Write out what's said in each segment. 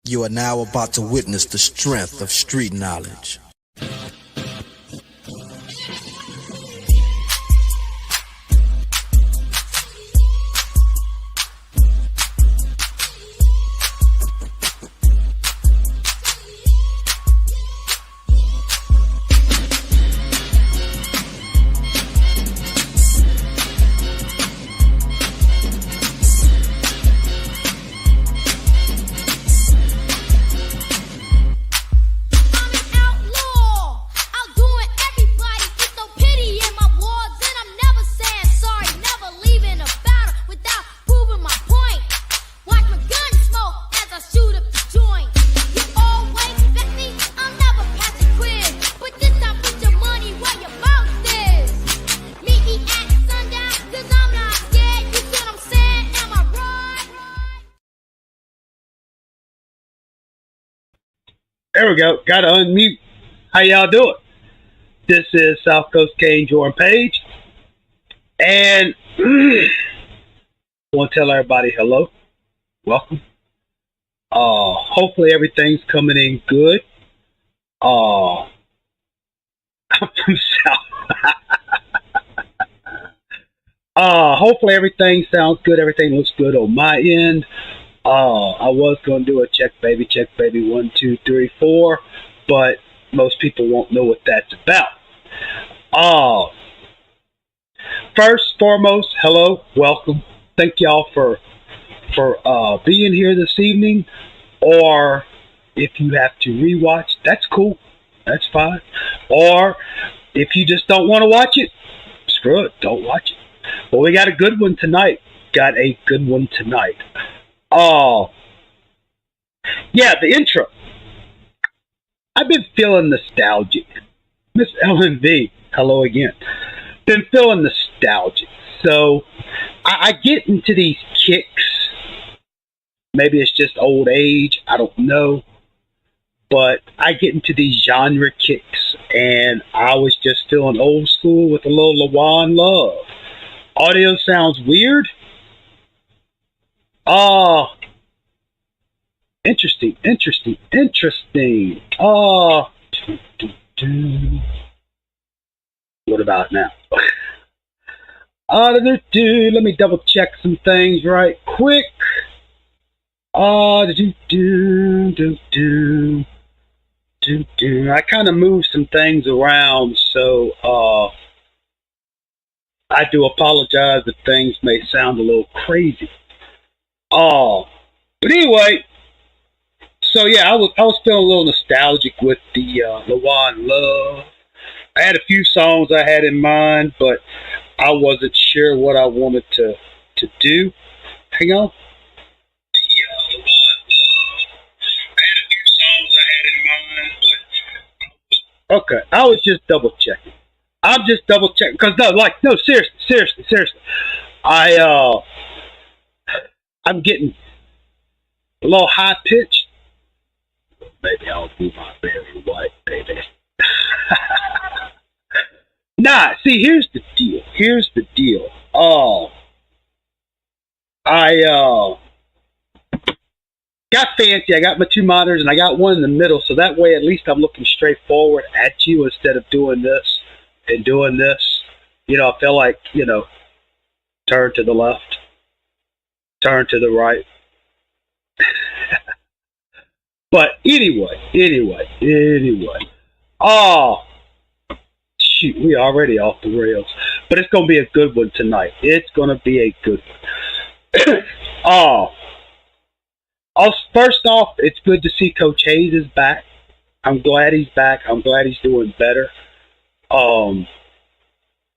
You are now about to witness the strength of street knowledge. There we go. Got to unmute. How y'all doing? This is South Coast Kane, Darrell Paige. And I want to tell everybody hello. Welcome. Hopefully everything's coming in good. I'm from South. Hopefully everything sounds good. Everything looks good on my end. I was going to do a check baby 1 2 3 4, but most people won't know what that's about. First, foremost, hello, welcome. Thank y'all for being here this evening. Or if you have to rewatch, that's cool. That's fine. Or if you just don't want to watch it, screw it, don't watch it. But we got a good one tonight. Yeah, the intro. I've been feeling nostalgic. Miss LNV, hello again. Been feeling nostalgic. So I get into these kicks. Maybe it's just old age. I don't know. But I get into these genre kicks. And I was just feeling old school with a little LaJuan love. Audio sounds weird. Interesting. What about now? Let me double check some things right quick. I kind of moved some things around, so I do apologize if things may sound a little crazy. But anyway, so yeah, I was feeling a little nostalgic with the LaJuan love. I had a few songs I had in mind, but I wasn't sure what I wanted to do. Hang on. Okay, I was just double checking. I'm just double checking because no, seriously. I'm getting a little high pitched. Maybe I'll do my very white, baby. Nah, see, here's the deal. I got fancy. I got my two monitors, and I got one in the middle, so that way at least I'm looking straight forward at you instead of doing this and doing this. I feel like, turn to the left, turn to the right. But anyway. Shoot, we already off the rails. But it's going to be a good one tonight. It's going to be a good one. First off, it's good to see Coach Hayes is back. I'm glad he's back. I'm glad he's doing better.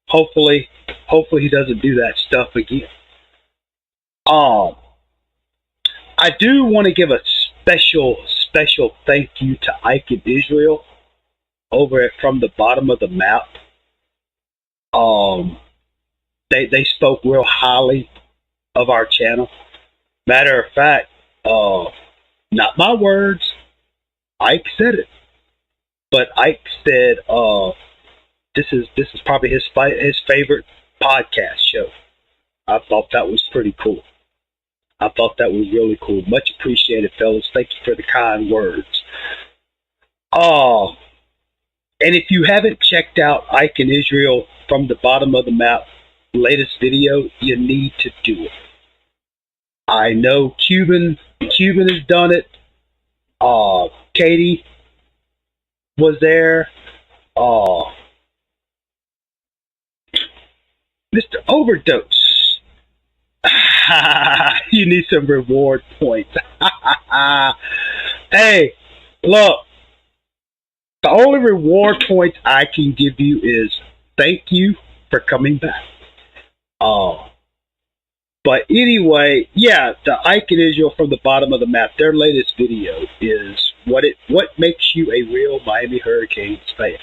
Hopefully he doesn't do that stuff again. I do want to give a special thank you to Ike and Israel over at From the Bottom of the Map. They spoke real highly of our channel. Matter of fact, not my words, Ike said it. But Ike said this is probably his favorite podcast show. I thought that was pretty cool. I thought that was really cool. Much appreciated, fellas. Thank you for the kind words. And if you haven't checked out Ike and Israel from the bottom of the map latest video, you need to do it. I know Cuban has done it. Katie was there. Mr. Overdose. You need some reward points. Hey, look. The only reward points I can give you is thank you for coming back. But anyway, yeah, the Ike and Israel from the bottom of the map, their latest video is what makes you a real Miami Hurricanes fan.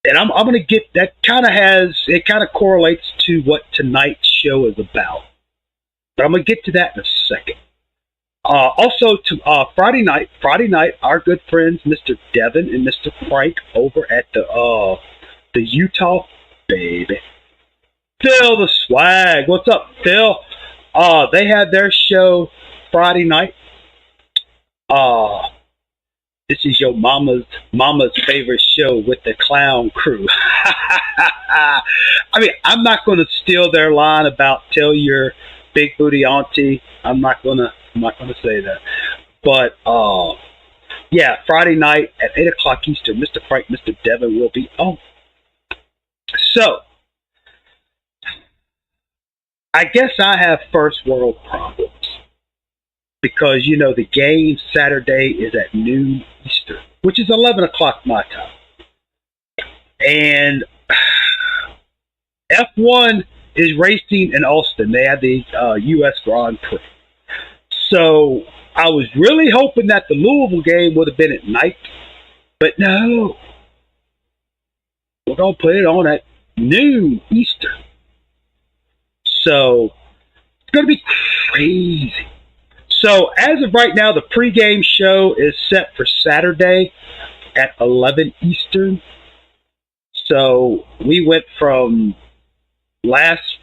And I'm going to get that kind of correlates to what tonight's show is about. But I'm going to get to that in a second. Also, Friday night, our good friends, Mr. Devin and Mr. Frank over at the Utah, baby. Phil the Swag. What's up, Phil? They had their show Friday night. This is your mama's favorite show with the clown crew. I mean, I'm not going to steal their line about tell your big booty auntie. I'm not gonna say that. But yeah, Friday night at 8 o'clock Eastern, Mr. Frank, Mr. Devin will be on. So I guess I have first world problems because the game Saturday is at noon Eastern, which is 11 o'clock my time, and F1 is racing in Austin. They have the U.S. Grand Prix. So I was really hoping that the Louisville game would have been at night, but no. We're going to put it on at noon Eastern. So it's going to be crazy. So as of right now, the pregame show is set for Saturday at 11 Eastern. So we went from last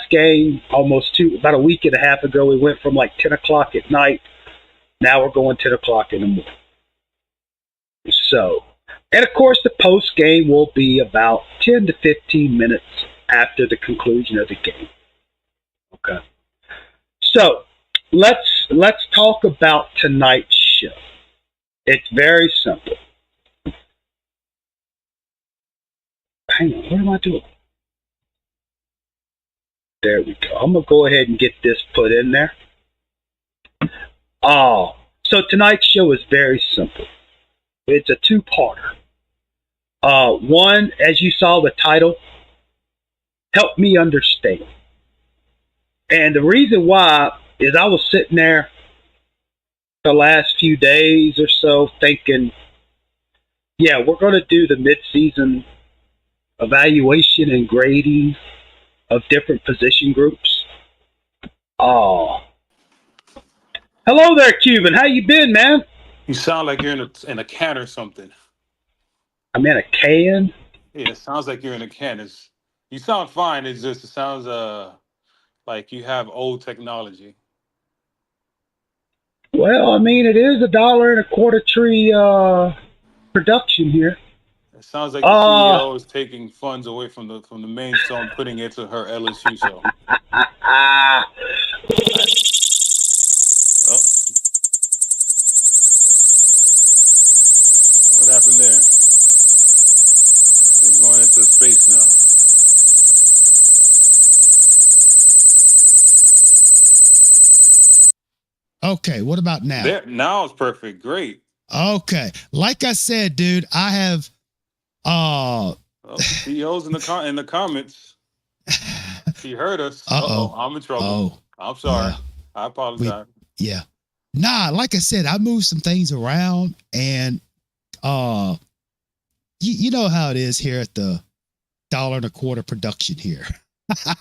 game, about a week and a half ago, we went from like 10 o'clock at night. Now we're going 10 o'clock in the morning. So, and of course the post game will be about 10 to 15 minutes after the conclusion of the game. Okay. So let's talk about tonight's show. It's very simple. Hang on, what am I doing? There we go. I'm going to go ahead and get this put in there. So tonight's show is very simple. It's a two-parter. One, as you saw the title, Help Me Understand. And the reason why is I was sitting there the last few days or so thinking, yeah, we're going to do the mid-season evaluation and grading of different position groups. Hello there, Cuban. How you been, man? You sound like you're in a can or something. I'm in a can? Yeah, it sounds like you're in a can. You sound fine. It sounds like you have old technology. Well, I mean, it is $1.25 tree production here. It sounds like the CEO is taking funds away from the main show and putting it to her LSU show. Oh. What happened there? They're going into space now. Okay, what about now? Now it's perfect. Great. Okay. Like I said, dude, I have the CEO's in the comments. She heard us. I'm in trouble. I'm sorry. I apologize. Yeah. Nah, like I said, I moved some things around, and you know how it is here at the $1.25 production here.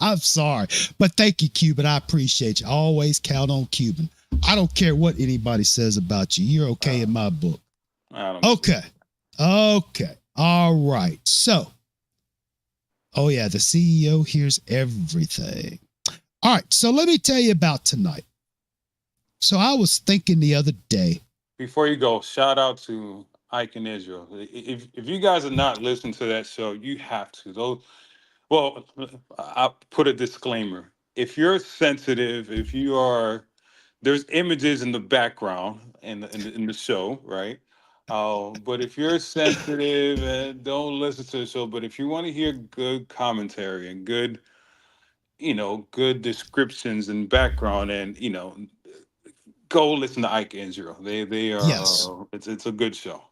I'm sorry, but thank you, Cuban. I appreciate you. Always count on Cuban. I don't care what anybody says about you. You're okay in my book. Okay. All right. So, oh yeah, the CEO hears everything. All right, so let me tell you about tonight. So I was thinking the other day. Before you go, shout out to Ike and Israel. If you guys are not listening to that show, you have to. Well, I'll put a disclaimer. If you're sensitive, if you are, there's images in the background in the show, right? But if you're sensitive, don't listen to the show. But if you want to hear good commentary and good, good descriptions and background, and go listen to Ike and Israel. They are. Yes. It's a good show.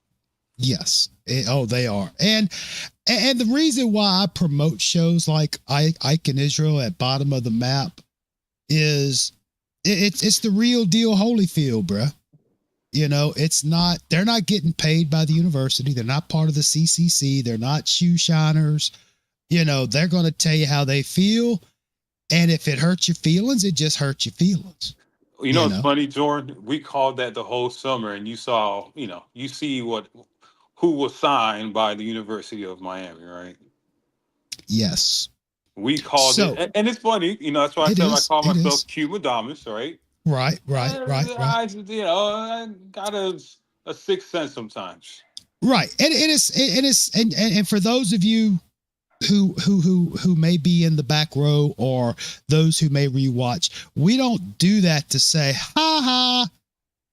Yes. They are. And the reason why I promote shows like Ike and Israel at Bottom of the Map is it's the real deal Holyfield, bruh. They're not getting paid by the university. They're not part of the CCC. They're not shoe shiners. They're going to tell you how they feel. And if it hurts your feelings, it just hurts your feelings. It's funny, Jordan. We called that the whole summer, and you saw, you see who was signed by the University of Miami, right? Yes. We called it, and it's funny, that's why I call myself Cuba Damas, right? Right. I got a sixth sense sometimes. Right. And for those of you who may be in the back row or those who may rewatch, we don't do that to say, ha ha.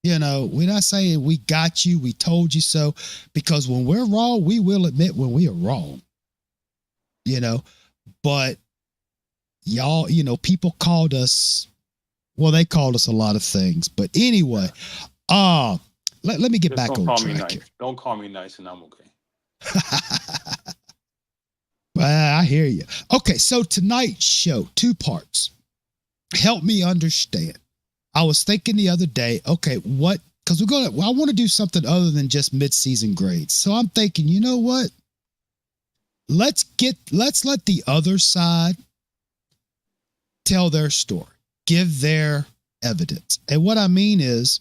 We're not saying we got you, we told you so, because when we're wrong, we will admit when we are wrong. But y'all, people called us, well, they called us a lot of things. But anyway, let me get back on track here. Don't call me nice and I'm okay. I hear you. Okay, so tonight's show, 2 parts. Help me understand. I was thinking the other day, okay, because I want to do something other than just mid-season grades. So I'm thinking, you know what? Let's let the other side tell their story, give their evidence. And what I mean is,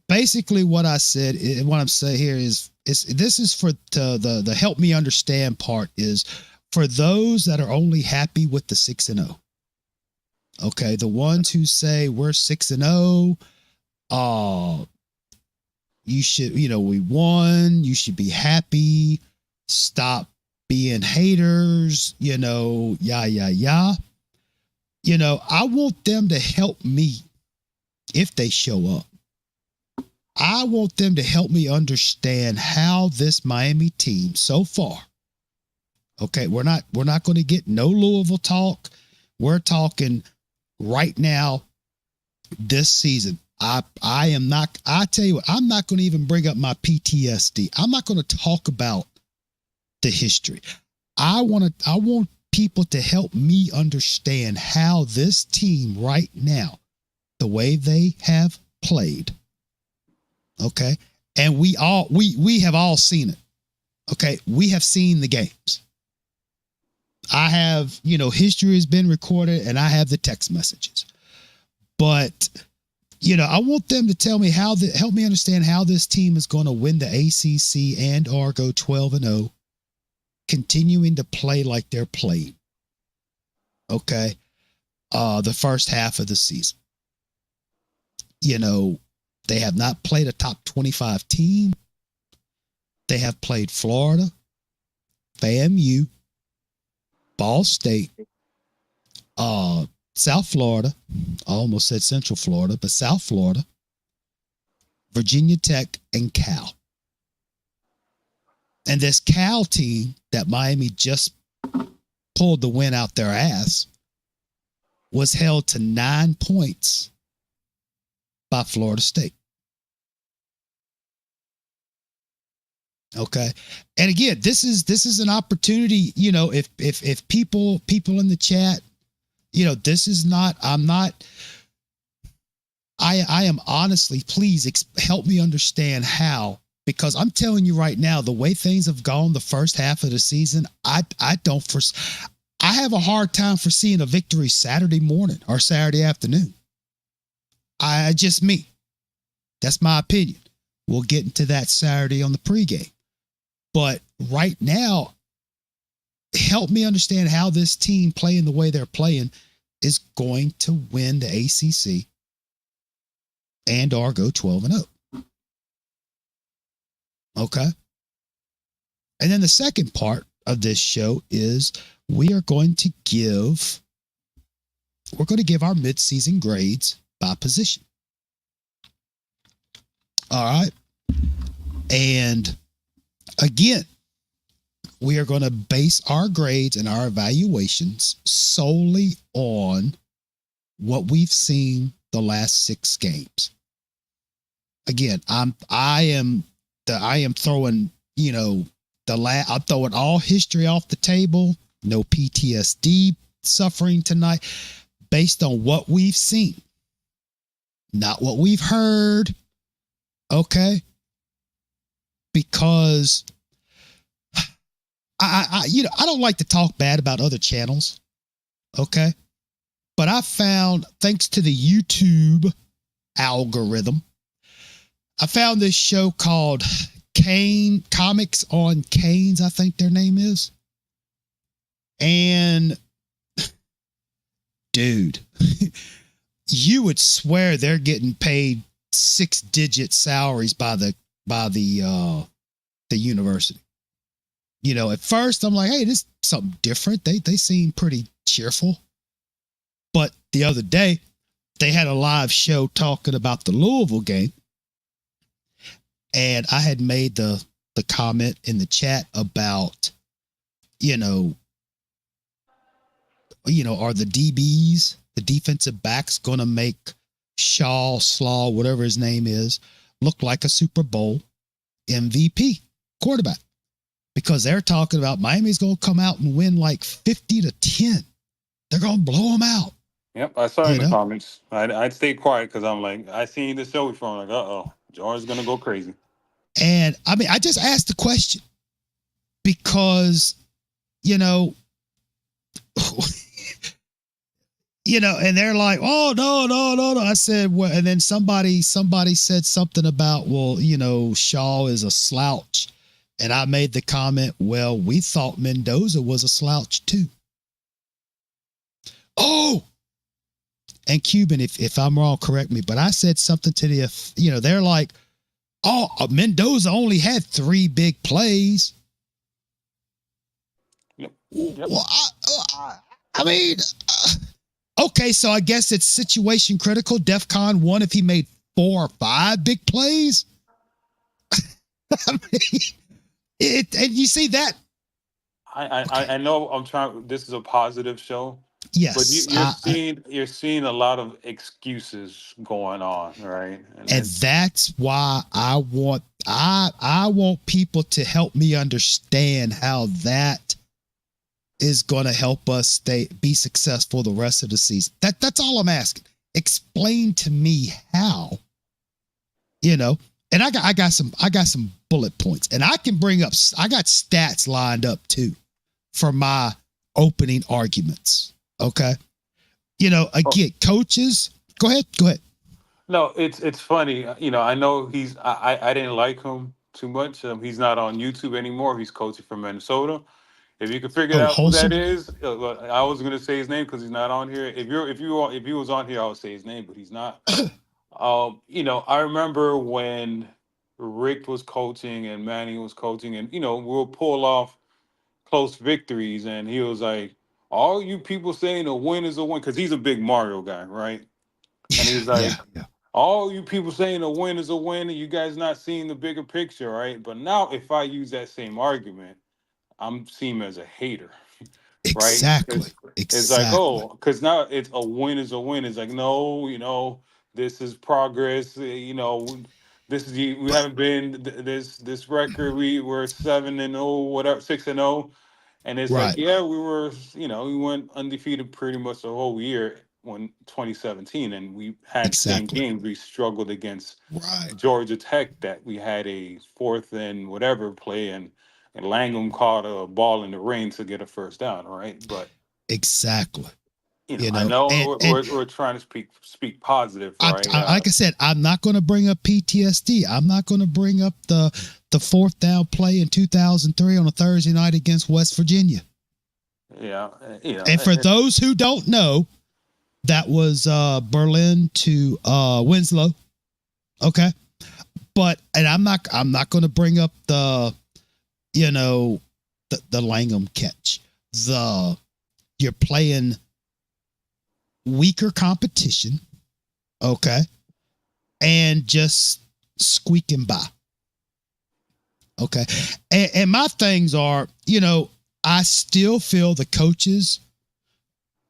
basically what I said, and what I'm saying here is this is for the help me understand part is for those that are only happy with the 6-0. Okay, the ones who say we're 6-0, you should, we won, you should be happy, stop being haters, I want them to help me if they show up. I want them to help me understand how this Miami team so far. Okay, we're not going to get no Louisville talk. We're talking right now this season. I tell you what, I'm not going to even bring up my PTSD. I'm not going to talk about the history. I want people to help me understand how this team right now, the way they have played. Okay. And we have all seen it. Okay. We have seen the games. I have, history has been recorded and I have the text messages, but I want them to tell me help me understand how this team is going to win the ACC and or go 12-0, continuing to play like they're playing. Okay. The first half of the season, they have not played a top 25 team. They have played Florida, FAMU, Ball State, South Florida. I almost said Central Florida, but South Florida, Virginia Tech, and Cal. And this Cal team that Miami just pulled the win out their ass was held to 9 points by Florida State. Okay. And again, this is an opportunity, if people in the chat, this is not, I am honestly, please help me understand how, because I'm telling you right now, the way things have gone the first half of the season, I have a hard time foreseeing a victory Saturday morning or Saturday afternoon. That's my opinion. We'll get into that Saturday on the pregame. But right now, help me understand how this team playing the way they're playing is going to win the ACC and or go 12-0. Okay. And then the second part of this show is we're going to give our midseason grades by position. All right. And again, we are going to base our grades and our evaluations solely on what we've seen the last 6 games. Again, I am throwing, I'm throwing all history off the table. No PTSD suffering tonight based on what we've seen, not what we've heard. Okay. Because I don't like to talk bad about other channels. Okay. But I found, thanks to the YouTube algorithm, I found this show called Comics on Canes, I think their name is. And dude, you would swear they're getting paid 6-digit salaries by the university. At first I'm like, hey, this is something different. They seem pretty cheerful. But the other day they had a live show talking about the Louisville game. And I had made the comment in the chat about, are the DBs, the defensive backs, going to make Shaw, Slaw, whatever his name is, look like a Super Bowl MVP quarterback? Because they're talking about Miami's going to come out and win like 50-10. They're going to blow them out. Yep, I saw it in the comments. I'd stay quiet because I'm like, I seen the show before. I'm like, uh-oh, Jordan's going to go crazy. And I mean, I just asked the question because, and they're like, oh, no. I said, well, and then somebody said something about, well, Shaw is a slouch. And I made the comment, well, we thought Mendoza was a slouch too. Oh, and Cuban, if I'm wrong, correct me, but I said something to the, they're like, oh, Mendoza only had 3 big plays. Yep. Well, I mean, okay, so I guess it's situation critical. DEFCON 1 if he made 4 or 5 big plays. I mean, and you see that. I know I'm trying. This is a positive show. Yes, but you're seeing a lot of excuses going on, right? And that's why I want people to help me understand how that is going to help us be successful the rest of the season. That's all I'm asking. Explain to me how. And I got some bullet points, and I can bring up. I got stats lined up too for my opening arguments. Okay. Again, coaches, go ahead. No, it's funny. I know I didn't like him too much. He's not on YouTube anymore. He's coaching from Minnesota. If you can figure out who that is, I was going to say his name because he's not on here. If he was on here, I would say his name, but he's not. I remember when Rick was coaching and Manny was coaching, and we'll pull off close victories, and he was like, all you people saying a win is a win, because he's a big Mario guy, right? And he's like, yeah. All you people saying a win is a win, and you guys not seeing the bigger picture, right? But now if I use that same argument, I'm seen as a hater, exactly. Right? It's like, oh, because now it's a win is a win. It's like, no, this is progress. This is we haven't been this record. We're 7-0, whatever, 6-0. And it's right. Like, yeah, we went undefeated pretty much the whole year when 2017, and we had 10 games. We struggled against Georgia Tech that we had a 4th and whatever play, and Langham caught a ball in the rain to get a first down, right? But exactly. I know we're trying to speak positive, right? Like I said, I'm not going to bring up PTSD. I'm not going to bring up the 4th down play in 2003 on a Thursday night against West Virginia. Yeah. And for those who don't know, That was Berlin to Winslow. Okay. And I'm not going to bring up the Langham catch. You're playing weaker competition. Okay. And just squeaking by. Okay. And my things are, I still feel the coaches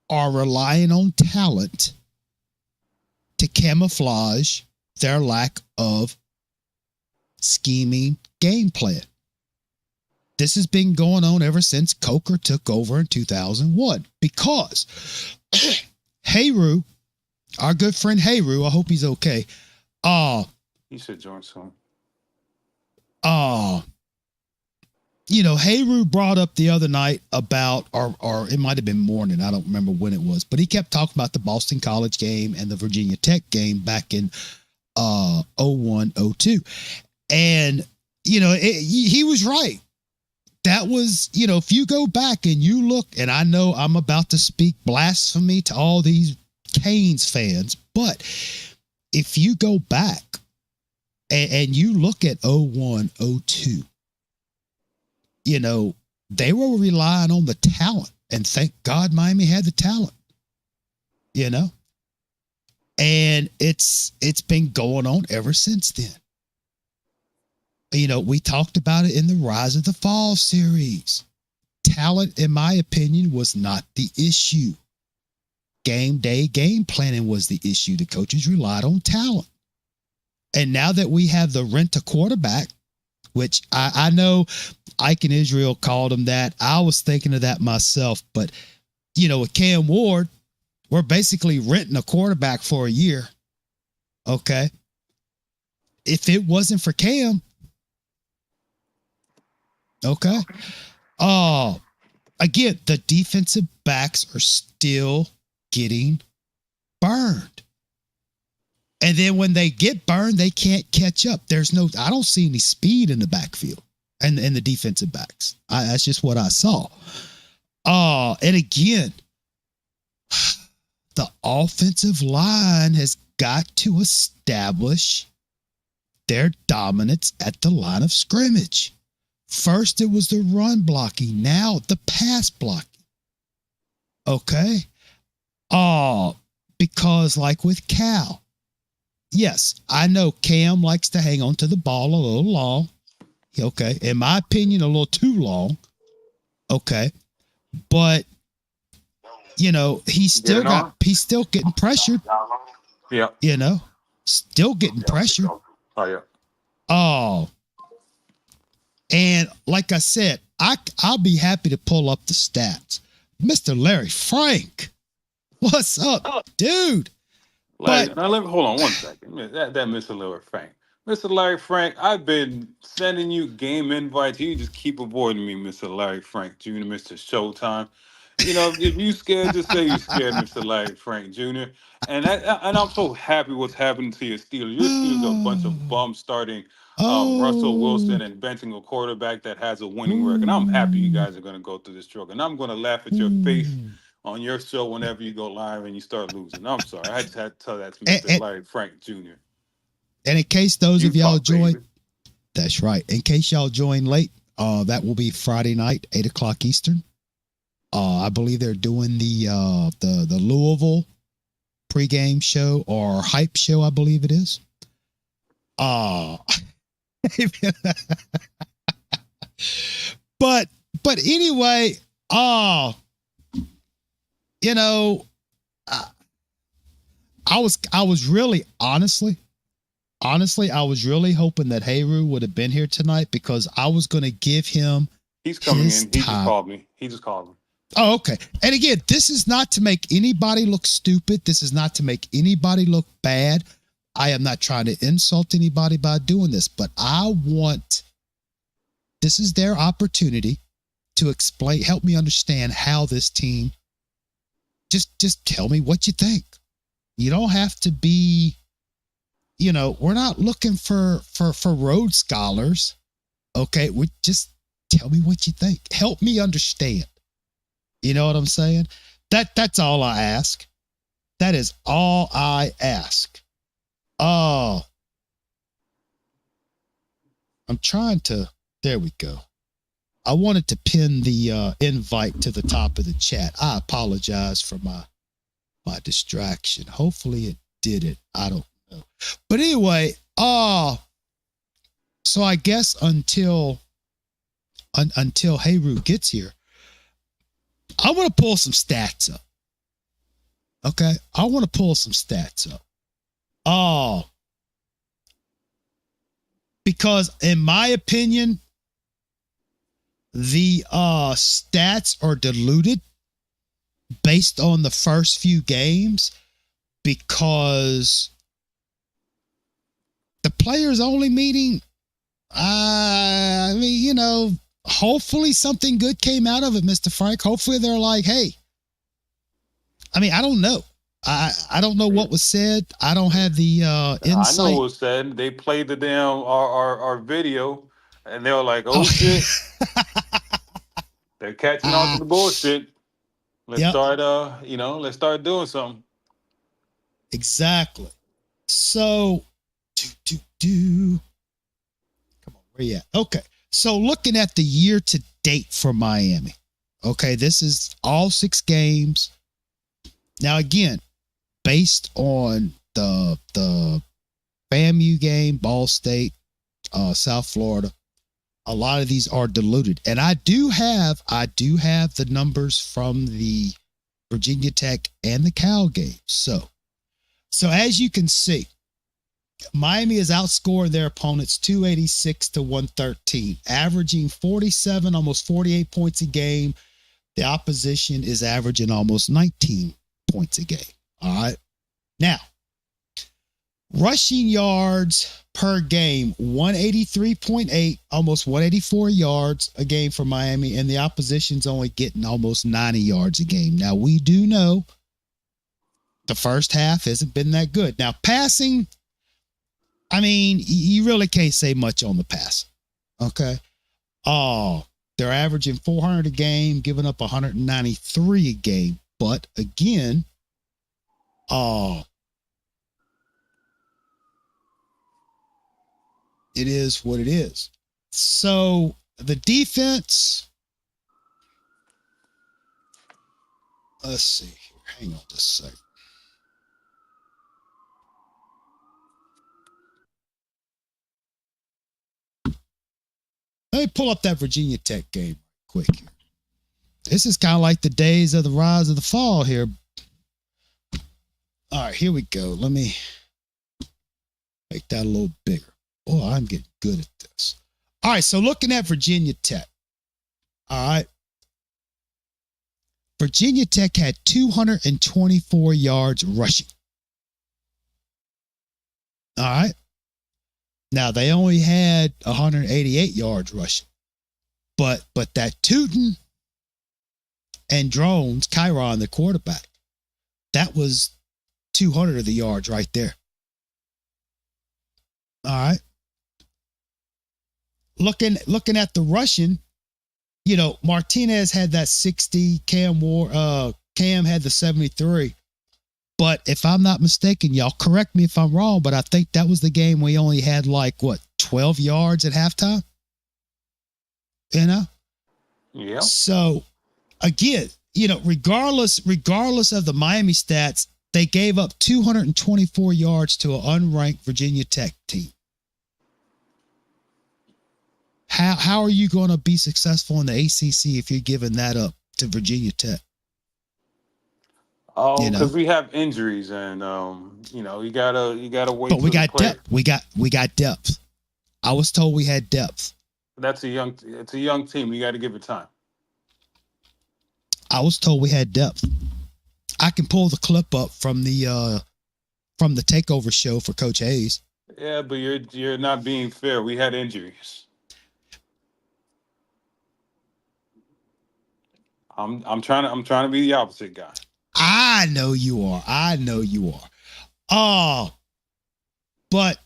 are relying on talent to camouflage their lack of scheming game plan. This has been going on ever since Coker took over in 2001 because Hayru, our good friend Hayru, I hope he's okay. He should join soon. Hayru brought up the other night about, or it might have been morning, I don't remember when it was, but he kept talking about the Boston College game and the Virginia Tech game back in 01, 02. And, he was right. That was, if you go back and you look, and I know I'm about to speak blasphemy to all these Canes fans, but if you go back and you look at 01, 02, they were relying on the talent, and thank God Miami had the talent, and it's been going on ever since then. We talked about it in the Rise of the Fall series. Talent, in my opinion, was not the issue. Game day game planning was the issue. The coaches relied on talent. And now that we have the rent-a-quarterback, which I know Ike and Israel called him that. I was thinking of that myself. But, with Cam Ward, we're basically renting a quarterback for a year. Okay? If it wasn't for Cam, okay? Again, the defensive backs are still getting burned. And then when they get burned, they can't catch up. I don't see any speed in the backfield and the defensive backs. That's just what I saw. And again, the offensive line has got to establish their dominance at the line of scrimmage. First, it was the run blocking. Now, the pass blocking. Okay? Because like with Cal, yes, I know Cam likes to hang on to the ball a little long. Okay. In my opinion, a little too long. Okay. But, he's still getting pressured. Yeah. Still getting pressured. Oh, yeah. And like I said, I'll be happy to pull up the stats. Mr. Larry Frank, what's up, dude? Now hold on one second. That Mr. Larry Frank. Mr. Larry Frank, I've been sending you game invites. You just keep avoiding me, Mr. Larry Frank Jr., Mr. Showtime. If you scared, just say you scared, Mr. Larry Frank Jr. And I'm so happy what's happening to your Steelers. Your Steelers are a bunch of bums starting Russell Wilson and benching a quarterback that has a winning record. And I'm happy you guys are going to go through this struggle. And I'm going to laugh at your face on your show whenever you go live and you start losing. I'm sorry. I just had to tell that to Mr. Larry Frank Jr. And in case those of y'all join, that's right. In case y'all join late, that will be Friday night, 8:00 Eastern. I believe they're doing the Louisville pregame show or hype show, I believe it is. But anyway, I was really honestly, I was really hoping that Hayru would have been here tonight because I was going to give him. He's coming in. He time. just called me. He just called me. Oh, okay. And again, this is not to make anybody look stupid. This is not to make anybody look bad. I am not trying to insult anybody by doing this, but this is their opportunity to explain, help me understand how this team, just tell me what you think. You don't have to be, we're not looking for Rhodes Scholars. Okay. We just tell me what you think. Help me understand. You know what I'm saying? That's all I ask. That is all I ask. Oh, I'm trying to. There we go. I wanted to pin the invite to the top of the chat. I apologize for my distraction. Hopefully it did it. I don't know. But anyway, so I guess until Heru gets here, I want to pull some stats up. Okay, I want to pull some stats up. Because in my opinion, the stats are diluted based on the first few games because the players only meeting. I mean, you know, hopefully something good came out of it, Mr. Frank. Hopefully they're like, hey. I mean, I don't know. I don't know what was said. I don't have the insight. I know what was said. They played the damn our video, and they were like, "Oh shit, they're catching on to the bullshit. Let's start. Let's start doing something." Exactly. So, come on, where you at? Okay. So, looking at the year to date for Miami. Okay, this is all 6 games. Now, again, based on the FAMU game, Ball State, South Florida, a lot of these are diluted. And I do have the numbers from the Virginia Tech and the Cal games. So as you can see, Miami is outscoring their opponents 286 to 113, averaging 47, almost 48 points a game. The opposition is averaging almost 19 points a game. All right. Now, rushing yards per game, 183.8, almost 184 yards a game for Miami, and the opposition's only getting almost 90 yards a game. Now, we do know the first half hasn't been that good. Now, passing, I mean, you really can't say much on the pass. Okay. They're averaging 400 a game, giving up 193 a game. But again, it is what it is. So the defense, let's see here. Hang on just a second. Let me pull up that Virginia Tech game quick here. This is kind of like the days of the rise of the fall here. All right, here we go. Let me make that a little bigger. Oh, I'm getting good at this. All right, so looking at Virginia Tech. All right. Virginia Tech had 224 yards rushing. All right. Now, they only had 188 yards rushing. But that Tootin and Drones, Kyron, the quarterback, that was 200 of the yards right there. All right. Looking at the rushing, you know, Martinez had that 60, Cam had the 73. But if I'm not mistaken, y'all correct me if I'm wrong, but I think that was the game we only had 12 yards at halftime. You know? Yeah. So again, you know, regardless of the Miami stats, they gave up 224 yards to an unranked Virginia Tech team. How are you going to be successful in the ACC if you're giving that up to Virginia Tech? Oh, because we have injuries, and you gotta wait. But we got depth. We got depth. I was told we had depth. It's a young team. You got to give it time. I was told we had depth. I can pull the clip up from the takeover show for Coach Hayes. Yeah, but you're not being fair. We had injuries. I'm trying to be the opposite guy. I know you are. But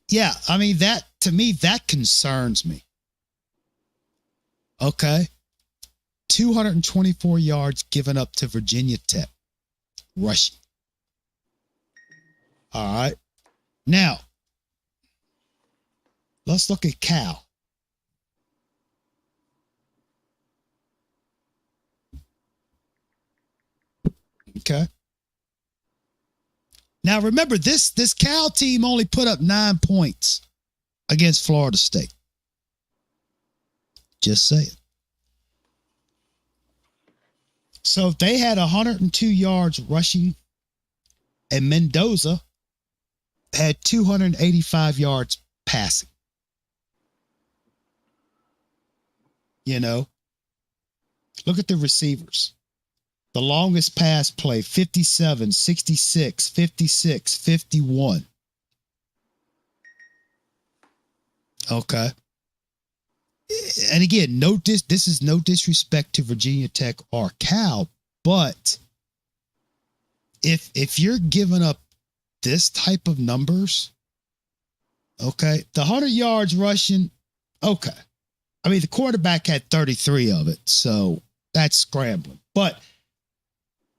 yeah, I mean, that to me, that concerns me. Okay. 224 yards given up to Virginia Tech rushing. All right. Now, let's look at Cal. Okay. Now, remember, this Cal team only put up 9 points against Florida State. Just saying. So if they had 102 yards rushing, and Mendoza had 285 yards passing. You know, look at the receivers. The longest pass play, 57, 66, 56, 51. Okay. And again, this is no disrespect to Virginia Tech or Cal, but if you're giving up this type of numbers, okay, the 100 yards rushing, okay. I mean, the quarterback had 33 of it, so that's scrambling. But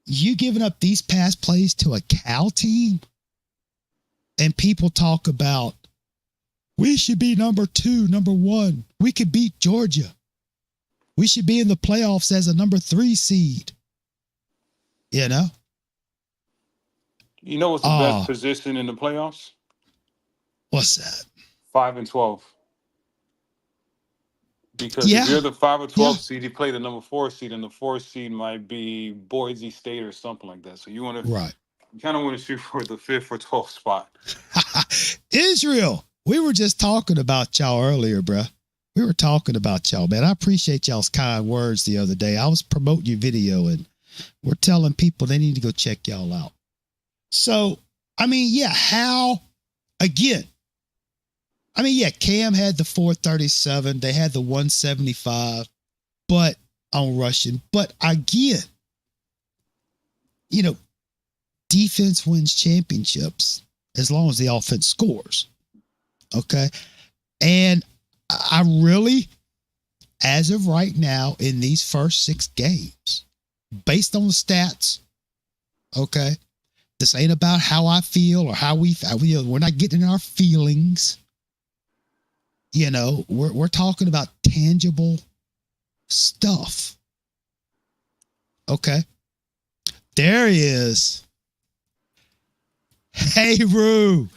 you giving up these pass plays to a Cal team, and people talk about, we should be number 2, number 1. We could beat Georgia. We should be in the playoffs as a number 3 seed. You know? You know what's the best position in the playoffs? What's that? 5 and 12. Because if you're the 5 or 12 seed, you play the number 4 seed, and the 4 seed might be Boise State or something like that. So you want to, you kind of want to shoot for the 5th or 12th spot. Israel, we were just talking about y'all earlier, bro. We were talking about y'all, man. I appreciate y'all's kind words the other day. I was promoting your video, and we're telling people they need to go check y'all out. So, I mean, yeah, how, again, I mean, yeah, Cam had the 437. They had the 175, but on rushing. But again, you know, defense wins championships as long as the offense scores. Okay. And I really, as of right now, in these first 6 games, based on the stats, okay, this ain't about how I feel or how we feel. We're not getting in our feelings. You know, we're talking about tangible stuff. Okay. There he is. Hey, Roo.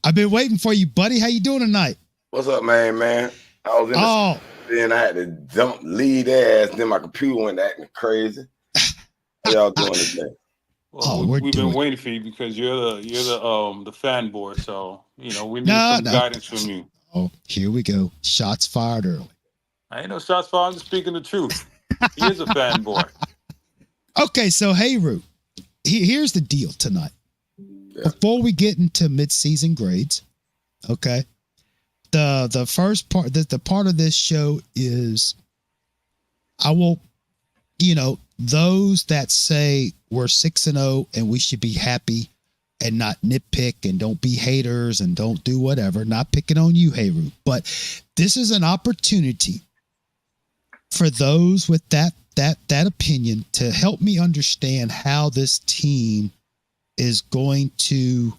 I've been waiting for you, buddy. How you doing tonight? What's up, man? I was in the then I had to lead ass. Then my computer went acting crazy. How y'all doing today? Well, we've been waiting for you because you're the fan board. So, you know, we need some guidance from you. Oh, here we go. Shots fired early. I ain't no shots fired. I'm just speaking the truth. He is a fan boy. Okay, so hey, Roo, here's the deal tonight. Yeah. Before we get into mid-season grades, okay, the first part, the part of this show is I will, you know, those that say we're 6-0 and we should be happy and not nitpick and don't be haters and don't do whatever. Not picking on you, Heru, but this is an opportunity for those with that opinion to help me understand how this team is going to,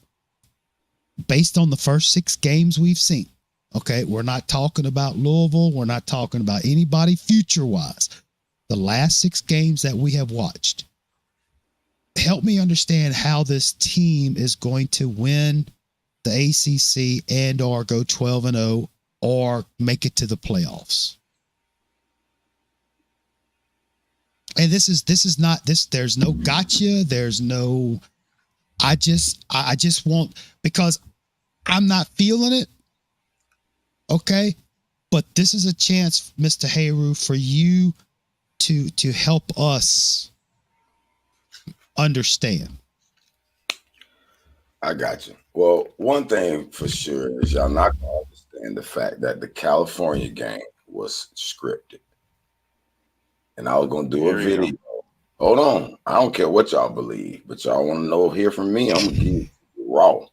based on the first 6 games we've seen. Okay, we're not talking about Louisville. We're not talking about anybody future-wise. The last 6 games that we have watched. Help me understand how this team is going to win the ACC and or go 12-0 or make it to the playoffs. And this is not this. There's no gotcha. There's no. I just want, because I'm not feeling it. Okay, but this is a chance, Mr. Heru, for you to help us understand. I got you. Well, one thing for sure is y'all not going to understand the fact that the California game was scripted. And I was going to do a video. Hold on. I don't care what y'all believe, but y'all want to know, hear from me, I'm going to give you raw.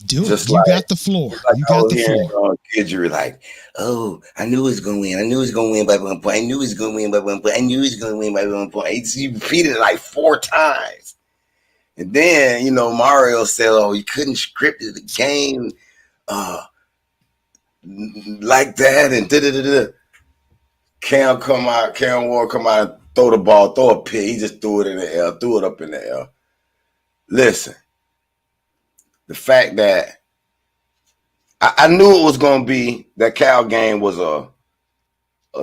Do it. You got the floor. You got the floor. You're like, oh, I knew it was going to win. I knew it was going to win by 1 point. I knew it was going to win by 1 point. I knew it was going to win by 1 point. You repeated it like 4 times. And then, you know, Mario said, "Oh, you couldn't script the game like that." And da-da-da-da. Cam Ward come out and throw the ball, throw a pick. He just threw it in the air, threw it up in the air. Listen, the fact that I knew it was going to be, that Cal game was a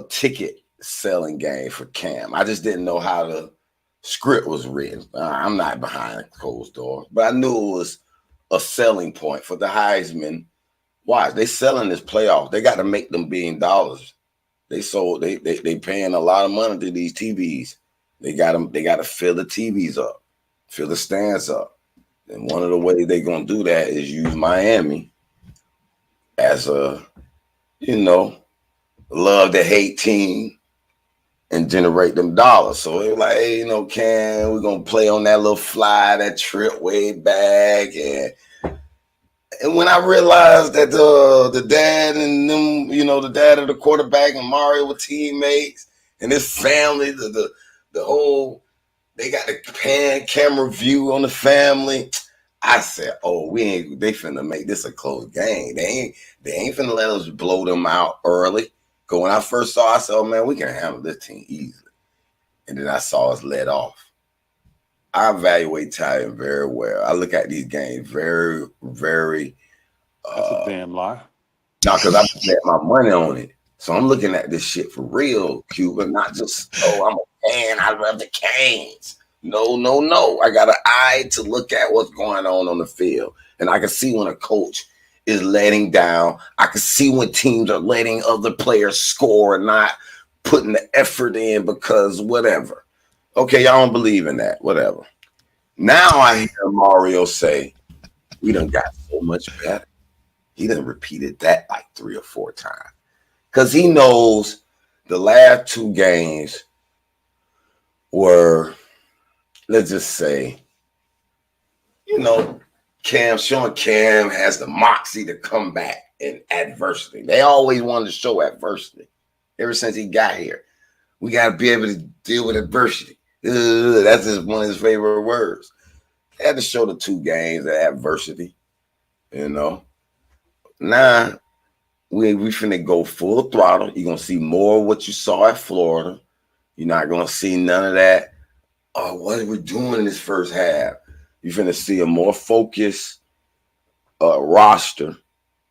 ticket selling game for Cam. I just didn't know how the script was written. I'm not behind a closed door, but I knew it was a selling point for the Heisman. Watch, they selling this playoff. They got to make them $1 billion. They paying a lot of money to these TVs. They got to fill the TVs up, fill the stands up. And one of the ways they're going to do that is use Miami as a, you know, love to hate team and generate them dollars. So it was like, hey, you know, Cam, we're going to play on that little fly, that trip way back. And when I realized that the dad and them, you know, the dad of the quarterback and Mario were teammates, and his family, the whole, they got the camera view on the family. I said, "Oh, they finna make this a close game. They ain't finna let us blow them out early." Because when I first saw, I said, "Oh man, we can handle this team easily." And then I saw us let off. I evaluate time very well. I look at these games very, very. That's a damn lie. Now, because I bet my money on it. So I'm looking at this shit for real, Cuba, not just, oh, I'm a fan, I love the Canes. No. I got an eye to look at what's going on the field. And I can see when a coach is letting down. I can see when teams are letting other players score and not putting the effort in because whatever. Okay, y'all don't believe in that, whatever. Now I hear Mario say, we done got so much better. He done repeated that like 3 or 4 times. Because he knows the last 2 games were, let's just say, you know, Cam has the moxie to come back in adversity. They always wanted to show adversity ever since he got here. We got to be able to deal with adversity. That's just one of his favorite words. They had to show the 2 games of adversity, you know. Now, we finna go full throttle. You're going to see more of what you saw at Florida. You're not going to see none of that. Oh, what are we doing in this first half? You're finna see a more focused roster,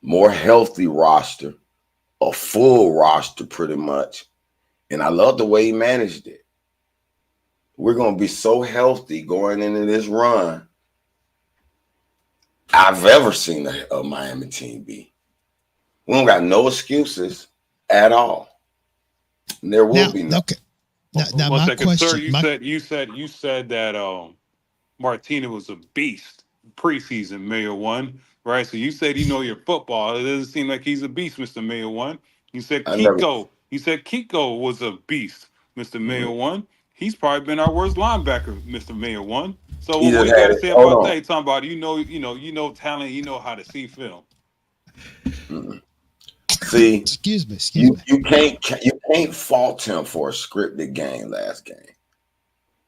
more healthy roster, a full roster pretty much. And I love the way he managed it. We're going to be so healthy going into this run I've ever seen a Miami team be. We don't got no excuses at all. And there will be no. Okay. Now One my second, question, sir. You said that Martina was a beast preseason, Mayor One, right? So you said you know your football. It doesn't seem like he's a beast, Mr. Mayor One. You said Kiko. You said Kiko was a beast, Mr. Mayor One. He's probably been our worst linebacker, Mr. Mayor One. So what you got to say about that? You're talking about you know talent, you know how to see film. See, excuse me. You can't fault him for a scripted game last game.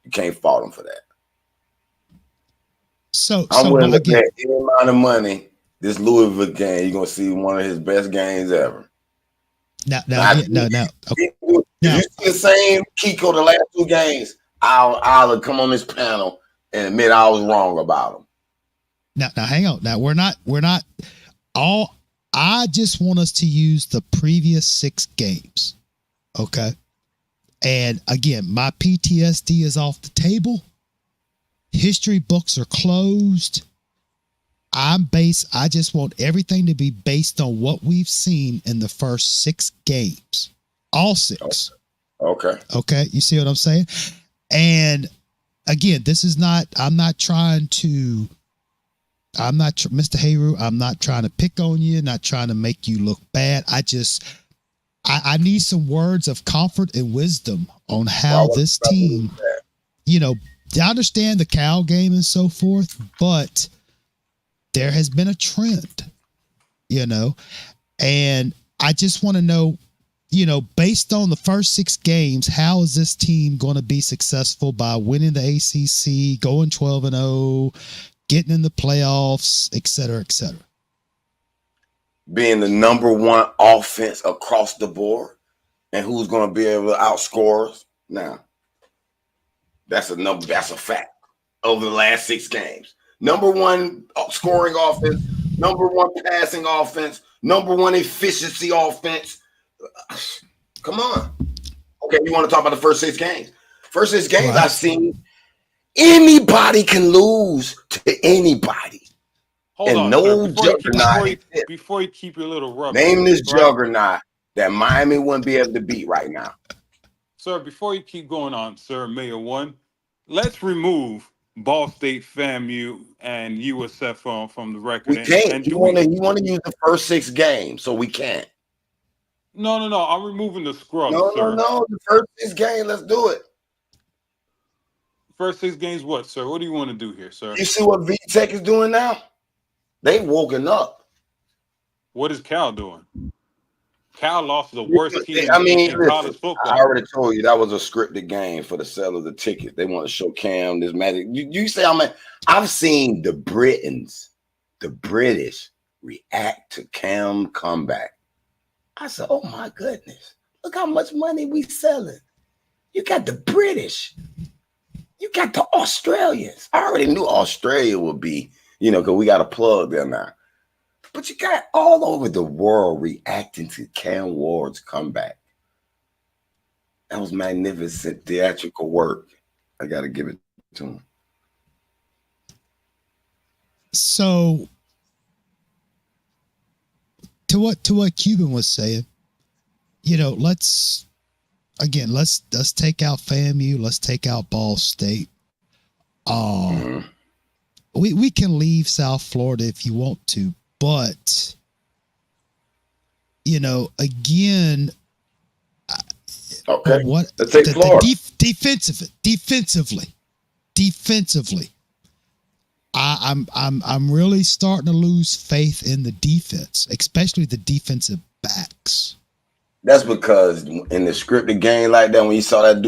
You can't fault him for that. So I'm willing to pay any amount of money. This Louisville game, you're gonna see one of his best games ever. No. Okay. If you see the same Kiko the last 2 games, I'll come on this panel and admit I was wrong about him. Now hang on. Now we're not all. I just want us to use the previous 6 games. Okay. And again, my PTSD is off the table. History books are closed. I just want everything to be based on what we've seen in the first 6 games. All 6. Okay. You see what I'm saying? And again, I'm not Mr. Hayru, I'm not trying to pick on you, not trying to make you look bad. I need some words of comfort and wisdom on how this team, you know, I understand the Cal game and so forth, but there has been a trend, you know, and I just want to know, based on the first 6 games, how is this team going to be successful by winning the ACC, going 12-0, getting in the playoffs, et cetera, et cetera? Being the number 1 offense across the board, and who's going to be able to outscore us now? That's a number. That's a fact. Over the last 6 games, number 1 scoring offense, number 1 passing offense, number 1 efficiency offense. Come on. Okay, you want to talk about the first 6 games? First 6 games right. I've seen. Anybody can lose to anybody. Hold on, no sir. juggernaut. Before you keep your little rubber. Name this juggernaut that Miami wouldn't be able to beat right now. Sir, before you keep going on, sir, Mayor One, let's remove Ball State, FAMU, and USF from the record. We can't. You want to use the first 6 games, so we can't. No. I'm removing the scrub, sir. No. The first 6 games, let's do it. First 6 games, what, sir? What do you want to do here, sir? You see what VTech is doing now? They've woken up. What is Cal doing? Cal lost the worst team in college football. I already told you that was a scripted game for the sale of the ticket. They want to show Cam this magic. You say, I've seen the British react to Cam comeback. I said, oh my goodness, look how much money we selling. You got the British. You got the Australians. I already knew Australia would be, because we got a plug there now. But you got all over the world reacting to Cam Ward's comeback. That was magnificent theatrical work. I got to give it to him. So, to what Cuban was saying, let's take out FAMU, let's take out Ball State. We can leave South Florida if you want to, but again, okay. What let's take Florida. Defensively, I'm really starting to lose faith in the defense, especially the defensive backs. That's because in the scripted game like that, when you saw that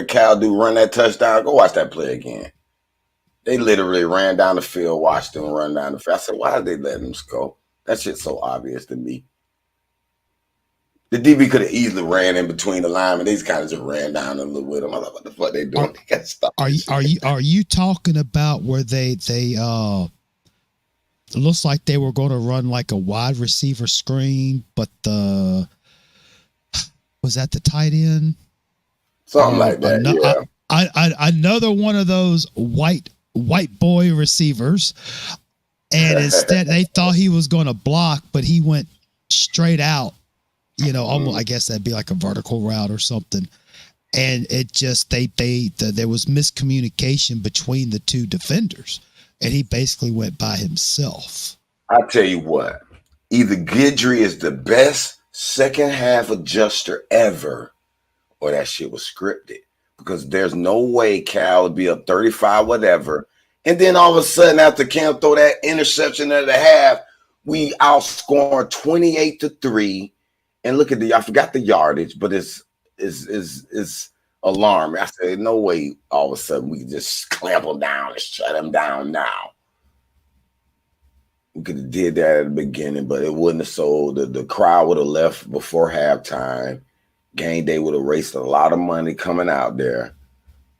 Cal dude run that touchdown, go watch that play again. They literally ran down the field, watched them run down the field. I said, why did they let them score? That shit's so obvious to me. The DB could have easily ran in between the linemen. They just kind of just ran down a little with them. I thought, what the fuck they doing? They got to stop. Are you talking about where they it looks like they were going to run like a wide receiver screen, but was that the tight end? Something like that. Another one of those white boy receivers, and instead they thought he was going to block, but he went straight out. Almost, I guess that'd be like a vertical route or something. And it just there was miscommunication between the 2 defenders, and he basically went by himself. I tell you what, either Guidry is the best second half adjuster ever, or that shit was scripted. Because there's no way Cal would be up 35, whatever. And then all of a sudden, after Cam throw that interception at the half, we outscored 28-3. And look at I forgot the yardage, but it's alarming. I said, no way all of a sudden we can just clamp them down and shut them down now. We could have did that at the beginning, but it wouldn't have sold. The crowd would have left before halftime. Game day would have wasted a lot of money coming out there.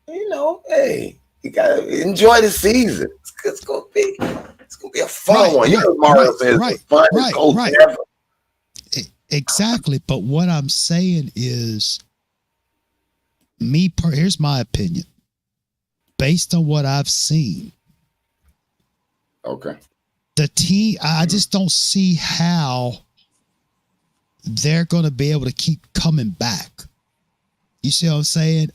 Hey, you gotta enjoy the season. It's gonna be a fun one. Mario says it's the funnest coach ever. Exactly, but what I'm saying is, here's my opinion, based on what I've seen. Okay. The team, I just don't see how they're going to be able to keep coming back. You see what I'm saying?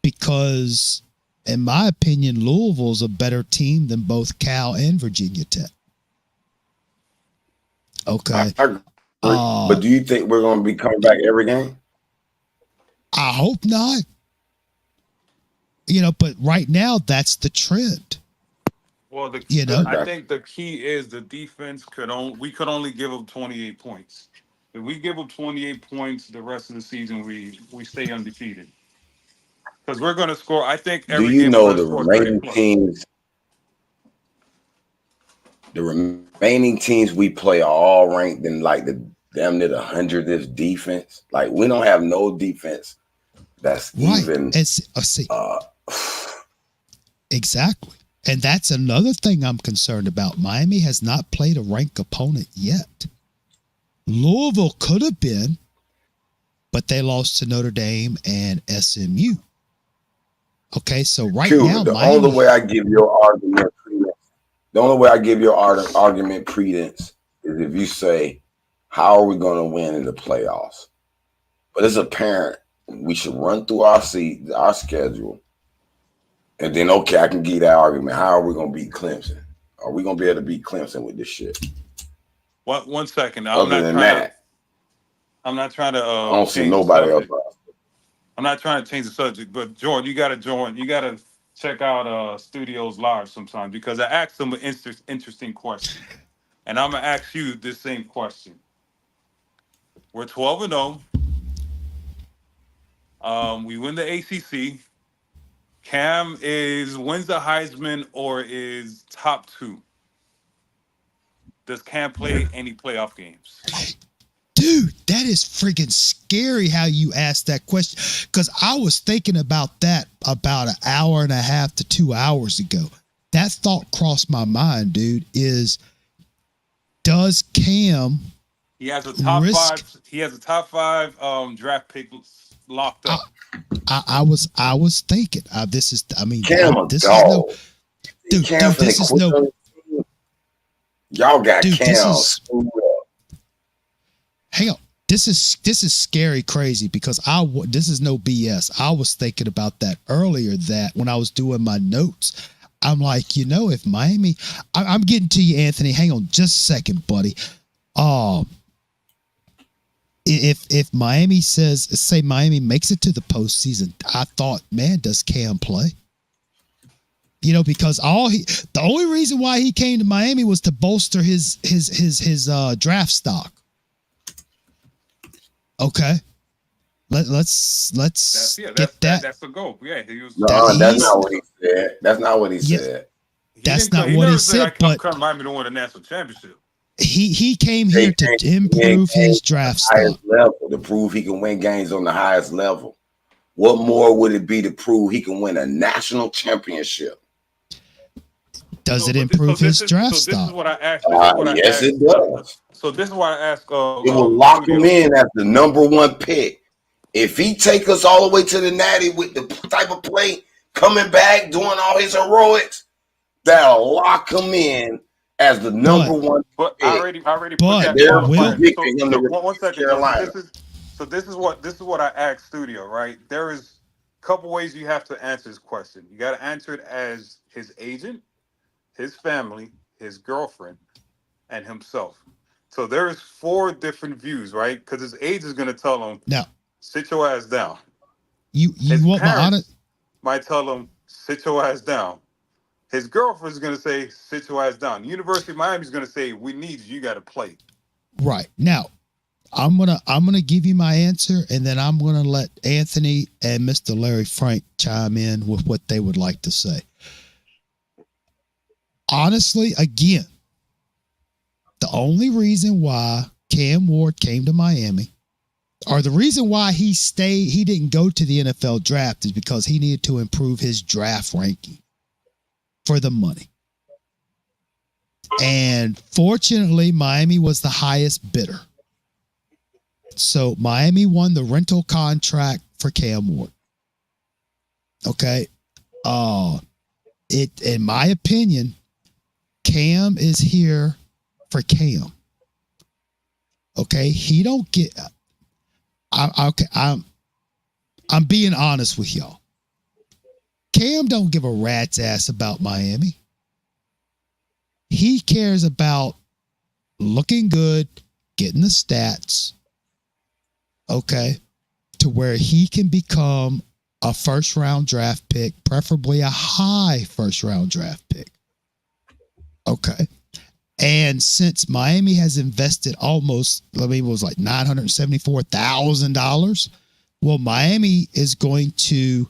Because in my opinion, Louisville's a better team than both Cal and Virginia Tech. Okay. I agree. But do you think we're going to be coming back every game? I hope not. But right now that's the trend. Well, I think the key is the defense we could only give them 28 points. If we give up 28 points the rest of the season, we stay undefeated. Because we're going to score. I think Do every you game we're know going to the score 30 remaining plus. teams? The remaining teams we play are all ranked in like the damn near the 100th defense. Like we don't have no defense that's Right. even. It's exactly. And that's another thing I'm concerned about. Miami has not played a ranked opponent yet. Louisville could have been, but they lost to Notre Dame and SMU. Okay, so right now, the Miami, only way I give your argument credence, is if you say, "How are we going to win in the playoffs?" But it's apparent we should run through our schedule, and then okay, I can give that argument. How are we going to beat Clemson? Are we going to be able to beat Clemson with this shit? One second. I'm not trying to I don't see change the nobody else. subject. I'm not trying to change the subject, but Jordan, you got to join. You got to check out Studios Live sometime because I asked them an interesting question, and I'm gonna ask you this same question. We're 12-0. We win the ACC. Cam wins the Heisman or is top 2. Does Cam play any playoff games? dude, that is freaking scary how you asked that question. Because I was thinking about that about an hour and a half to 2 hours ago. That thought crossed my mind, dude, does Cam He has a top 5. He has a top 5 draft pick locked up. I was thinking this is Cam this dog. is no dude, this is no y'all got dude, Cam. Hang on. This is scary crazy because this is no BS. I was thinking about that earlier, that when I was doing my notes, I'm like, if Miami, I'm getting to you, Anthony. Hang on just a second, buddy. If Miami say Miami makes it to the postseason, I thought, man, does Cam play? Because the only reason why he came to Miami was to bolster his draft stock. Okay, let's get that. That's the goal. Yeah, he was. No, that's not what he said. That's not what he said. That's not what he said. But come Miami to win a national championship. He came here to improve his draft stock. Level to prove he can win games on the highest level. What more would it be to prove he can win a national championship? Does it improve his draft stock? This is what I asked. Yes, it does. So this is why I asked. It will lock him in as the #1 pick. If he take us all the way to the Natty with the type of play, coming back, doing all his heroics, that'll lock him in as the #1 pick. But I already put that. One second. Carolina. This is what I asked Studio. Right, there is a couple ways you have to answer this question. You got to answer it as his agent, his family, his girlfriend, and himself. So there's 4 different views, right? Because his agent is going to tell him, "No, sit your ass down." You want my honest? Might tell him, sit your ass down. His girlfriend is going to say, sit your ass down. University of Miami is going to say, we need you. You got to play. Right now, I'm gonna give you my answer, and then I'm gonna let Anthony and Mr. Larry Frank chime in with what they would like to say. Honestly, again, the only reason why Cam Ward came to Miami, or the reason why he didn't go to the NFL draft, is because he needed to improve his draft ranking for the money. And fortunately, Miami was the highest bidder. So Miami won the rental contract for Cam Ward. Okay. In my opinion, Cam is here for Cam. Okay. He don't get, I'm being honest with y'all. Cam don't give a rat's ass about Miami. He cares about looking good, getting the stats, okay, to where he can become a first-round draft pick, preferably a high first-round draft pick. Okay. And since Miami has invested almost, it was like $974,000. Well, Miami is going to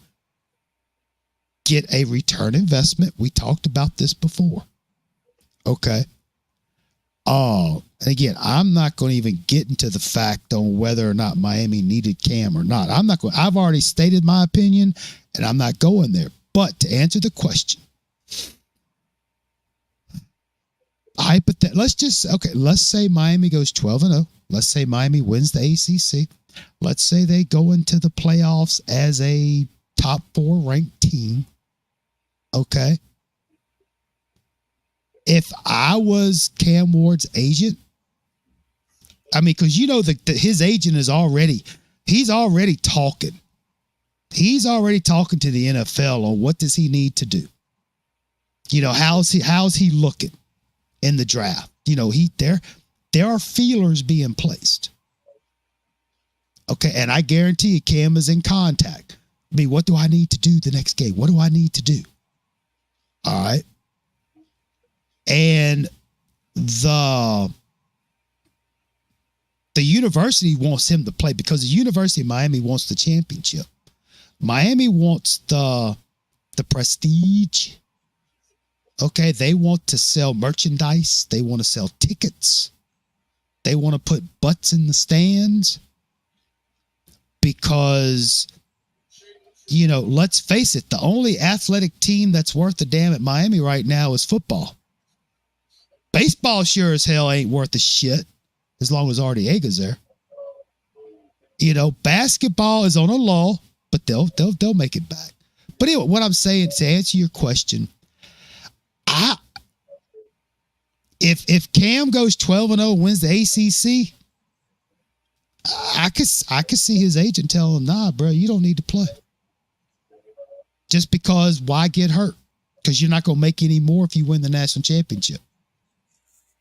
get a return investment. We talked about this before. Okay. And again, I'm not going to even get into the fact on whether or not Miami needed Cam or not. I've already stated my opinion and I'm not going there. But to answer the question, let's say Miami goes 12-0. Let's say Miami wins the ACC. Let's say they go into the playoffs as a top 4 ranked team. Okay. If I was Cam Ward's agent, because his agent is he's already talking. He's already talking to the NFL on what does he need to do. How's he looking in the draft? There are feelers being placed. Okay, and I guarantee you Cam is in contact. What do I need to do the next game? What do I need to do? All right. And the university wants him to play because the University of Miami wants the championship. Miami wants the prestige. Okay, they want to sell merchandise. They want to sell tickets. They want to put butts in the stands because, let's face it, the only athletic team that's worth a damn at Miami right now is football. Baseball sure as hell ain't worth a shit as long as Artiega's there. Basketball is on a lull, but they'll make it back. But anyway, what I'm saying to answer your question, if Cam goes 12-0, wins the ACC, I could see his agent telling him, nah, bro, you don't need to play. Just because why get hurt? Because you're not going to make any more if you win the national championship.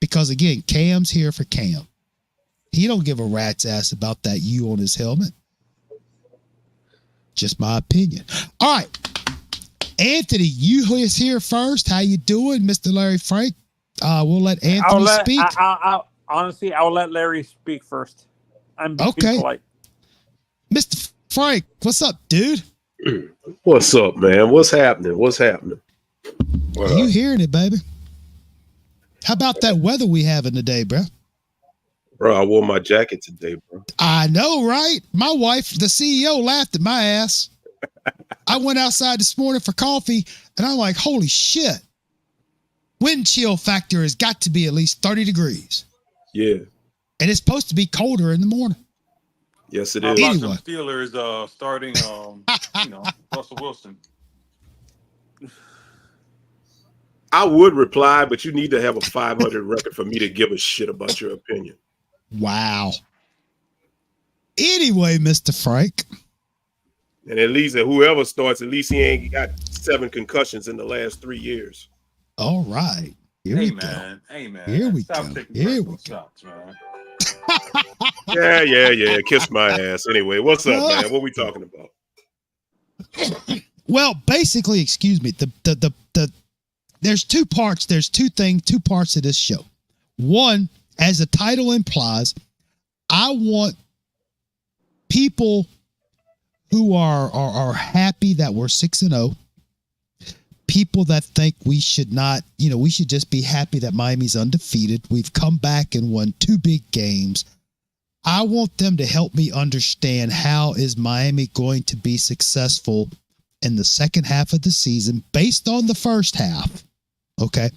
Because again, Cam's here for Cam. He don't give a rat's ass about that U on his helmet. Just my opinion. All right. Anthony, you is here first. How you doing, Mr. Larry Frank? We'll let Anthony speak. Honestly, I'll let Larry speak first. I'm being polite. Mr. Frank, what's up, dude? What's up, man? What's happening? You hearing it, baby? How about that weather we having today, bro? Bro, I wore my jacket today, bro. I know, right? My wife, the CEO, laughed at my ass. I went outside this morning for coffee, and I'm like, holy shit. Wind chill factor has got to be at least 30 degrees. Yeah. And it's supposed to be colder in the morning. Yes, it How is. about Anyway. some Steelers starting, Russell Wilson? I would reply, but you need to have a 500 record for me to give a shit about your opinion. Wow. Anyway, Mr. Frank. And at least whoever starts, at least he ain't got 7 concussions in the last 3 years. All right. Here we go. Hey, man. Here we Stop go. taking Here we go. shots, man. Yeah. Kiss my ass. Anyway, what's up, man? What we talking about? Well, basically, excuse me, there's 2 parts. There's 2 parts of this show. One, as the title implies, I want people who are happy that we're 6-0, people that think we should not, we should just be happy that Miami's undefeated. We've come back and won 2 big games. I want them to help me understand how is Miami going to be successful in the second half of the season based on the first half. Okay.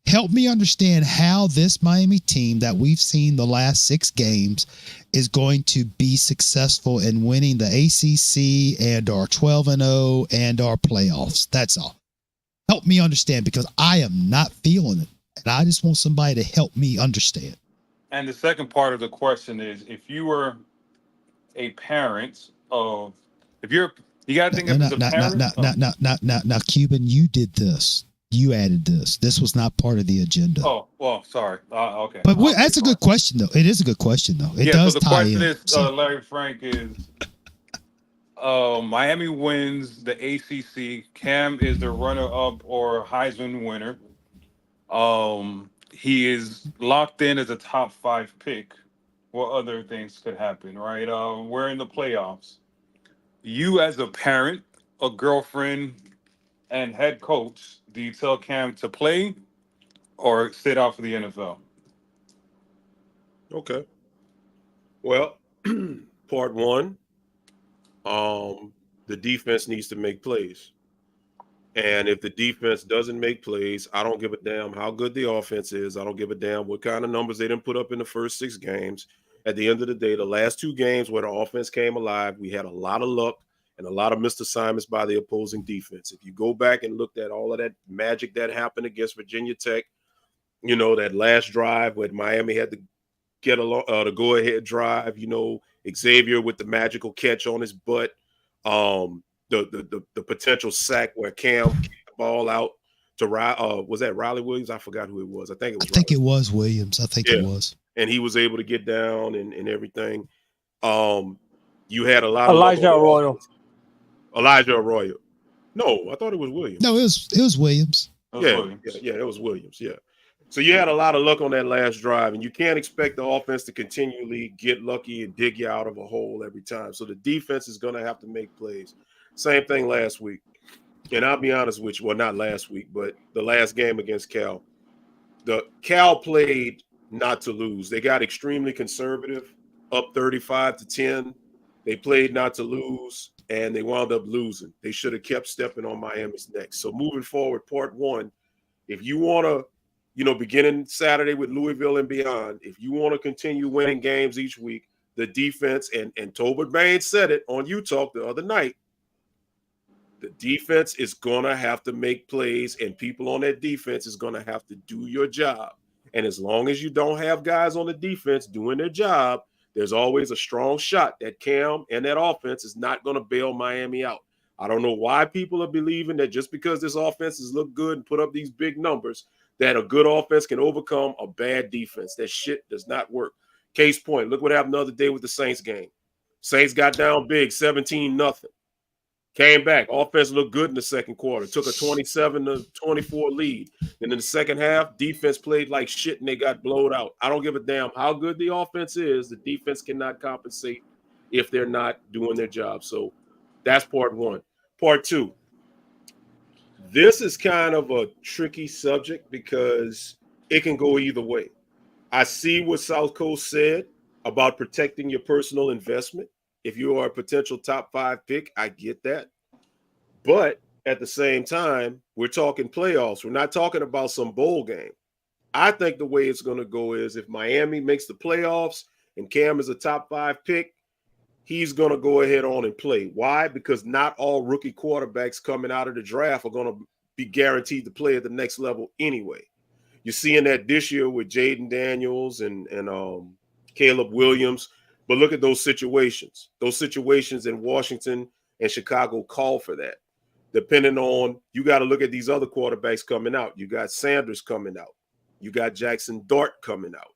Help me understand how this Miami team that we've seen the last 6 games is going to be successful in winning the ACC and our 12-0 and our playoffs. That's all. Help me understand because I am not feeling it. And I just want somebody to help me understand. And the second part of the question is, if you were a parent of, you got to think of it as a parent. Now, Cuban, you did this. You added this. This was not part of the agenda. Oh, well, sorry. Okay. But that's a good question, though. It is a good question, though. It does so the tie question in. is, Larry Frank, is Miami wins the ACC. Cam is the runner-up or Heisman winner. he is locked in as a top 5 pick, what other things could happen, right? We're in the playoffs. You as a parent, a girlfriend, and head coach, do you tell Cam to play or sit out for the NFL? Okay. Well, part one, the defense needs to make plays. And if the defense doesn't make plays, I don't give a damn how good the offense is. I don't give a damn what kind of numbers they didn't put up in the first 6 games. At the end of the day, the last 2 games where the offense came alive, we had a lot of luck and a lot of missed assignments by the opposing defense. If you go back and looked at all of that magic that happened against Virginia Tech, you know, that last drive where Miami had to get the go-ahead drive, you know, Xavier with the magical catch on his butt, the potential sack where Cam kicked the ball out to was that Riley Williams? I forgot who it was. I think it was Williams. I think it was. And he was able to get down and everything. You had a lot Elijah of Arroyo. Elijah Arroyo. No, I thought it was Williams. No, it was Williams. It was Williams. Yeah. So you had a lot of luck on that last drive, and you can't expect the offense to continually get lucky and dig you out of a hole every time. So the defense is going to have to make plays. Same thing last week. And I'll be honest with you, well, not last week, but the last game against Cal. Cal played not to lose. They got extremely conservative, up 35-10. They played not to lose, and they wound up losing. They should have kept stepping on Miami's neck. So moving forward, part one, if you want to, beginning Saturday with Louisville and beyond, if you want to continue winning games each week, the defense, and Tolbert Baines said it on U-Talk the other night, the defense is going to have to make plays, and people on that defense is going to have to do your job. And as long as you don't have guys on the defense doing their job, there's always a strong shot that Cam and that offense is not going to bail Miami out. I don't know why people are believing that just because this offense has looked good and put up these big numbers, that a good offense can overcome a bad defense. That shit does not work. Case point, look what happened the other day with the Saints game. Saints got down big, 17-0. Came back. Offense looked good in the second quarter. Took a 27-24 lead. And in the second half, defense played like shit and they got blowed out. I don't give a damn how good the offense is. The defense cannot compensate if they're not doing their job. So that's part one. Part two. This is kind of a tricky subject because it can go either way. I see what South Coast said about protecting your personal investment. If you are a potential top 5 pick, I get that. But at the same time, we're talking playoffs. We're not talking about some bowl game. I think the way it's going to go is if Miami makes the playoffs and Cam is a top 5 pick, he's going to go ahead on and play. Why? Because not all rookie quarterbacks coming out of the draft are going to be guaranteed to play at the next level anyway. You're seeing that this year with Jaden Daniels and Caleb Williams. But look at those situations. Those situations in Washington and Chicago call for that. Depending on, you got to look at these other quarterbacks coming out. You got Sanders coming out. You got Jackson Dart coming out.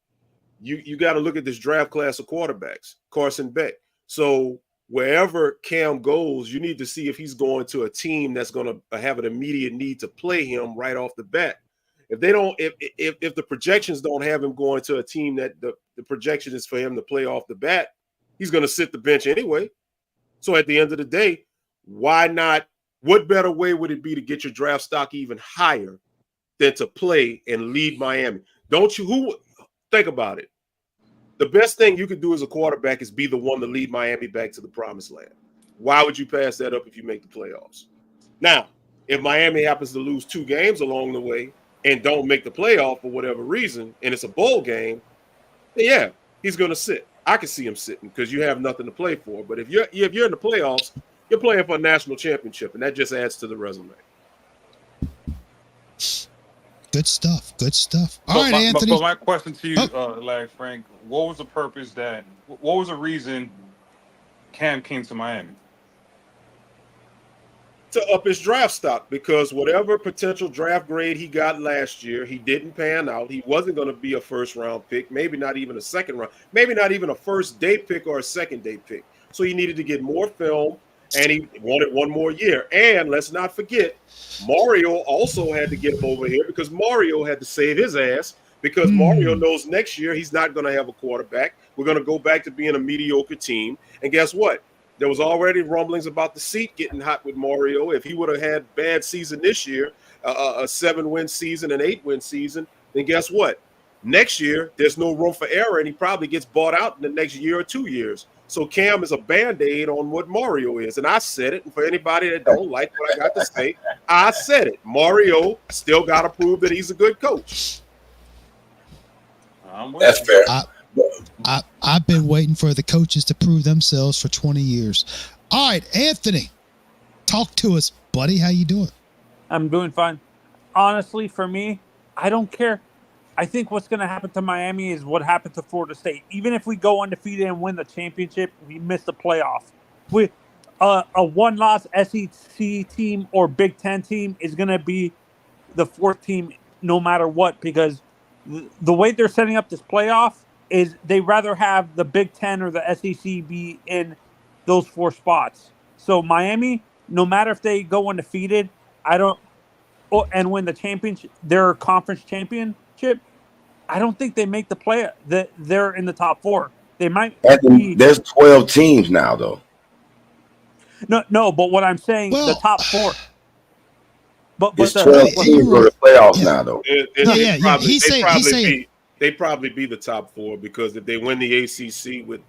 You got to look at this draft class of quarterbacks. Carson Beck. So wherever Cam goes, you need to see if he's going to a team that's going to have an immediate need to play him right off the bat. If they don't, if the projections don't have him going to a team that the projection is for him to play off the bat, he's going to sit the bench anyway. So at the end of the day, why not? What better way would it be to get your draft stock even higher than to play and lead Miami? Think about it. The best thing you could do as a quarterback is be the one to lead Miami back to the promised land. Why would you pass that up if you make the playoffs? Now, if Miami happens to lose 2 games along the way and don't make the playoff for whatever reason, and it's a bowl game, then yeah, he's going to sit. I can see him sitting because you have nothing to play for. But if you're in the playoffs, you're playing for a national championship, and that just adds to the resume. Good stuff. Good stuff. All right, Anthony. But my question to you, Larry Frank, what was the reason Cam came to Miami? To up his draft stock, because whatever potential draft grade he got last year, he didn't pan out. He wasn't going to be a first-round pick, maybe not even a second-round, maybe not even a first-day pick or a second-day pick. So he needed to get more film, and he wanted 1 more year. And let's not forget, Mario also had to get him over here because Mario had to save his ass because Mario knows next year he's not going to have a quarterback. We're going to go back to being a mediocre team. And guess what? There was already rumblings about the seat getting hot with Mario. If he would have had bad season this year, a 7-win season, an 8-win season, then guess what? Next year, there's no room for error, and he probably gets bought out in the next year or 2 years. So Cam is a Band-Aid on what Mario is. And I said it, and for anybody that don't like what I got to say, I said it. Mario still got to prove that he's a good coach. That's fair. I've been waiting for the coaches to prove themselves for 20 years. All right, Anthony, talk to us, buddy. How you doing? I'm doing fine. Honestly, for me, I don't care. I think what's going to happen to Miami is what happened to Florida State. Even if we go undefeated and win the championship, we miss the playoff. A one-loss SEC team or Big Ten team is going to be the fourth team no matter what, because the way they're setting up this playoff is they rather have the Big Ten or the SEC be in those 4 spots. So Miami, no matter if they go undefeated, and win the championship, their conference championship, I don't think they make the play. They're in the top 4. They might. There's 12 teams now, though. No, but what I'm saying, the top 4. But it's 12 teams go to playoffs now, though. They probably be the top 4 because if they win the ACC with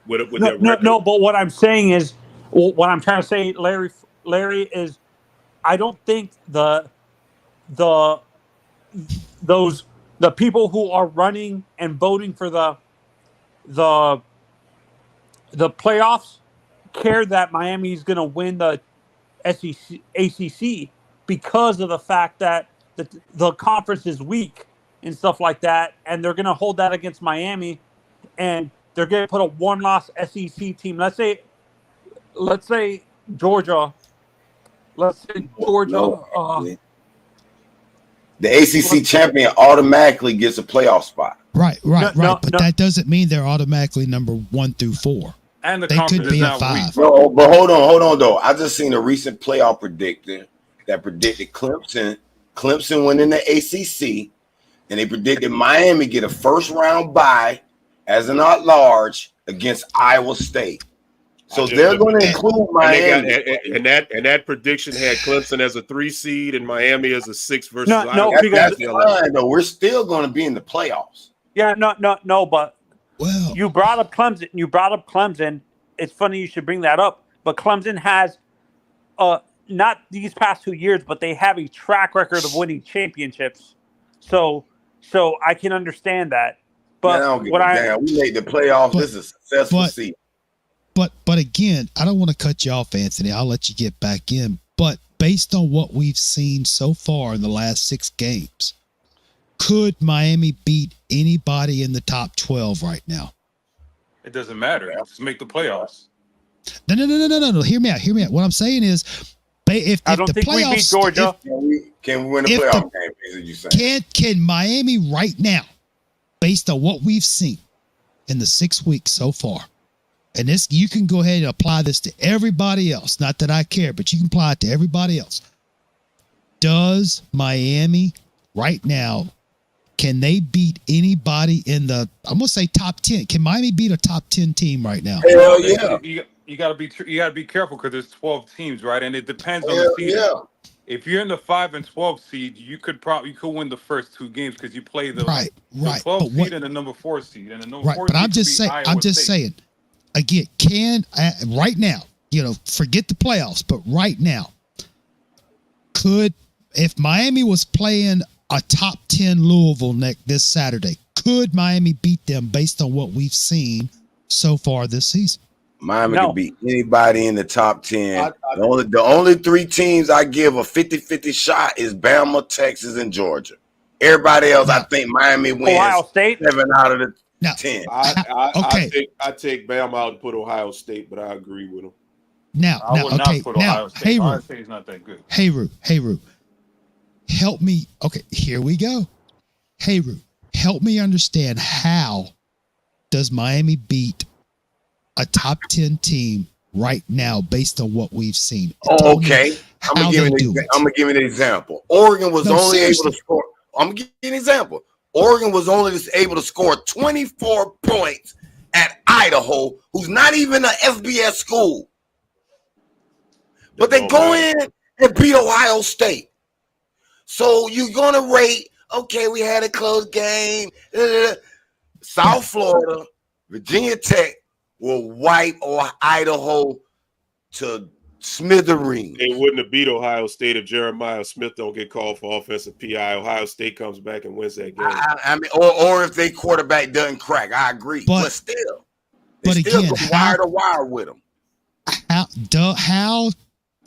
their record. No. But what I'm saying is, what I'm trying to say, Larry, is, I don't think the people who are running and voting for the playoffs care that Miami is going to win the ACC because of the fact that the conference is weak and stuff like that, and they're going to hold that against Miami, and they're going to put a one-loss SEC team. Let's say Georgia. The ACC champion automatically gets a playoff spot. Right. But that doesn't mean they're automatically number 1 through 4. And they could be a 5. No, but hold on though. I just seen a recent playoff predictor that predicted Clemson winning the ACC, and they predicted Miami get a first-round bye as an at-large against Iowa State. So they're going to include Miami, and that prediction had Clemson as a 3 seed and Miami as a 6 versus Iowa. No, that's fine, though. We're still going to be in the playoffs. Yeah, no, but you brought up Clemson. It's funny you should bring that up, but Clemson has not these past 2 years, but they have a track record of winning championships. So I can understand that. But we made the playoffs. This is a successful season. But again, I don't want to cut you off, Anthony. I'll let you get back in. But based on what we've seen so far in the last 6 games, could Miami beat anybody in the top 12 right now? It doesn't matter. Just make the playoffs. No. Hear me out. What I'm saying is, if I don't the think playoffs, we beat Georgia. Can we win the playoff game? As you say, can Miami right now, based on what we've seen in the 6 weeks so far? And this, you can go ahead and apply this to everybody else. Not that I care, but you can apply it to everybody else. Does Miami right now, can they beat anybody in the, I'm going to say top 10? Can Miami beat a top 10 team right now? Hell yeah. You got to be careful because there's 12 teams, right? And it depends on the season. Yeah. If you're in the 5 and 12 seed, you could win the first 2 games because you play the 12 seed and the number 4 seed, and the number 4 but seed I'm just saying. Again, right now, forget the playoffs, but right now, if Miami was playing a top 10 Louisville this Saturday, could Miami beat them based on what we've seen so far this season? Miami can beat anybody in the top 10. The only 3 teams I give a 50-50 shot is Bama, Texas, and Georgia. Everybody else, I think Miami wins Ohio State. 7 out of the 10. I take Bama out and put Ohio State, but I agree with him. Ohio State's not that good. Hey, Ru, help me. Okay, here we go. Hey, Ru, help me understand, how does Miami beat a top 10 team right now based on what we've seen? Okay, I'm gonna give you an example. Oregon was able to score. I'm gonna give you an example. Oregon was only able to score 24 points at Idaho, who's not even an FBS school. But they go in and beat Ohio State. So you're going to rate, okay, we had a close game. South Florida, Virginia Tech will wipe Idaho to smithereens. They wouldn't have beat Ohio State if Jeremiah Smith don't get called for offensive PI. Ohio State comes back and wins that game. I mean, or if their quarterback doesn't crack. I agree. But still, they still go wire to wire with them. How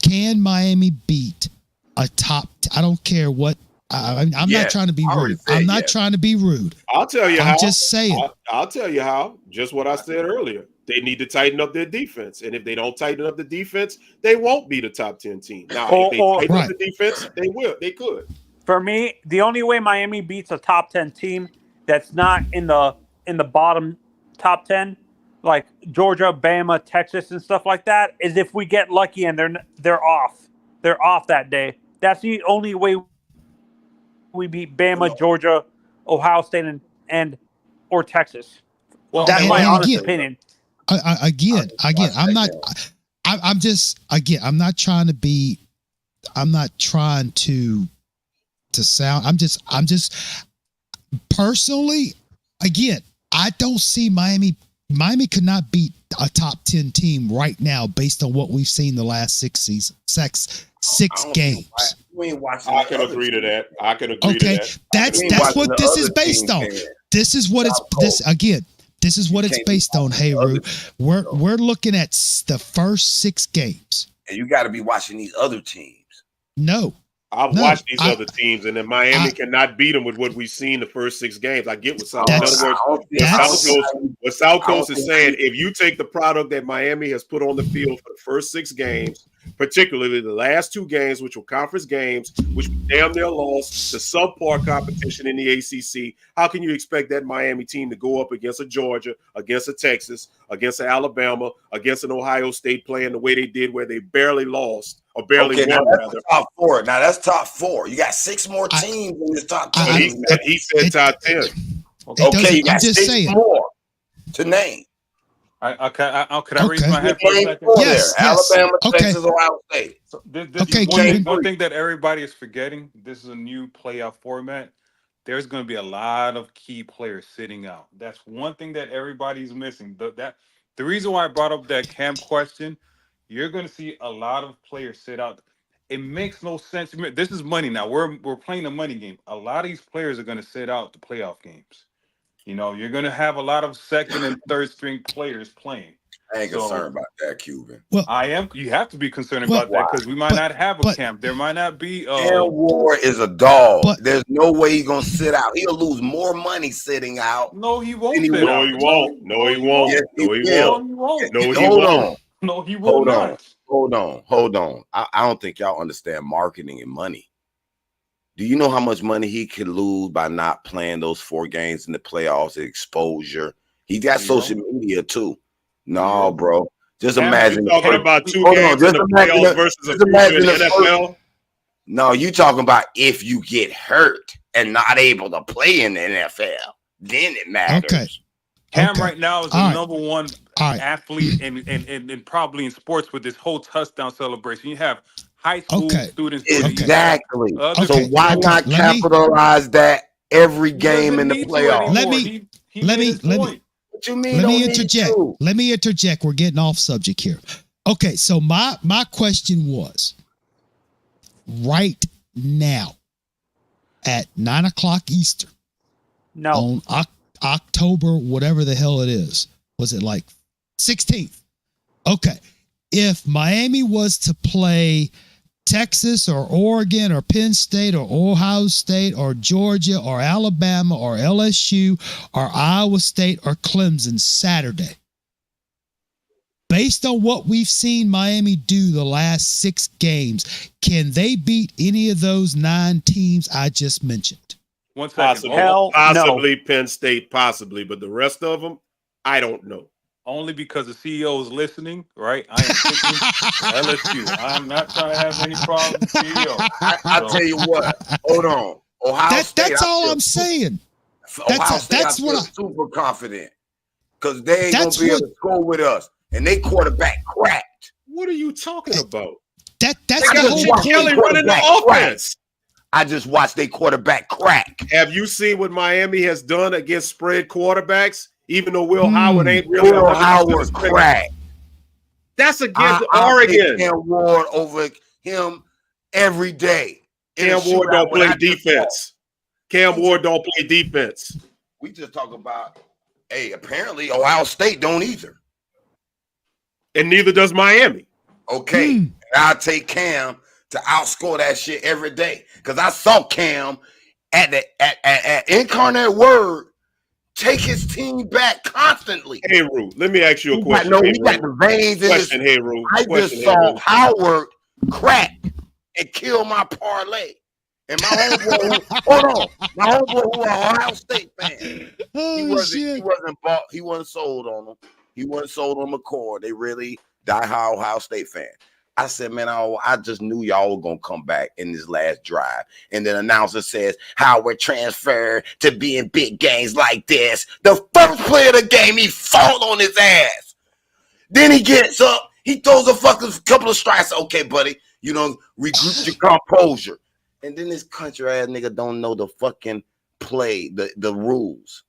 can Miami beat a top? I don't care what. I'm not trying to be rude. I'm not trying to be rude. I'll tell you how. I'm just saying. I'll tell you how. Just what I said earlier. They need to tighten up their defense. And if they don't tighten up the defense, they won't be the top 10 team. Now, if they tighten up the defense, they will. They could. For me, the only way Miami beats a top 10 team that's not in the bottom top 10, like Georgia, Bama, Texas, and stuff like that, is if we get lucky and they're off. They're off that day. That's the only way we beat Bama, Georgia, Ohio State, and or Texas. Well, that's my honest opinion. Again, I'm not trying to be, I'm not trying to sound, I'm just personally, again, I don't see Miami could not beat a top 10 team right now based on what we've seen the last 6 seasons, six games. I can agree to that. I can agree to that. That's what this is based on. This is what this is what it's based on. Hey, Rue, we're looking at the first 6 games. And you got to be watching these other teams. No. I've watched these other teams, and then Miami cannot beat them with what we've seen the first 6 games. I get what South. In other words, what South Coast is saying, if you take the product that Miami has put on the field for the first 6 games, particularly the last 2 games, which were conference games, which damn near lost to subpar competition in the ACC, how can you expect that Miami team to go up against a Georgia, against a Texas, against an Alabama, against an Ohio State playing the way they did, where they barely lost or barely won? That's top 4. Now that's top 4. You got 6 more teams in this top 10. He said top 10. Okay, you got 6 more to name. Could I raise my hand for a second? Yes. Alabama, Texas, Ohio State. So one thing that everybody is forgetting, this is a new playoff format. There's going to be a lot of key players sitting out. That's one thing that everybody's missing. The reason why I brought up that Cam question, you're going to see a lot of players sit out. It makes no sense. This is money now. We're playing a money game. A lot of these players are going to sit out the playoff games. You know, you're going to have a lot of second and third string players playing. I ain't concerned about that, Cuban. Well, I am. You have to be concerned about that because we might not have a camp. There might not be. Cam Ward is a dog. There's no way he's going to sit out. He'll lose more money sitting out. No, he won't. No, he won't. No, he won't. Yes, no, he won't. No, he won't. No, he will not. Hold on. I don't think y'all understand marketing and money. Do you know how much money he could lose by not playing those 4 games in the playoffs, the exposure? He got social media too. No, bro. Just imagine. You're talking about 2 games in the playoffs versus a future in the NFL? No, you talking about if you get hurt and not able to play in the NFL, then it matters. Okay. Cam right now is the number 1 athlete and probably in sports with this whole touchdown celebration. You have high school students. Exactly. So why not capitalize that every game in the playoffs? Let me. What you mean? Let me interject. Let me interject. We're getting off subject here. Okay, so my question was, right now at 9:00 Eastern, on October, whatever the hell it is, was it like 16th? Okay, if Miami was to play Texas or Oregon or Penn State or Ohio State or Georgia or Alabama or LSU or Iowa State or Clemson Saturday, based on what we've seen Miami do the last 6 games, can they beat any of those 9 teams I just mentioned? Possibly Penn State, possibly, but the rest of them, I don't know. Only because the CEO is listening, right? I am picking LSU. I'm not trying to have any problems with CEO. I'll tell you what. Hold on. Ohio State. That's all I'm saying. Ohio State, that's what super confident because they ain't gonna be able to score with us, and they quarterback cracked. What are you talking about? That's they got Chip Kelly running the offense. I just watched their quarterback crack. Have you seen what Miami has done against spread quarterbacks? Even though Will Howard ain't really Will Howard crack. That's against Oregon. Cam Ward over him every day. Cam Ward don't play defense. Cam Ward don't play defense. We just talk about, hey, apparently Ohio State don't either. And neither does Miami. Okay. I'll take Cam to outscore that shit every day. Because I saw Cam at Incarnate Word take his team back constantly. Hey, Rue, let me ask you a question. He got the veins in his. Hey, Rue. I just saw Howard crack and kill my parlay. And my homeboy, my homeboy who was an Ohio State fan. He wasn't sold on them. He wasn't sold on McCord. They really die-hard Ohio State fan. I said, man, I just knew y'all were going to come back in this last drive. And then announcer says, Howard transferred to be in big games like this. The first play of the game, he fall on his ass. Then he gets up. He throws a fucking couple of strikes. Okay, buddy, regroup your composure. And then this country ass nigga don't know the fucking play, the rules.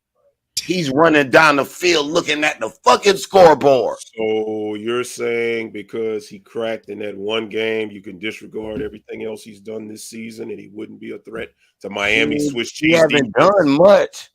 He's running down the field looking at the fucking scoreboard. So you're saying because he cracked in that one game, you can disregard everything else he's done this season and he wouldn't be a threat to Miami Swiss cheese? He hasn't done much.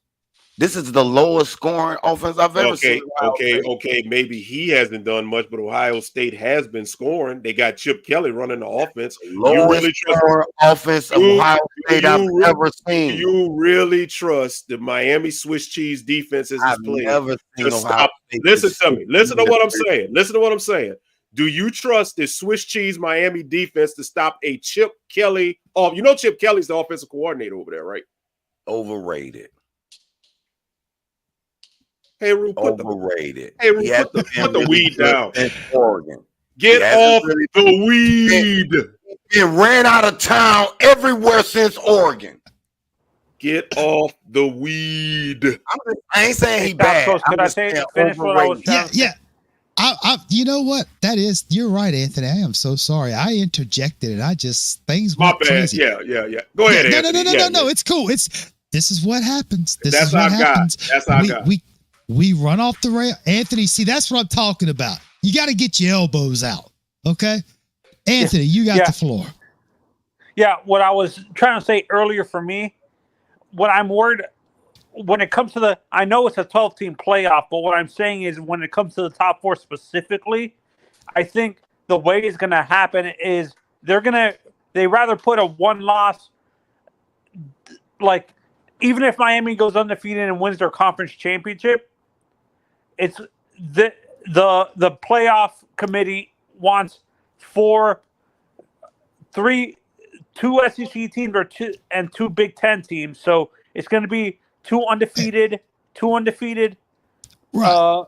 This is the lowest scoring offense I've ever seen. Okay. Maybe he hasn't done much, but Ohio State has been scoring. They got Chip Kelly running the offense. Lowest scoring offense of Ohio State I've ever seen. Do you really trust the Miami Swiss cheese defense as it's played? I've never seen Ohio State. Listen to me. Listen to what I'm saying. Do you trust the Swiss cheese Miami defense to stop a Chip Kelly? Oh, Chip Kelly's the offensive coordinator over there, right? Overrated. Hey, Rue, put the weed down. Oregon. Get off the weed. He ran out of town everywhere since Oregon. Get off the weed. I ain't saying he bad. Could I finish what I was trying to say? I you know what? You're right, Anthony. I am so sorry. I interjected it. Things went crazy. Yeah. Go ahead, Anthony. No. It's cool. This is what happens. That's what happens. That's how I got. We run off the rail. Anthony, see, that's what I'm talking about. You got to get your elbows out. Okay? Anthony, you got the floor. Yeah, what I was trying to say earlier for me, what I'm worried when it comes to I know it's a 12-team playoff, but what I'm saying is when it comes to the top four specifically, I think the way it's going to happen is they rather put a one-loss, like, even if Miami goes undefeated and wins their conference championship, it's the playoff committee wants two SEC teams and two Big Ten teams. So it's going to be two undefeated right.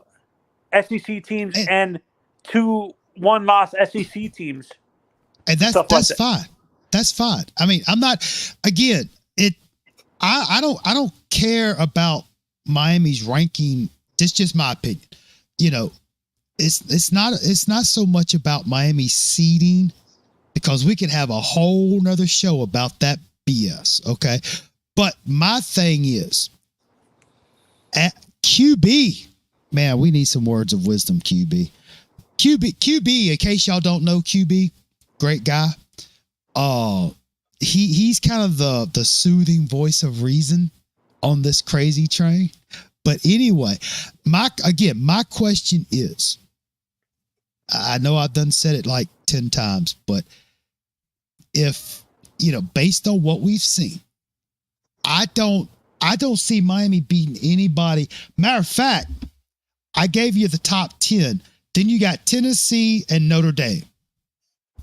SEC teams and two one-loss SEC teams. And that's fine. That's fine. I mean, I'm not. Again, I don't care about Miami's ranking. That's just my opinion. It's not so much about Miami's seeding, because we could have a whole nother show about that BS. Okay. But my thing is at QB, man, we need some words of wisdom. QB, in case y'all don't know, QB, great guy. He's kind of the soothing voice of reason on this crazy train. But anyway, my question is, I know I've said it like 10 times, but if, based on what we've seen, I don't see Miami beating anybody. Matter of fact, I gave you the top 10. Then you got Tennessee and Notre Dame.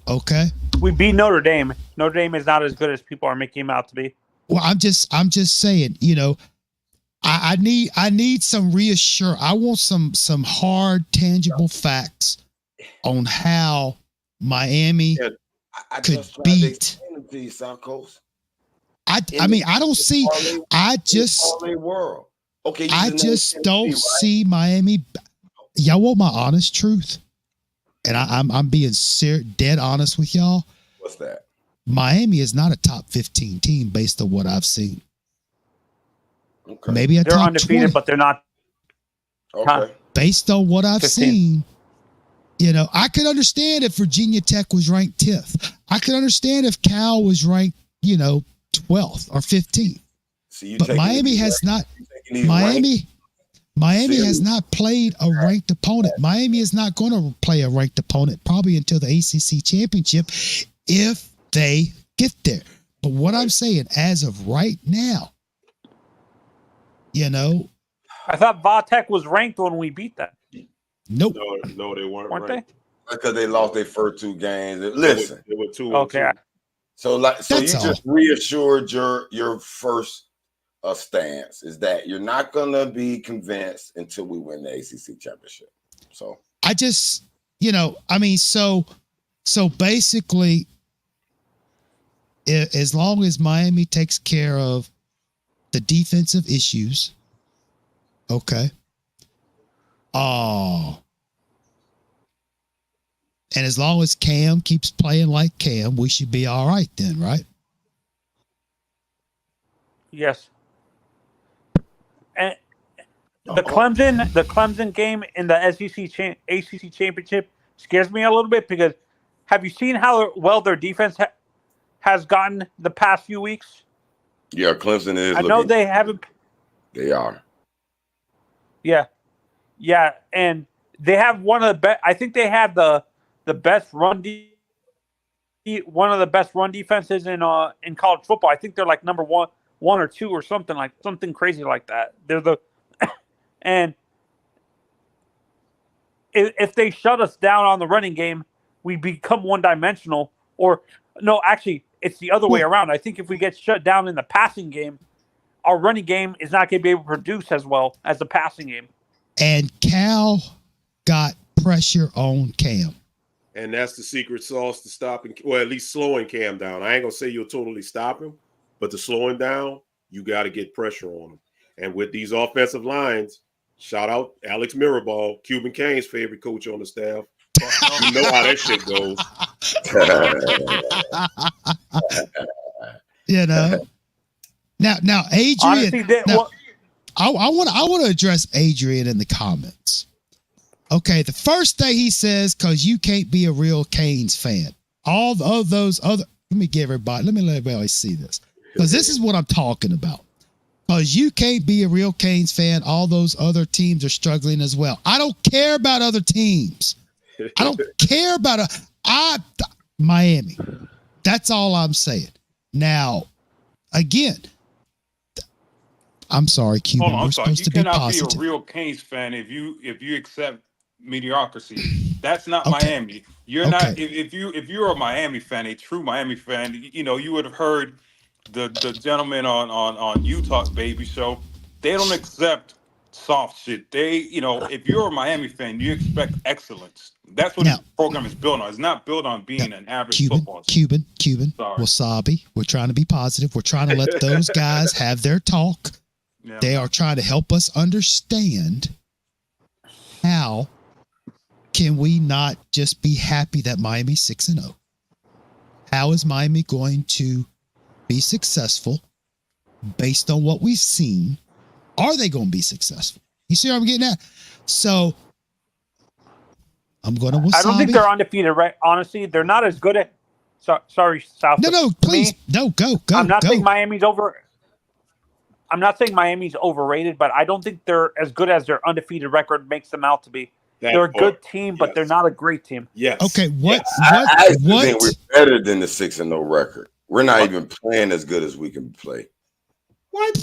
Okay. We beat Notre Dame. Notre Dame is not as good as people are making him out to be. Well, I'm just saying, I need some reassurance. I want some hard, tangible facts on how Miami could beat. South Coast. I mean, I don't see. I just world. Okay, I just don't see Miami. Y'all want my honest truth, and I'm being dead honest with y'all. What's that? Miami is not a top 15 team based on what I've seen. Okay. Maybe a they're top undefeated, 20. but they're not. Okay. Based on what I've 15. seen, I could understand if Virginia Tech was ranked 10th. I could understand if Cal was ranked, 12th or 15th. But Miami has not. Miami has not played a ranked opponent. Miami is not going to play a ranked opponent probably until the ACC championship if they get there. But what I'm saying, as of right now, I thought Vatech was ranked when we beat them. Nope. No, they weren't Weren't ranked. they? Because they lost their first 2 games. Listen. They were 2-2. Okay. So you That's just reassured your first stance is that you're not going to be convinced until we win the ACC championship. So I just, so basically, as long as Miami takes care of the defensive issues, okay. And as long as Cam keeps playing like Cam, we should be all right then, right? Yes. And the Clemson game in the ACC championship scares me a little bit because have you seen how well their defense has gotten the past few weeks? yeah, Clemson is. I know they haven't. They are. Yeah, and they have one of the best. I think they have the best one of the best run defenses in college football. I think they're like number one or 2 or something crazy like that. They're and if they shut us down on the running game, we become one-dimensional. Or no, actually, it's the other way around. I think if we get shut down in the passing game, our running game is not going to be able to produce as well as the passing game. And Cal got pressure on Cam. And that's the secret sauce to stopping, well, at least slowing Cam down. I ain't going to say you'll totally stop him, but to slow him down, you got to get pressure on him. And with these offensive lines, shout out Alex Mirabal, Cuban Kane's favorite coach on the staff. You know how that shit goes. Now Adrian. Honestly, I want to address Adrian in the comments. Okay, the first thing he says, because you can't be a real Canes fan. All of those other. Let me let everybody see this, because this is what I'm talking about. Because you can't be a real Canes fan. All those other teams are struggling as well. I don't care about other teams. I don't care about Miami. That's all I'm saying. Now, again, I'm sorry, Cuban. I'm we're sorry. supposed You to be cannot positive. be a real Canes fan if you accept mediocrity. That's not Okay. Miami. You're Okay. not. If you're a Miami fan, a true Miami fan, you would have heard the gentleman on Utah Baby Show. They don't accept soft shit. They, if you're a Miami fan, you expect excellence. That's what this program is built on. It's not built on being an average football team. Cuban, Sorry. Wasabi. We're trying to be positive. We're trying to let those guys have their talk. Yeah. They are trying to help us understand how can we not just be happy that Miami's 6-0? How is Miami going to be successful based on what we've seen? Are they going to be successful? You see what I'm getting at? So I'm going to Wasabi. I don't think they're undefeated, right? Honestly, they're not as good at. Sorry, South. No, please. No, go. I'm not saying Miami's over. I'm not saying Miami's overrated, but I don't think they're as good as their undefeated record makes them out to be. They're a good team, but they're not a great team. Yes. Okay, I think we're better than the 6-0 record. We're not even playing as good as we can play. What?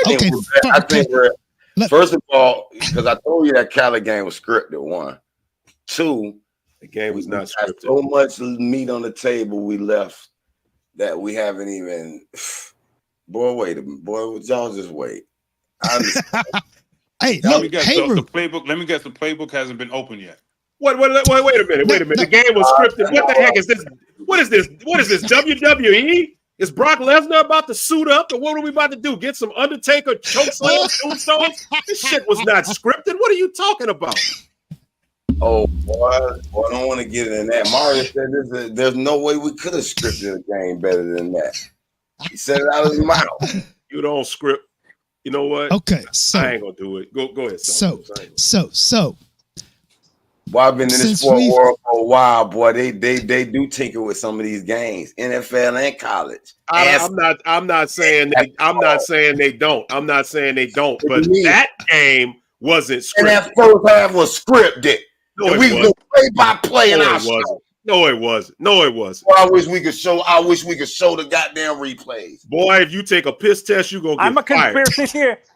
Okay. I think we're first of all, because I told you that Cali game was scripted. 1, 2, the game was not scripted. So much meat on the table we left that we haven't even. Boy, wait a minute. Boy, y'all just wait. Hey, let me guess. The playbook. Let me guess. The playbook hasn't been open yet. Wait a minute. The game was scripted. What the heck is this? What is this? WWE? Is Brock Lesnar about to suit up, or what are we about to do? Get some Undertaker chokeslam tombstones? This shit was not scripted. What are you talking about? Oh, boy, I don't want to get in that. Mario said there's no way we could have scripted a game better than that. He said it out of his mouth. You don't script. You know what? Okay, so I ain't gonna do it. Go ahead. So Boy, I've been in the sport world for a while, boy. They do tinker with some of these games, NFL and college. I'm not saying they don't. I'm not saying they don't. But that game wasn't scripted. And that first half was scripted. No, and we go play by play in our show. No, it wasn't. No, it wasn't. Well, I wish we could show the goddamn replays. Boy, if you take a piss test, you gonna get I'm a fired. conspiracy theorist.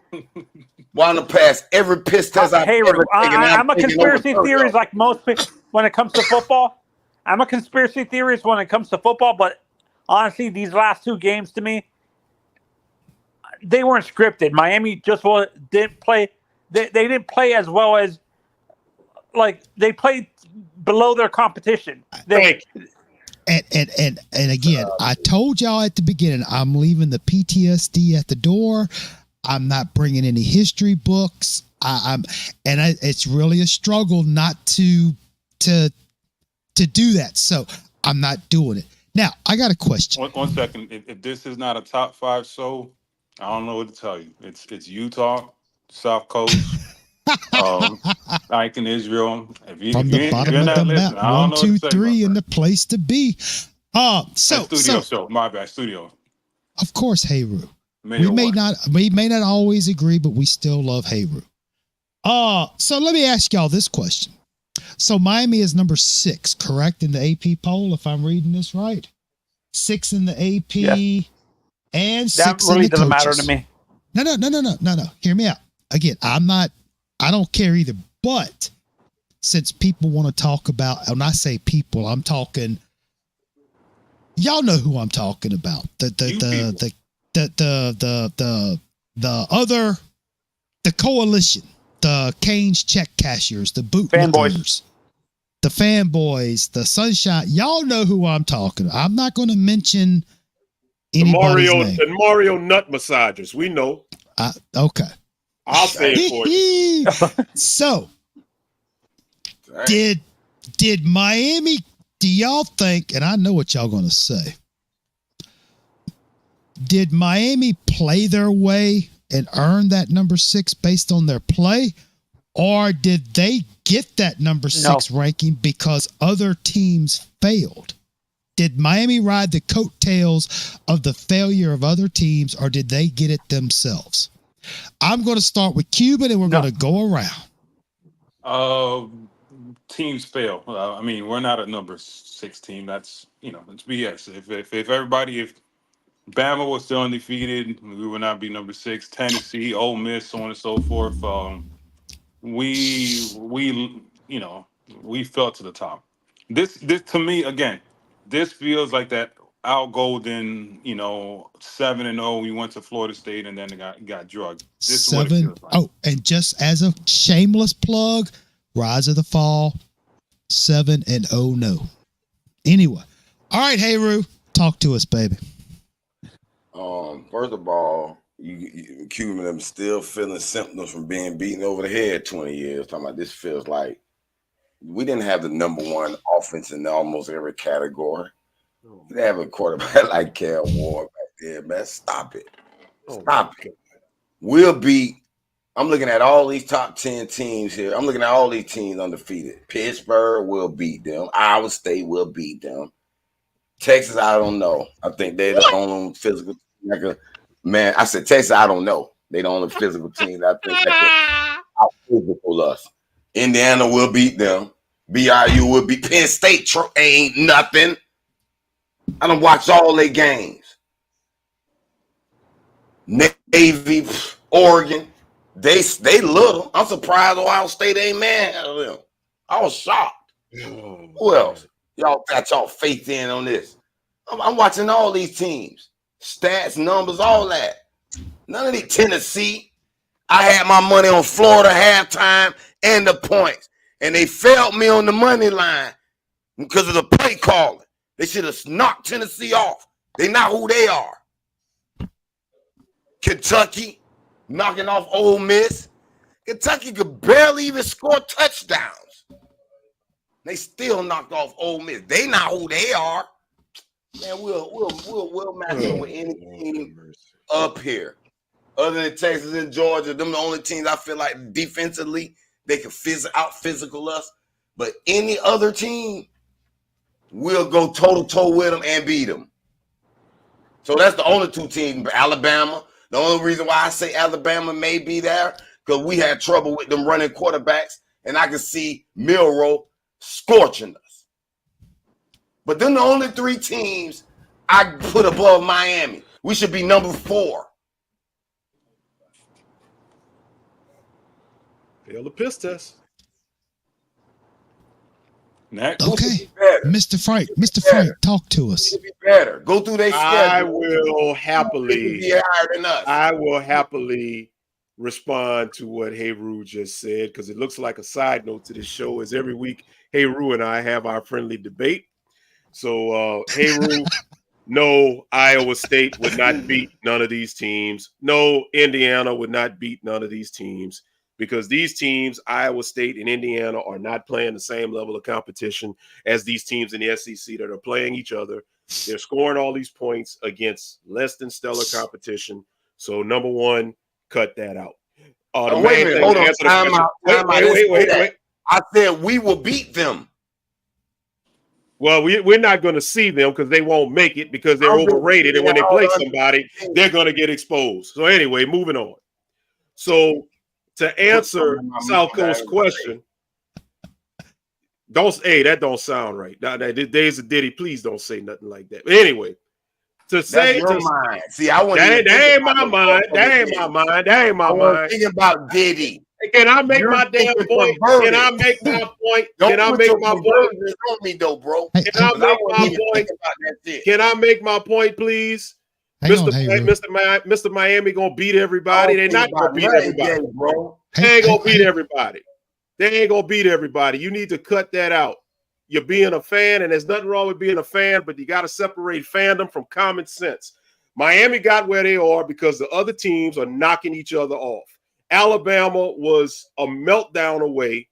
Why in the past every piss test I've ever taken, I'm a conspiracy theorist like most people when it comes to football. I'm a conspiracy theorist when it comes to football, but honestly, these last two games to me, they weren't scripted. Miami just didn't play. They didn't play as well as they played below their competition. And again, I told y'all at the beginning, I'm leaving the PTSD at the door. I'm not bringing any history books. It's really a struggle not to do that. So I'm not doing it. Now I got a question. One second. If this is not a top 5 show, I don't know what to tell you. It's Utah, South Coast, Ike and Israel. From the bottom of the map, 1, 2, 3, and the place to be. Show. My bad, studio. Of course, Hayru. We may not always agree, but we still love Hayru. So let me ask y'all this question. So Miami is number 6, correct, in the AP poll, if I'm reading this right? 6 in the AP, and 6 that really in the doesn't coaches. matter to me. No. Hear me out. Again, I don't care either. But since people want to talk about, when I say people, I'm talking. Y'all know who I'm talking about. The coalition, the Canes check cashiers, the bootlickers, the fanboys, the sunshine. Y'all know who I'm talking about. I'm not going to mention anybody's name. The Mario nut massagers. We know. Okay. I'll say it for you. So, did Miami? Do y'all think? And I know what y'all going to say. Did Miami play their way and earn that number 6 based on their play? Or did they get that number 6 ranking because other teams failed? Did Miami ride the coattails of the failure of other teams, or did they get it themselves? I'm going to start with Cuban, and we're going to go around. Teams fail. We're not a number 6 team. That's, it's BS. If Bama was still undefeated, we would not be number 6. Tennessee, Ole Miss, so on and so forth. We fell to the top. This to me, again, this feels like that Al Golden, 7-0. We went to Florida State and then got drugged. This 7. Is what it feels like. Oh, and just as a shameless plug, Rise of the Fall, 7-0. No. Anyway, all right, Hayru, talk to us, baby. First of all, you Cuban, I'm still feeling symptoms from being beaten over the head 20 years. Talking about this feels like we didn't have the number 1 offense in almost every category. They have a quarterback like Cal Ward back there, man. Stop it. Stop it. We'll beat. I'm looking at all these top 10 teams here. I'm looking at all these teams undefeated. Pittsburgh will beat them. Iowa State will beat them. Texas, I don't know. I think they're the only physical team. Man, I said Texas, I don't know. They're the only physical team I think that can out-physical us. Indiana will beat them. BYU will beat Penn State. Ain't nothing. I done watched all their games. Navy, Oregon, they little. I'm surprised Ohio State ain't mad at them. I was shocked. Who else? Y'all got y'all faith in on this. I'm watching all these teams. Stats, numbers, all that. None of the Tennessee. I had my money on Florida halftime and the points. And they failed me on the money line because of the play calling. They should have knocked Tennessee off. They not who they are. Kentucky knocking off Ole Miss. Kentucky could barely even score touchdowns. They still knocked off Ole Miss. They not who they are. Man, we'll match them with any team up here. Other than Texas and Georgia, them the only teams I feel like defensively they can out physical us. But any other team, we'll go toe-to-toe with them and beat them. So that's the only two teams. Alabama. The only reason why I say Alabama may be there, because we had trouble with them running quarterbacks, and I can see Milroe scorching us. But then the only three teams I put above Miami. We should be number 4. Fail the piss test. Next. Okay, Mr. Frank, talk to us. Be better. Go through their schedule. I will happily be higher than us. I will happily respond to what Heru just said, because it looks like a side note to this show is every week Heru and I have our friendly debate. So Heru, no, Iowa State would not beat none of these teams. No, Indiana would not beat none of these teams. Because these teams, Iowa State and Indiana, are not playing the same level of competition as these teams in the SEC that are playing each other. They're scoring all these points against less than stellar competition. So, number one, cut that out. Wait a minute. Hold on. Wait. I said we will beat them. Well, we're not going to see them because they won't make it because they're overrated. And when they play somebody, they're going to get exposed. So, anyway, moving on. So, to answer South Coast's question, that don't sound right. Now, there's a ditty. Please don't say nothing like that. But anyway, to say that's your mind. See, I want that ain't my mind. That ain't my mind. Thinking about Diddy. Can I make my damn point? Can I make my point? Can I make my point? On me though, bro. Can I make my point? Can I make my point, please? Mr. Miami gonna beat everybody. They're not gonna beat everybody, bro. They ain't gonna beat everybody. They ain't gonna beat everybody. You need to cut that out. You're being a fan, and there's nothing wrong with being a fan, but you got to separate fandom from common sense. Miami got where they are because the other teams are knocking each other off. Alabama was a meltdown away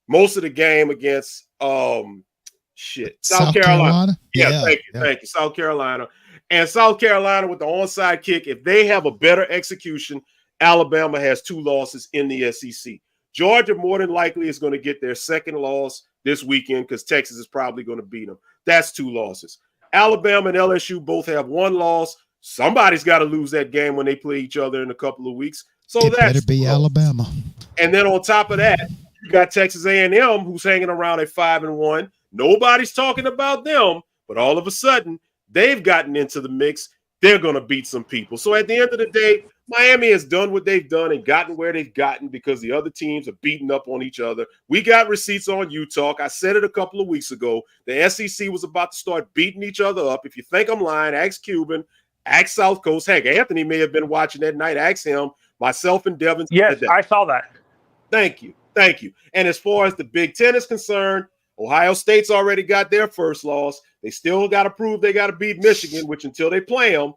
most of the game against South Carolina. Yeah, thank you. South Carolina. And South Carolina with the onside kick, if they have a better execution, Alabama has 2 losses in the SEC. Georgia more than likely is going to get their second loss this weekend because Texas is probably going to beat them. That's 2 losses. Alabama and LSU both have 1 loss. Somebody's got to lose that game when they play each other in a couple of weeks. So it better be Alabama. And then on top of that, you got Texas A&M who's hanging around at 5-1. Nobody's talking about them, but all of a sudden, they've gotten into the mix. They're going to beat some people. So at the end of the day, Miami has done what they've done and gotten where they've gotten because the other teams are beating up on each other. We got receipts on Utah. I said it a couple of weeks ago. The SEC was about to start beating each other up. If you think I'm lying, ask Cuban, ask South Coast. Heck, Anthony may have been watching that night. Ask him. Myself and Devin. Yes, I saw that. Thank you. And as far as the Big Ten is concerned, Ohio State's already got their first loss. They still got to prove they got to beat Michigan, which until they play them,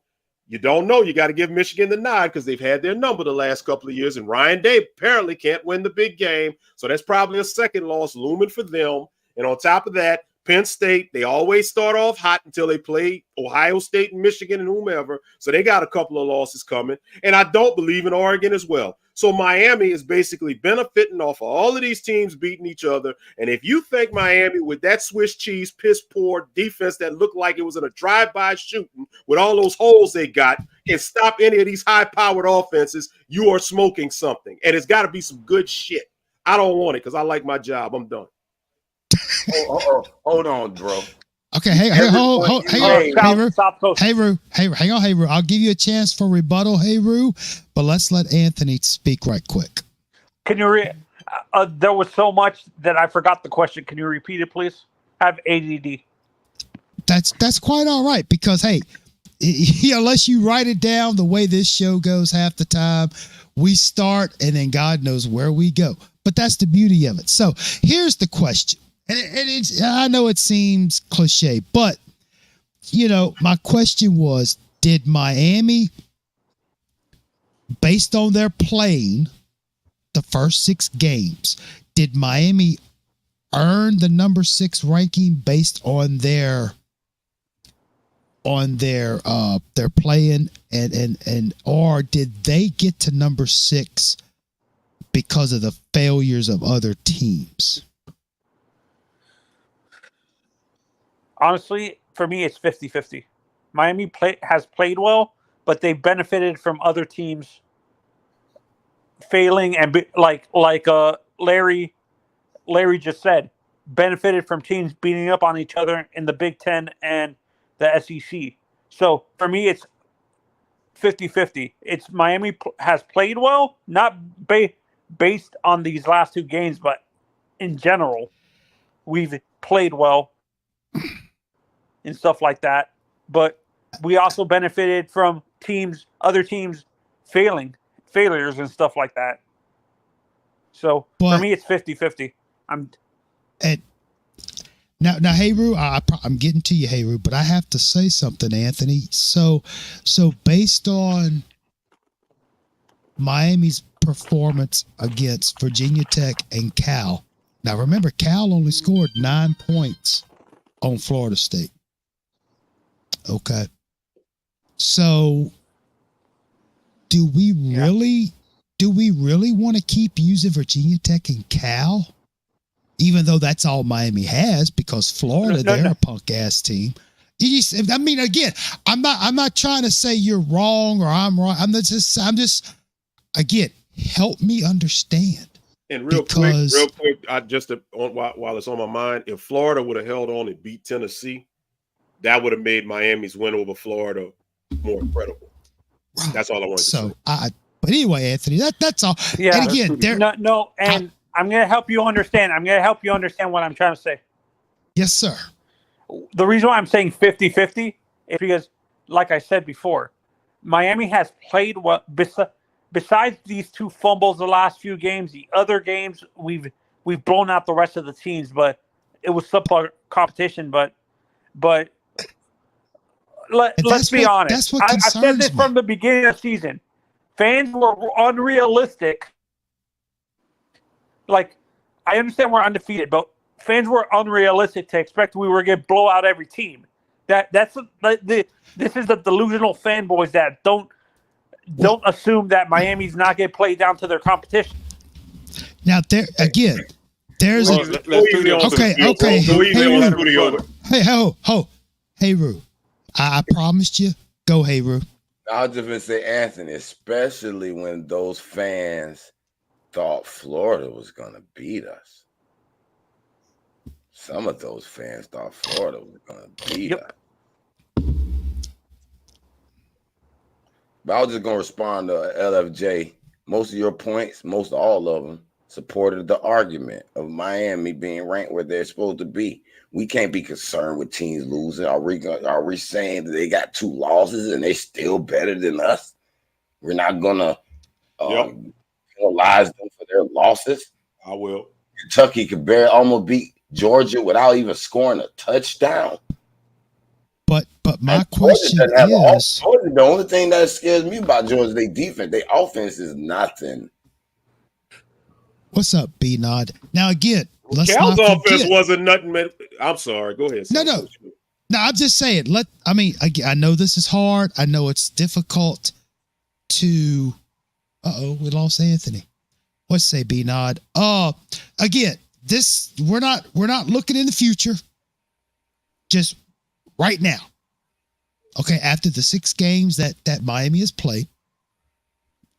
you don't know. You got to give Michigan the nod because they've had their number the last couple of years. And Ryan Day apparently can't win the big game. So that's probably a second loss looming for them. And on top of that, Penn State, they always start off hot until they play Ohio State and Michigan and whomever. So they got a couple of losses coming. And I don't believe in Oregon as well. So Miami is basically benefiting off of all of these teams beating each other. And if you think Miami with that Swiss cheese, piss poor defense that looked like it was in a drive-by shooting with all those holes they got can stop any of these high-powered offenses, you are smoking something. And it's got to be some good shit. I don't want it because I like my job. I'm done. Hold on, bro. Okay, hang on, Heru. I'll give you a chance for rebuttal, Heru, but let's let Anthony speak right quick. Can you there was so much that I forgot the question. Can you repeat it, please? I have ADD. That's quite all right because, hey, unless you write it down the way this show goes half the time, we start and then God knows where we go. But that's the beauty of it. So here's the question. And I know it seems cliche, but my question was, did Miami, based on their playing the first 6 games, did Miami earn the number 6 ranking based on their playing and or did they get to number 6 because of the failures of other teams? Honestly, for me, it's 50-50. Miami has played well, but they benefited from other teams failing, and Larry just said, benefited from teams beating up on each other in the Big Ten and the SEC. So for me, it's 50-50. It's Miami has played well, not based on these last 2 games, but in general, we've played well and stuff like that. But we also benefited from other teams failures and stuff like that. So for me, it's 50-50. Now, Hayru, I'm getting to you, Hayru, but I have to say something, Anthony. So based on Miami's performance against Virginia Tech and Cal, now remember, Cal only scored 9 points on Florida State. Okay. So do we really want to keep using Virginia Tech and Cal? Even though that's all Miami has, because Florida, they're a punk ass team. I mean, again, I'm not trying to say you're wrong or I'm wrong. I'm just again, help me understand. And real quick, while it's on my mind, if Florida would have held on and beat Tennessee, that would have made Miami's win over Florida more incredible. That's all I wanted to say. But anyway, Anthony, that's all. Yeah. And again, I'm going to help you understand. I'm going to help you understand what I'm trying to say. Yes, sir. The reason why I'm saying 50-50 is because, like I said before, Miami has played well. Besides these 2 fumbles the last few games, the other games we've blown out the rest of the teams, but it was subpar competition. But let's be honest. I said this from the beginning of the season. Fans were unrealistic. Like, I understand we're undefeated, but fans were unrealistic to expect we were going to blow out every team. This is the delusional fanboys that don't assume that Miami's not going to play down to their competition. Now there's okay. Hey, Ru, I promised you. Go, hey, Ru. I was just going to say, Anthony, especially when those fans thought Florida was going to beat us. Some of those fans thought Florida was going to beat us. But I was just going to respond to LFJ. Most of your points, most all of them, supported the argument of Miami being ranked where they're supposed to be. We can't be concerned with teams losing. Are we saying that they got 2 losses and they're still better than us? We're not going to penalize them for their losses. I will. Kentucky could almost beat Georgia without even scoring a touchdown. But my question is, Georgia, the only thing that scares me about Georgia, their defense, their offense is nothing. What's up, B-Nod? Now again, Cal's offense wasn't nothing. I'm sorry. Go ahead. No. I'm just saying. I know this is hard. I know it's difficult to. We lost Anthony. What's say, B-Nod? Again, we're not looking in the future. Just right now. Okay, after the 6 games that Miami has played.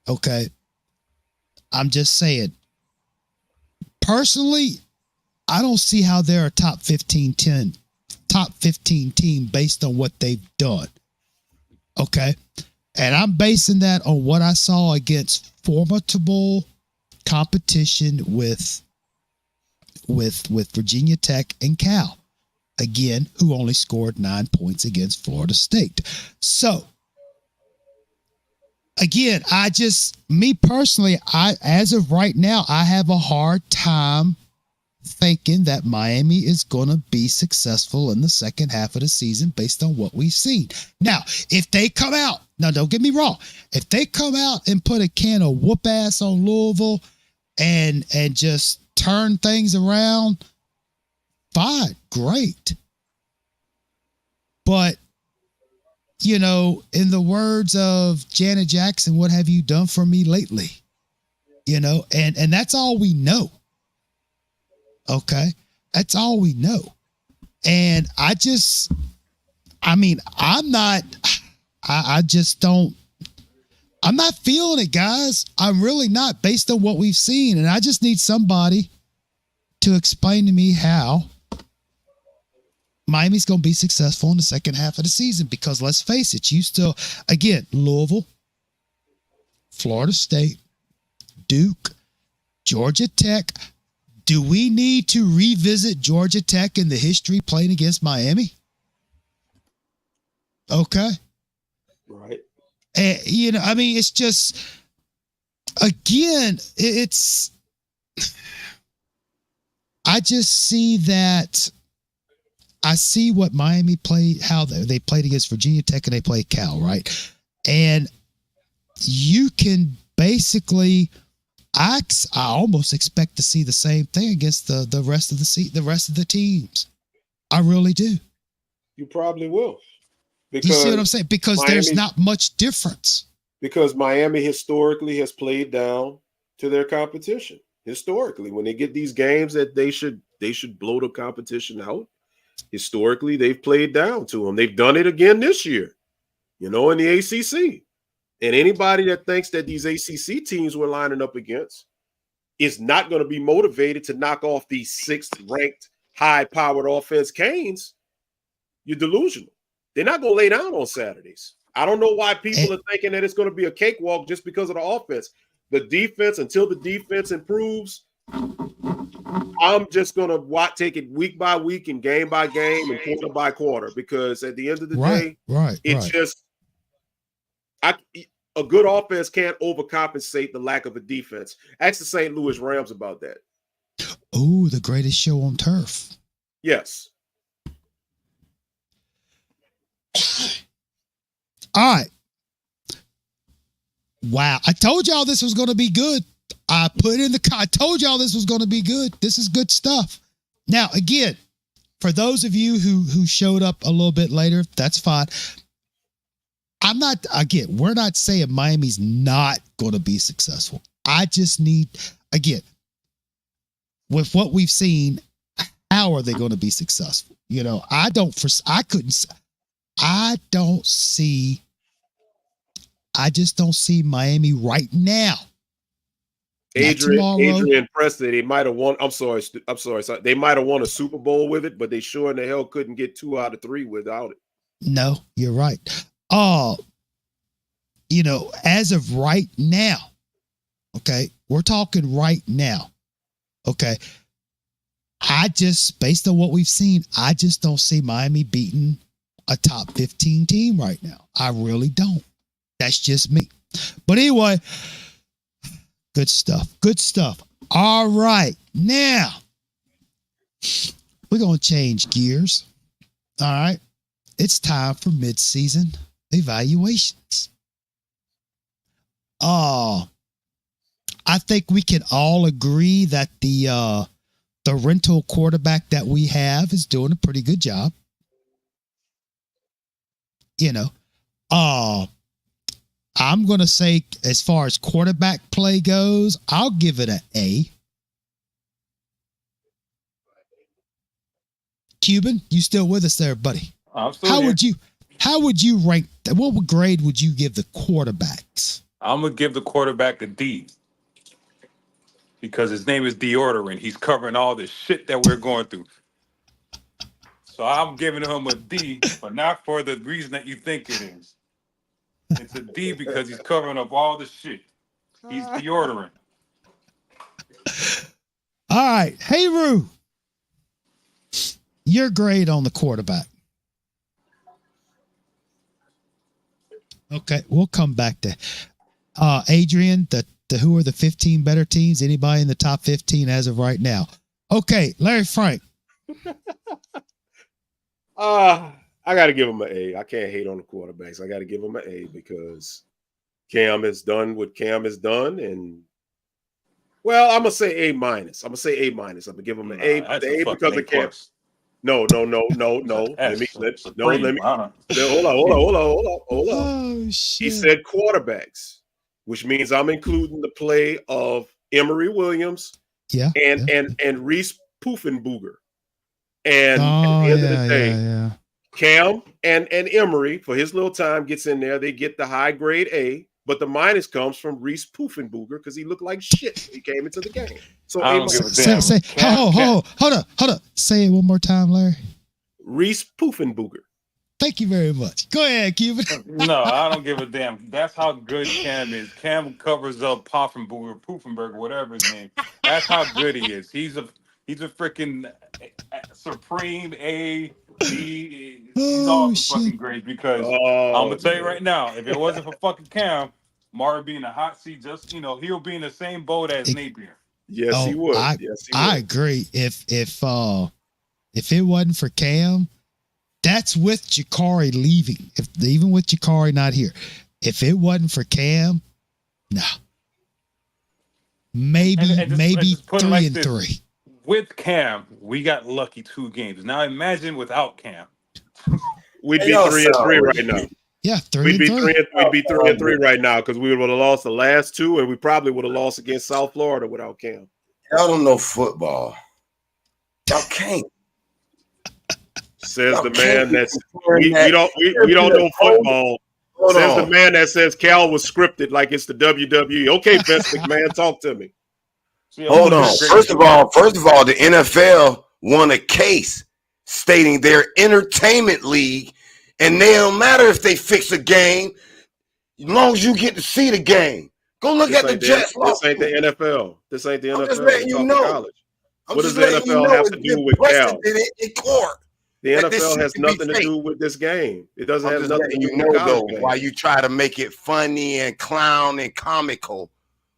Okay, I'm just saying. Personally, I don't see how they're a top 15 team based on what they've done. Okay. And I'm basing that on what I saw against formidable competition with Virginia Tech and Cal. Again, who only scored 9 points against Florida State. So, again, me personally, as of right now, I have a hard time thinking that Miami is going to be successful in the second half of the season based on what we've seen. Now, if they come out, now don't get me wrong, if they come out and put a can of whoop ass on Louisville and just turn things around, fine, great. But, you know, in the words of Janet Jackson, what have you done for me lately? You know, and that's all we know. Okay. That's all we know. And I'm not feeling it, guys. I'm really not, based on what we've seen. And I just need somebody to explain to me how Miami's going to be successful in the second half of the season, because let's face it, you still, again, Louisville, Florida State, Duke, Georgia Tech. Do we need to revisit Georgia Tech and the history playing against Miami? Okay. Right. And, you know, I mean, it's just, again, I just see that. I see what Miami played, how they played against Virginia Tech and they played Cal, right? And you can basically, I almost expect to see the same thing against the rest of the teams. I really do. You probably will. You see what I'm saying? Because Miami, there's not much difference. Because Miami historically has played down to their competition. Historically, when they get these games that they should blow the competition out, historically they've played down to them. They've done it again this year, you know, in the ACC. And anybody that thinks that these ACC teams we're lining up against is not going to be motivated to knock off these sixth-ranked, high-powered offense Canes, you're delusional. They're not going to lay down on Saturdays. I don't know why people are thinking that it's going to be a cakewalk just because of the offense. The defense, until the defense improves, I'm just going to take it week by week and game by game and quarter by quarter, because at the end of the day, it's just a good offense can't overcompensate the lack of a defense. Ask the St. Louis Rams about that. Oh, the greatest show on turf. Yes. All right. Wow. I told y'all this was going to be good. I told y'all this was going to be good. This is good stuff. Now, again, for those of you who showed up a little bit later, that's fine. We're not saying Miami's not going to be successful. I just need, again, with what we've seen, how are they going to be successful? You know, I just don't see Miami right now. Adrian Preston, they might have won. I'm sorry. They might have won a Super Bowl with it, but they sure in the hell couldn't get 2 out of 3 without it. No, you're right. You know, as of right now, okay, we're talking right now. Okay. Based on what we've seen, I just don't see Miami beating a top 15 team right now. I really don't. That's just me. But anyway, good stuff. Good stuff. All right. Now, we're going to change gears. All right. It's time for mid-season evaluations. I think we can all agree that the rental quarterback that we have is doing a pretty good job. You know, I'm going to say, as far as quarterback play goes, I'll give it an A. Cuban, you still with us there, buddy? I'm still here. How would you rank? What grade would you give the quarterbacks? I'm going to give the quarterback a D, because his name is Deodorant. He's covering all the shit that we're going through. So I'm giving him a D, but not for the reason that you think it is. It's a D because he's covering up all the shit. He's Deodorant. All right. Hey, Roo. Your grade on the quarterback. Okay. We'll come back to Adrian, who are the 15 better teams? Anybody in the top 15 as of right now? Okay, Larry Frank. I got to give him an A. I can't hate on the quarterbacks. I got to give him an A because Cam has done what Cam has done, and well, I'm gonna say A minus. I'm gonna say A minch. I'm gonna give him an A. That's The a A fucking because A of Cam. plus. No. Hold on. Oh He shit. said quarterbacks, which means I'm including the play of Emory Williams Yeah. and Reese Poofenbooger. And at Oh the end of the day, yeah. Cam and Emory, for his little time, gets in there. They get the high grade A, but the minus comes from Reese Poofenbooger because he looked like shit when he came into the game. So I A don't give a minus. damn. Hold up. Say it one more time, Larry. Reese Poofenbooger. Thank you very much. Go ahead, Cuban. No, I don't give a damn. That's how good Cam is. Cam covers up Poofenberg, whatever his name. That's how good he is. He's a freaking supreme A, B. He's all fucking great because I'm gonna tell you right now, if it wasn't for fucking Cam, Mara be in a hot seat. Just he'll be in the same boat as Napier. Yes, he would. I agree. If it wasn't for Cam, that's with Jakari leaving. Even with Jakari not here, if it wasn't for Cam, no. Maybe 3-3. With Cam, we got lucky 2 games. Now imagine without Cam. We'd be 3-3 right now. Yeah, 3-3. We'd be 3-3 right now because we would have lost the last 2, and we probably would have lost against South Florida without Cam. Y'all don't know football. Y'all can't. Says the man that's we don't know football. Says the man that says Cal was scripted like it's the WWE. Okay, Vince McMahon, talk to me. Hold on. First of all, the NFL won a case stating they're entertainment league, and they don't matter if they fix a game, as long as you get to see the game. Go look at the Jets. This ain't the NFL. This ain't the NFL. I'm just letting you know. What does the NFL have to do with Cal? In court. The NFL has nothing to do with this game. It doesn't have nothing to do with though, why you try to make it funny and clown and comical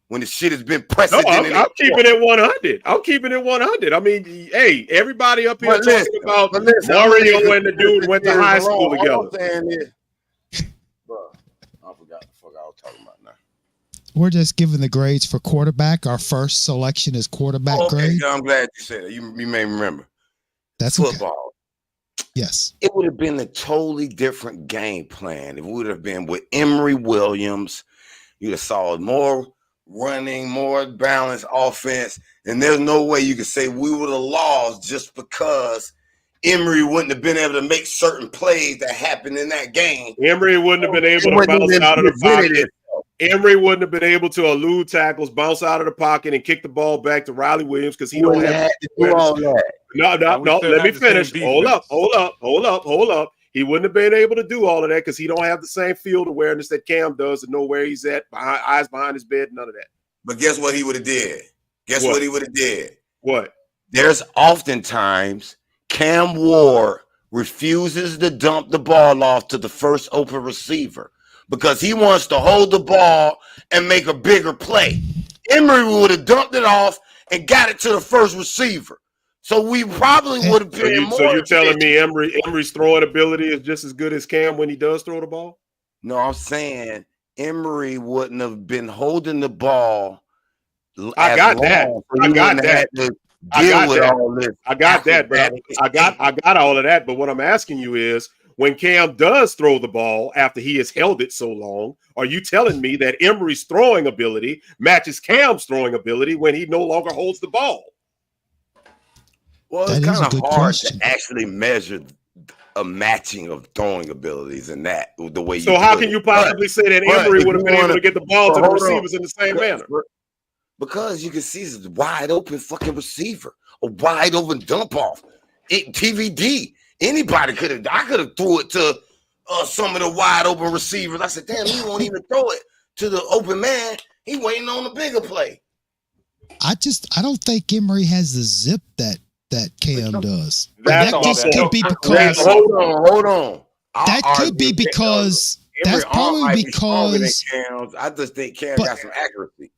when the shit has been precedented. No, I'm keeping it 100. I'm keeping it 100. I mean, hey, everybody up here talking about Mario and the dude went to high school together. All I'm saying is, bro, I forgot the fuck I was talking about now. We're just giving the grades for quarterback. Our first selection is quarterback grade. I'm glad you said that. You may remember. That's football. Okay. Yes. It would have been a totally different game plan. It would have been with Emory Williams. You'd have saw more running, more balanced offense. And there's no way you could say we would have lost just because Emory wouldn't have been able to make certain plays that happened in that game. Emory wouldn't have been able to bounce out of the pocket. Emory wouldn't have been able to elude tackles, bounce out of the pocket, and kick the ball back to Riley Williams because he don't have to do all that. No. Let me finish. Hold up. He wouldn't have been able to do all of that because he don't have the same field awareness that Cam does to know where he's at, eyes behind his bed, none of that. But guess what he would have did? What he would have did? What? There's oftentimes Cam Ward refuses to dump the ball off to the first open receiver because he wants to hold the ball and make a bigger play. Emory would have dumped it off and got it to the first receiver. So we probably would have been more. So you're telling me Emory's throwing ability is just as good as Cam when he does throw the ball? No, I'm saying Emory wouldn't have been holding the ball. I got that. I got that. I got all of that. But what I'm asking you is, when Cam does throw the ball after he has held it so long, are you telling me that Emory's throwing ability matches Cam's throwing ability when he no longer holds the ball? Well, it's kind of hard to actually measure a matching of throwing abilities and that the way. So how can you possibly say that Emory would have been able to get the ball to the receivers in the same manner? Because you can see it's a wide open fucking receiver, a wide open dump off. TVD. Anybody could have. I could have threw it to some of the wide open receivers. I said, damn, he won't even throw it to the open man. He waiting on the bigger play. I don't think Emory has the zip that Cam does. That just could be because. Hold on. That could be because. That's probably because. I just think Cam got some accuracy.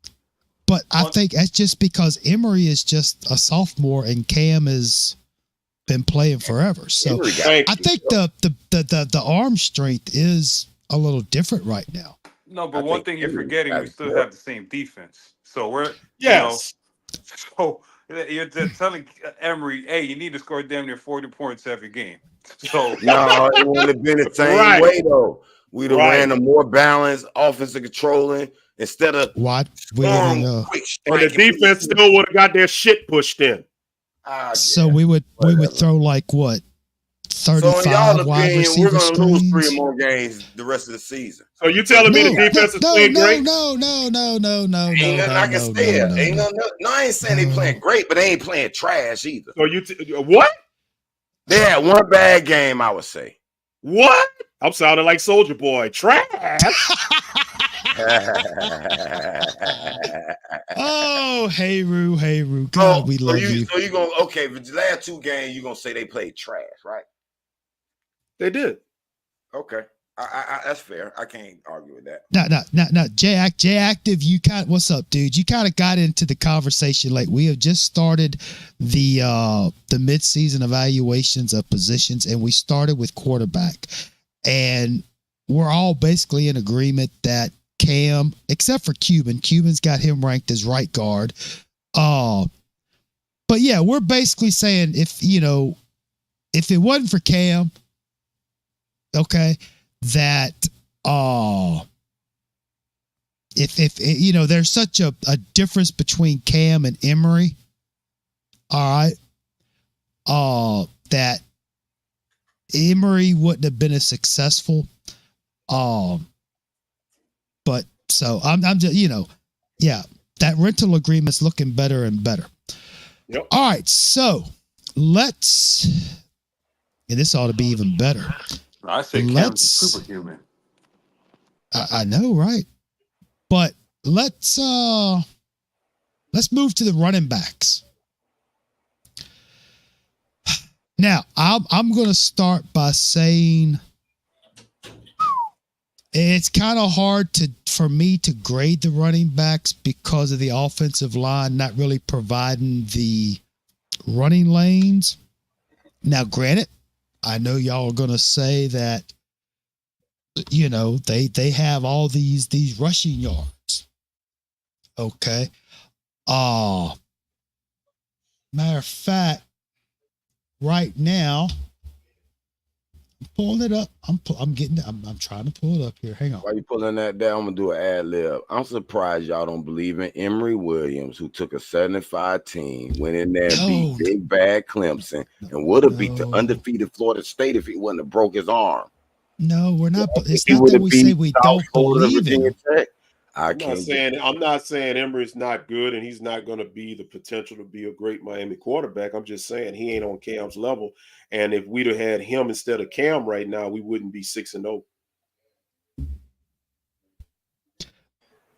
But I think that's just because Emory is just a sophomore and Cam has been playing forever. So I think the arm strength is a little different right now. No, but one thing you're forgetting, we still have the same defense. So we're so you're telling Emory, hey, you need to score damn near 40 points every game. So no, it wouldn't have been the same way though. We'd have ran a more balanced offensive controlling instead of what and the defense still would have got their shit pushed in. So we would throw like what? 35 so in y'all wide opinion, receiver we're going to lose 3 or screens? more games the rest of the season. So you telling me the defense is playing great? No. Ain't nothing I can say. I ain't saying they playing great, but they ain't playing trash either. So what? They had one bad game, I would say. What? I'm sounding like Soldier Boy. Trash. Oh, hey Roo. God, we love you. So you going okay, but the last 2 games you're gonna say they played trash, right? They did. Okay. I that's fair. I can't argue with that. No. J Active, what's up, dude? You kind of got into the conversation like we have just started the mid-season evaluations of positions, and we started with quarterback. And we're all basically in agreement that Cam, except for Cuban's got him ranked as right guard. But yeah, we're basically saying if it wasn't for Cam, okay, that if there's such a difference between Cam and Emory, all right, that Emory wouldn't have been as successful. But so I'm just, that rental agreement's looking better and better. Yep. All right, so and this ought to be even better. I say Cam's superhuman. I know, right? But let's move to the running backs. Now, I'm going to start by saying it's kind of hard for me to grade the running backs because of the offensive line not really providing the running lanes. Now, granted, I know y'all are going to say that, they have all these rushing yards. Okay. Matter of fact, right now, I'm pulling it up. I'm trying to pull it up here. Hang on. While you pulling that down, I'm gonna do an ad lib. I'm surprised y'all don't believe in Emory Williams, who took a 75 team, went in there and beat big bad Clemson, and would have beat the undefeated Florida State if he wouldn't have broke his arm. No, we're not. It's not that we say we don't believe in. I'm not saying Emory's not good and he's not going to be the potential to be a great Miami quarterback. I'm just saying he ain't on Cam's level. And if we'd have had him instead of Cam right now, we wouldn't be 6-0.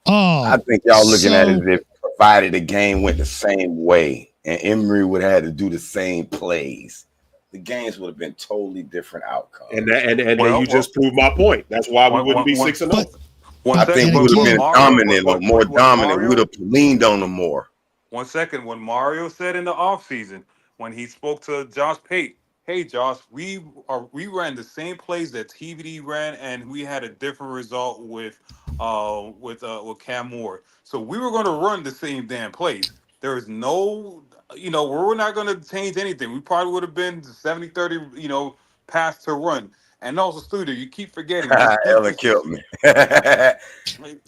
I think y'all looking at it as if provided the game went the same way and Emory would have had to do the same plays, the games would have been totally different outcomes. And you just proved my point. That's why we wouldn't be 6-0. I think we would have been dominant or more dominant. We would have leaned on them more. 1 second. When Mario said in the offseason, when he spoke to Josh Pate, hey Josh, we ran the same plays that TVD ran, and we had a different result with Cam Moore. So we were going to run the same damn plays. There is no, we're not going to change anything. We probably would have been 70-30, pass to run. And also, Studio, you keep forgetting. Ellen killed me. That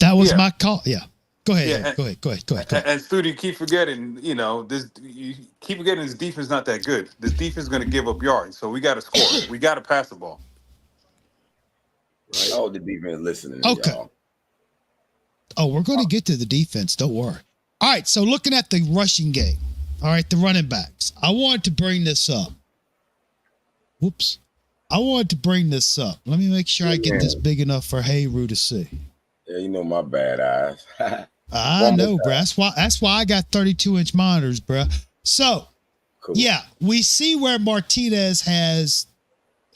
was my call. Yeah. Go ahead. Go ahead. And Studio, you keep forgetting, you keep forgetting this defense not that good. This defense is going to give up yards. So we got to score. We got to pass the ball. Right. Oh, the defense listening to y'all. Oh, we're going to get to the defense. Don't worry. All right. So looking at the rushing game. All right. The running backs. I wanted to bring this up. Whoops. I wanted to bring this up. Let me make sure I get this big enough for Hayru to see. Yeah, my bad eyes. I know, bro. That's why I got 32-inch monitors, bro. So, yeah, we see where Martinez has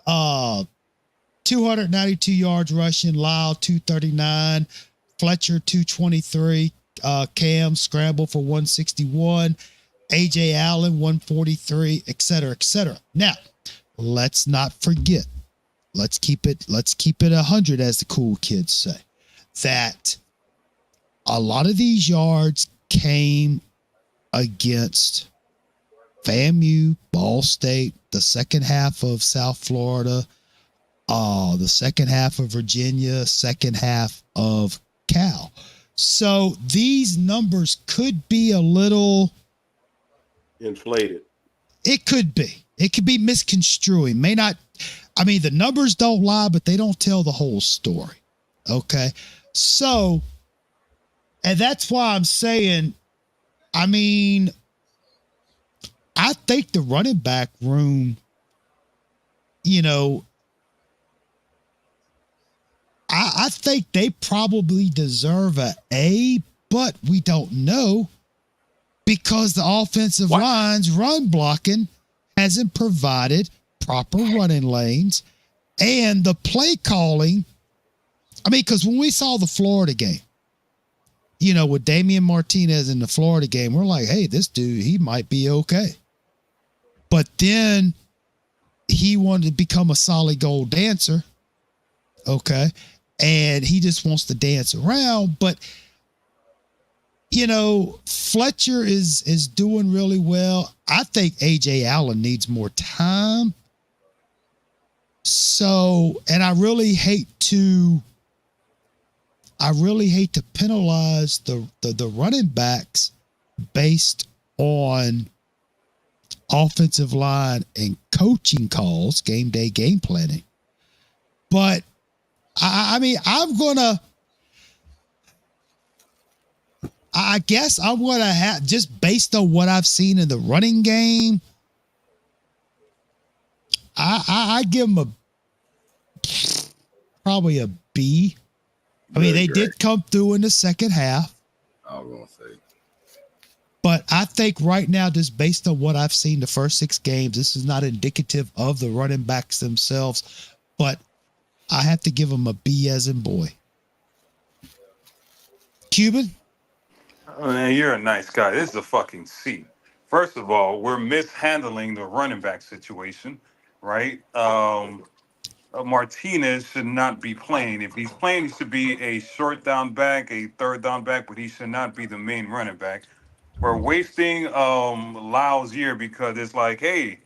292 yards rushing, Lyle 239, Fletcher 223, Cam scrambled for 161. AJ Allen 143, et cetera, et cetera. Now, let's not forget. Let's keep it 100, as the cool kids say, that a lot of these yards came against FAMU, Ball State, the second half of South Florida, the second half of Virginia, second half of Cal. So these numbers could be a little inflated. It could be misconstruing. May not. I mean, the numbers don't lie, but they don't tell the whole story. Okay. So, and that's why I'm saying, I mean, I think the running back room, you know, I think they probably deserve an A, but we don't know because the offensive line's run blocking hasn't provided proper running lanes and the play calling. I mean, because when we saw the Florida game, you know, with Damian Martinez in the Florida game, we're like, hey, this dude, he might be okay. But then he wanted to become a solid gold dancer. Okay. And he just wants to dance around. But, you know, Fletcher is doing really well. I think AJ Allen needs more time. So, and I really hate to penalize the running backs based on offensive line and coaching calls, game day game planning. But I mean, I guess I'm going to have, just based on what I've seen in the running game, I give them probably a B. I mean, they did come through in the second half. I was going to say. But I think right now, just based on what I've seen the first 6 games, this is not indicative of the running backs themselves, but I have to give them a B as in boy. Cuban? Oh, man, you're a nice guy. This is a fucking C. First of all, we're mishandling the running back situation, right? Martinez should not be playing. If he's playing, he should be a short down back, a third down back, but he should not be the main running back. We're wasting Lyle's year because it's like, hey,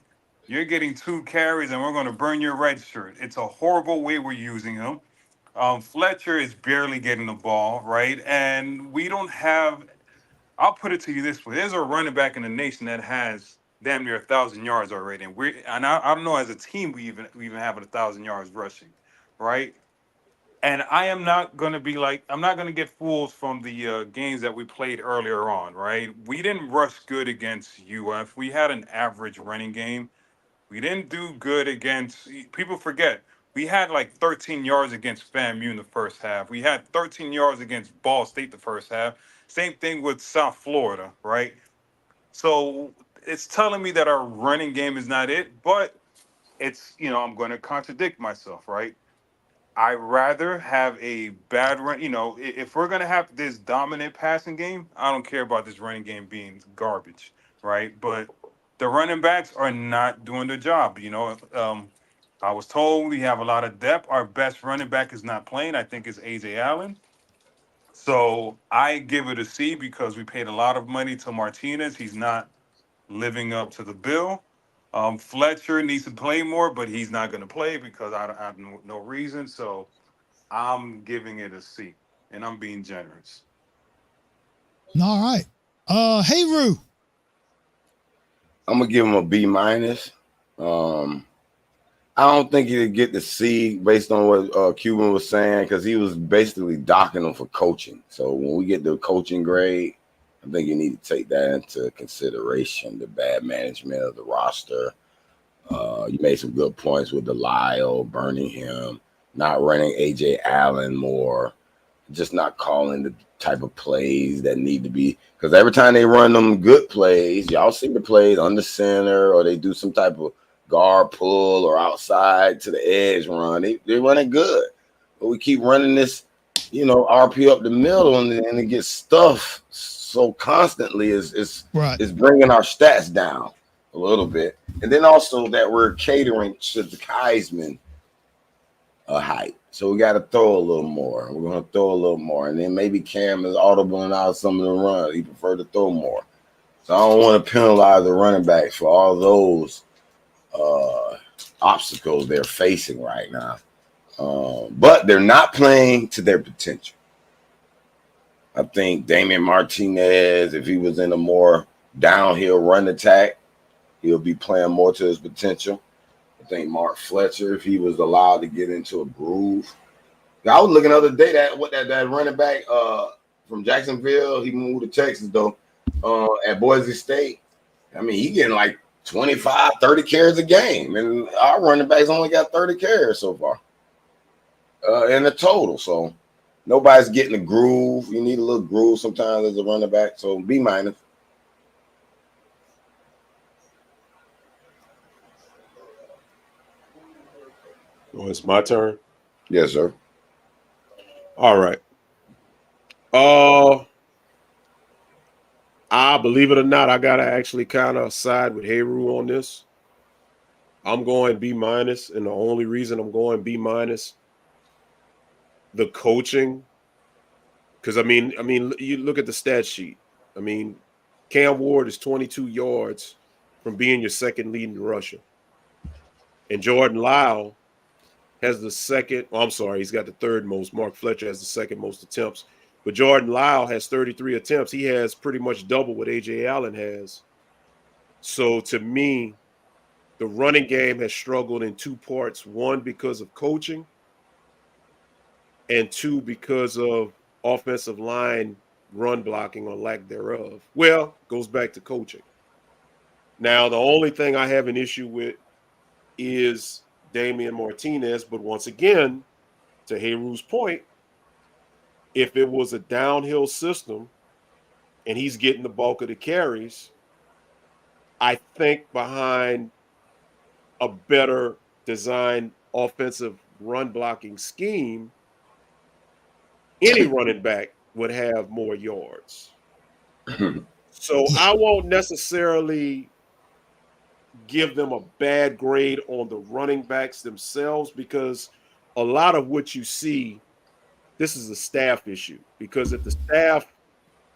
you're getting 2 carries and we're going to burn your red shirt. It's a horrible way we're using him. Fletcher is barely getting the ball, right? And we don't have, I'll put it to you this way. There's a running back in the nation that has damn near 1,000 yards already. And I don't know, as a team, we even have 1,000 yards rushing, right? And I am not going to be like, I'm not going to get fooled from the games that we played earlier on, right? We didn't rush good against UF. We had an average running game. We didn't do good against, people forget, we had like 13 yards against FAMU in the first half. We had 13 yards against Ball State the first half. Same thing with South Florida, right? So it's telling me that our running game is not it, but it's, you know, I'm going to contradict myself, right? I rather have a bad run. You know, if we're going to have this dominant passing game, I don't care about this running game being garbage, right? But the running backs are not doing their job. You know, I was told we have a lot of depth. Our best running back is not playing. I think it's AJ Allen. So I give it a C because we paid a lot of money to Martinez. He's not living up to the bill. Fletcher needs to play more, but he's not going to play because I have no reason. So I'm giving it a C, and I'm being generous. All right. Hey, Rue. I'm gonna give him a B minus. I don't think he'd get the C based on what Cuban was saying because he was basically docking him for coaching. So when we get the coaching grade, I think you need to take that into consideration. The bad management of the roster. You made some good points with the Lyle burning him, not running AJ Allen more, just not calling the type of plays that need to be. Because every time they run them good plays, y'all see the plays under center or they do some type of guard pull or outside to the edge run. They're running good. But we keep running this RP up the middle and it gets stuffed so constantly is Right. bringing our stats down a little bit. And then also that we're catering to the Heisman height. So we got to throw a little more. We're going to throw a little more. And then maybe Cam is audibling out some of the runs. He prefer to throw more. So I don't want to penalize the running backs for all those obstacles they're facing right now. But they're not playing to their potential. I think Damian Martinez, if he was in a more downhill run attack, he'll be playing more to his potential. I think Mark Fletcher, if he was allowed to get into a groove. Now, I was looking the other day that running back from Jacksonville, he moved to Texas though, at Boise State. I mean, he getting like 25, 30 carries a game. And our running backs only got 30 carries so far in the total. So nobody's getting a groove. You need a little groove sometimes as a running back. So B-. Oh, it's my turn. Yes, sir. All right. I believe it or not, I gotta actually kind of side with Heru on this. I'm going B-, and the only reason I'm going B-, the coaching, because I mean, you look at the stat sheet. I mean, Cam Ward is 22 yards from being your second leading rusher, and Jordan Lyle has the second. Oh, I'm sorry, he's got the third most. Mark Fletcher has the second most attempts. But Jordan Lyle has 33 attempts. He has pretty much double what A.J. Allen has. So to me, the running game has struggled in two parts. One, because of coaching, and two, because of offensive line run blocking or lack thereof. Well, goes back to coaching. Now, the only thing I have an issue with is Damian Martinez. But once again, to Heru's point, if it was a downhill system and he's getting the bulk of the carries, I think behind a better designed offensive run blocking scheme, any running back would have more yards. So I won't necessarily give them a bad grade on the running backs themselves, because a lot of what you see, this is a staff issue, because if the staff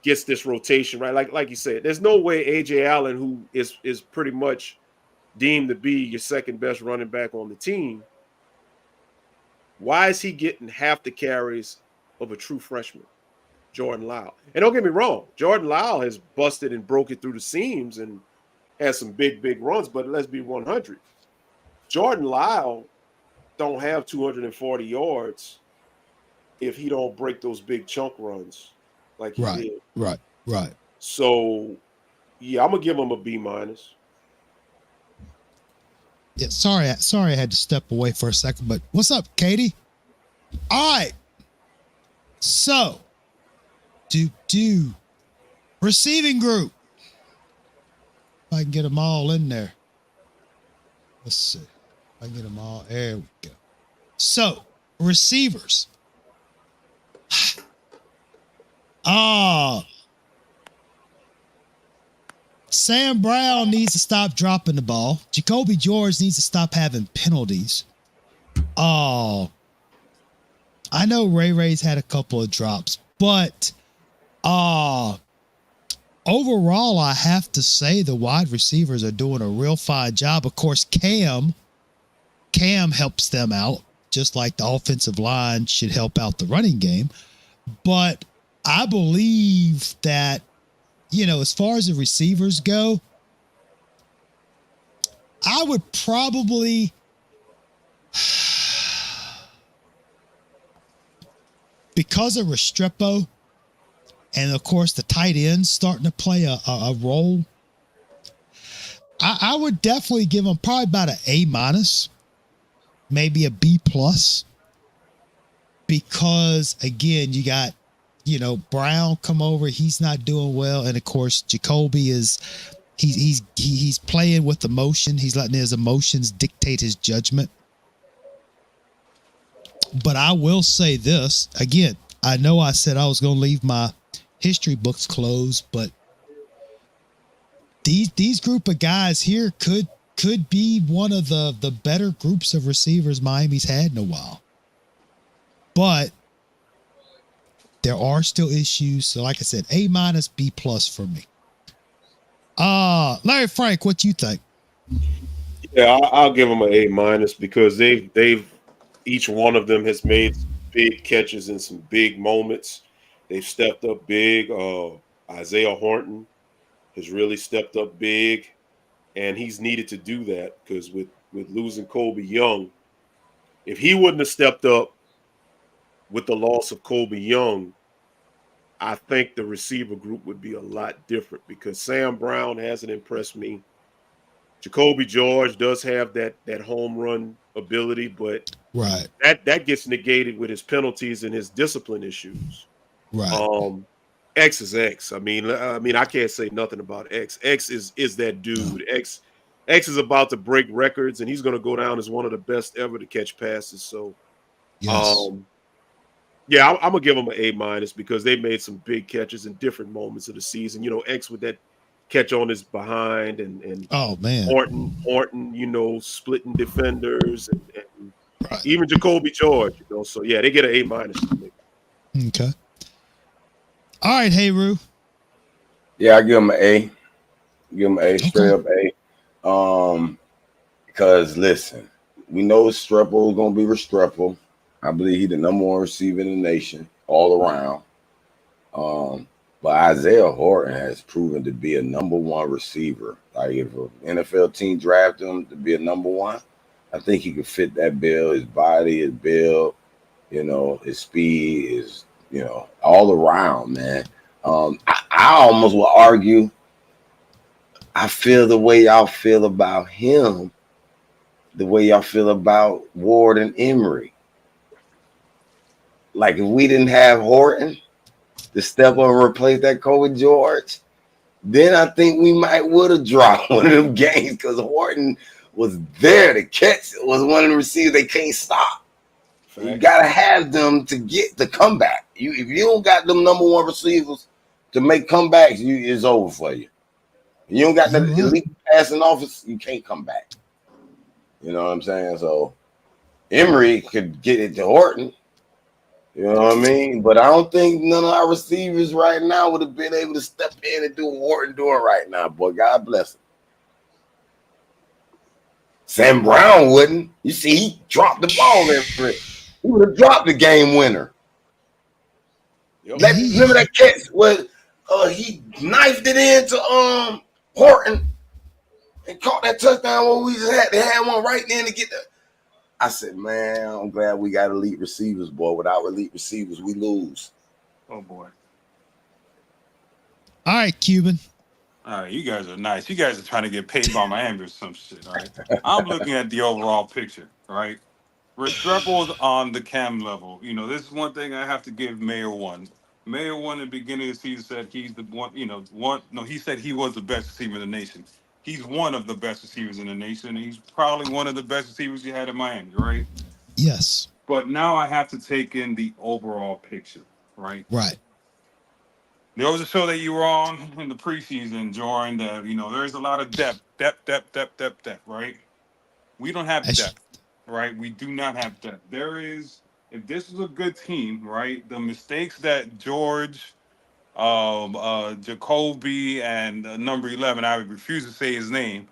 gets this rotation right, like you said, there's no way A.J. Allen, who is pretty much deemed to be your second best running back on the team, why is he getting half the carries of a true freshman, Jordan Lyle? And don't get me wrong, Jordan Lyle has busted and broken through the seams and has some big runs, but let's be 100. Jordan Lyle don't have 240 yards if he don't break those big chunk runs like he did. Right. So, yeah, I'm going to give him a B-. Yeah, sorry I had to step away for a second, but what's up, Katie? All right. So, receiving group. If I can get them all in there. Let's see. If I can get them all. There we go. So, receivers. Sam Brown needs to stop dropping the ball. Jacoby George needs to stop having penalties. I know Ray's had a couple of drops, but overall, I have to say the wide receivers are doing a real fine job. Of course, Cam helps them out, just like the offensive line should help out the running game. But I believe that, as far as the receivers go, I would probably because of Restrepo and, of course, the tight ends starting to play a role, I would definitely give them probably about an A-, maybe a B+, because, again, you got, Brown come over. He's not doing well. And, of course, Jacoby he's playing with emotion. He's letting his emotions dictate his judgment. But I will say this, again, I know I said I was going to leave my history books closed, but these group of guys here could be one of the better groups of receivers Miami's had in a while. But there are still issues. So like I said, A-, B+ for me. Larry Frank, what you think? Yeah, I'll give them an A- because they've each one of them has made some big catches in some big moments. They've stepped up big. Isaiah Horton has really stepped up big, and he's needed to do that because with losing Colby Young, if he wouldn't have stepped up with the loss of Colby Young, I think the receiver group would be a lot different because Sam Brown hasn't impressed me. Jacoby George does have that home run ability, but Right. that gets negated with his penalties and his discipline issues. Right. X is X. I mean, I can't say nothing about X. X is that dude. No. X is about to break records, and he's going to go down as one of the best ever to catch passes. So, Yes. yeah, I'm gonna give him an A- because they made some big catches in different moments of the season. X with that catch on his behind and Oh man. Horton, splitting defenders and Right. even Jacoby George. So yeah, they get an A- from me. Okay. All right, hey Roo. Yeah, I give him an A. Give him an A, straight up A. Because listen, we know Restrepo is gonna be Restrepo. I believe he's the number one receiver in the nation all around. But Isaiah Horton has proven to be a number one receiver. Like if an NFL team drafted him to be a number one, I think he could fit that bill. His body, his build, his speed, his all around, man. I almost will argue. I feel the way y'all feel about him, the way y'all feel about Ward and Emery. Like if we didn't have Horton to step up and replace that Kobe George, then I think we might would have dropped one of them games because Horton was there to catch. It was one of the receivers they can't stop. Facts. You gotta have them to get the comeback. If you don't got them number one receivers to make comebacks, it's over for you. You don't got the elite passing offense, you can't come back. You know what I'm saying? So Emery could get it to Horton. You know what I mean? But I don't think none of our receivers right now would have been able to step in and do what Horton doing right now, boy. God bless him. Sam Brown wouldn't. You see, he dropped the ball every. He would have dropped the game winner. Yep. Remember that catch where he knifed it into Horton and caught that touchdown where we just had one right then to get the. I said, man, I'm glad we got elite receivers, boy. Without elite receivers, we lose. Oh, boy. All right, Cuban. All right, you guys are nice. You guys are trying to get paid by Miami or some shit, all right? I'm looking at the overall picture, right? Restrepo's on the cam level. This is one thing I have to give Mayor one. Mayor one in the beginning of the season said he's the one, he said he was the best receiver in the nation. He's one of the best receivers in the nation. He's probably one of the best receivers you had in Miami, right? Yes. But now I have to take in the overall picture, right? Right. There was a show that you were on in the preseason, Jordan, that, there's a lot of depth, right? We don't have depth, right? We do not have depth. If this is a good team, right, the mistakes that George, Jacoby, and number 11, I refuse to say his name,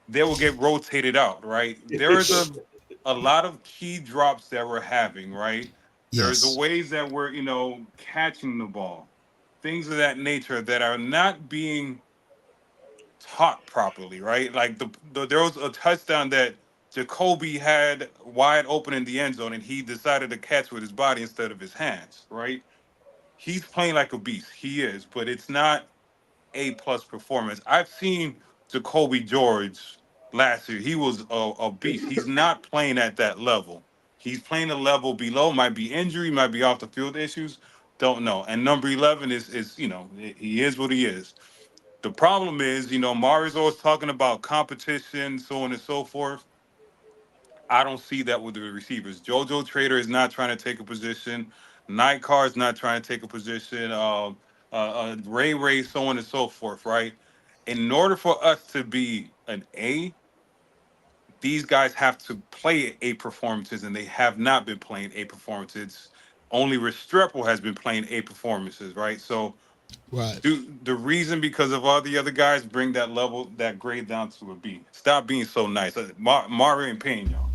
they will get rotated out, right? There is a lot of key drops that we're having, right? Yes. There's the ways that we're, catching the ball, things of that nature that are not being taught properly, right? Like there was a touchdown that Jacoby had wide open in the end zone, and he decided to catch with his body instead of his hands, right? He's playing like a beast. He is, but it's not A+ performance. I've seen Jacoby George last year. He was a beast. He's not playing at that level. He's playing a level below. Might be injury, might be off the field issues. Don't know. And number 11 is he is what he is. The problem is, Mario's always talking about competition, so on and so forth. I don't see that with the receivers. JoJo Trader is not trying to take a position. Night Car's not trying to take a position. Ray, so on and so forth, right? In order for us to be an A, these guys have to play A performances, and they have not been playing A performances. Only Restrepo has been playing A performances, right? So, Right. the reason because of all the other guys bring that grade down to a B. Stop being so nice. Mario and Payne, y'all.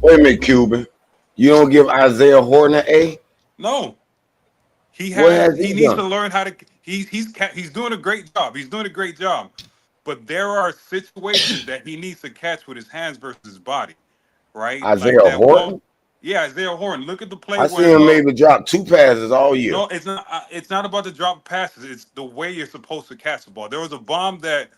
Wait a minute, Cuban. You don't give Isaiah Horton an A? No, What has he he needs to done? learn how to. He's doing a great job. He's doing a great job. But there are situations that he needs to catch with his hands versus his body, right? Like Isaiah that one. Horton? Yeah, Isaiah Horn. Look at the play I see when him maybe drop 2 passes all year. no, it's not. It's not about the drop passes. It's the way you're supposed to catch the ball. There was a bomb that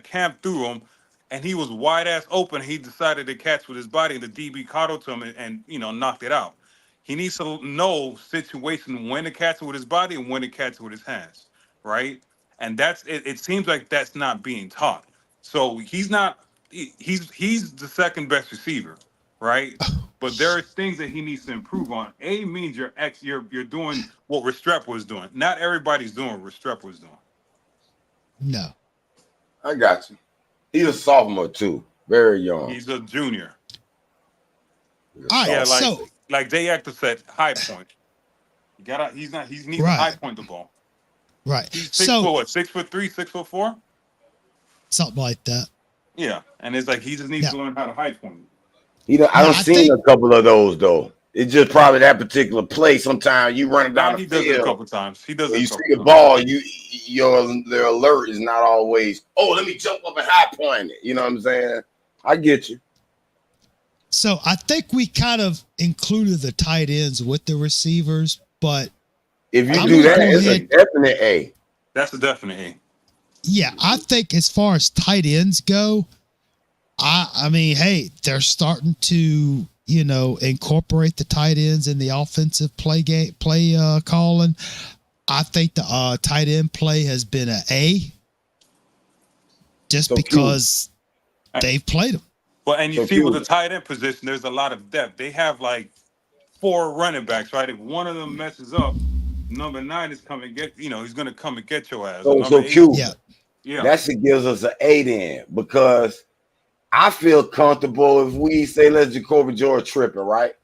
Cam threw him, and he was wide ass open. He decided to catch with his body, and the DB caught up to him and knocked it out. He needs to know situation when to catch it with his body and when to catch it with his hands, right? And that's it. It seems like that's not being taught. So he's not. He's the second best receiver, right? But there are things that he needs to improve on. A means you're doing what Restrepo was doing. Not everybody's doing what Restrepo was doing. No. I got you. He's a sophomore too. Very young. He's a junior. All right. Yeah, like Jay Actor said, high point. He needs to high point the ball. Right. He's 6'3", 6'4"? Something like that. Yeah. And it's like he just needs to learn how to high point. I don't seen a couple of those though. It's just probably that particular play. Sometimes you run it down the he does field. it a couple times. He does it. You see the ball, their alert is not always, oh, let me jump up and high point it. You know what I'm saying? I get you. So I think we kind of included the tight ends with the receivers, but if you do that, it's a definite A. That's a definite A. Yeah, I think as far as tight ends go, I mean, hey, they're starting to, incorporate the tight ends in the offensive play calling. I think the tight end play has been an A just because they've played them. Well, and you see with the tight end position, there's a lot of depth. They have like 4 running backs, right? If one of them messes up, number 9 is coming get, he's going to come and get your ass. So cute. Yeah. That shit gives us an 8 in because I feel comfortable if we say let's Jacoby George tripping, right?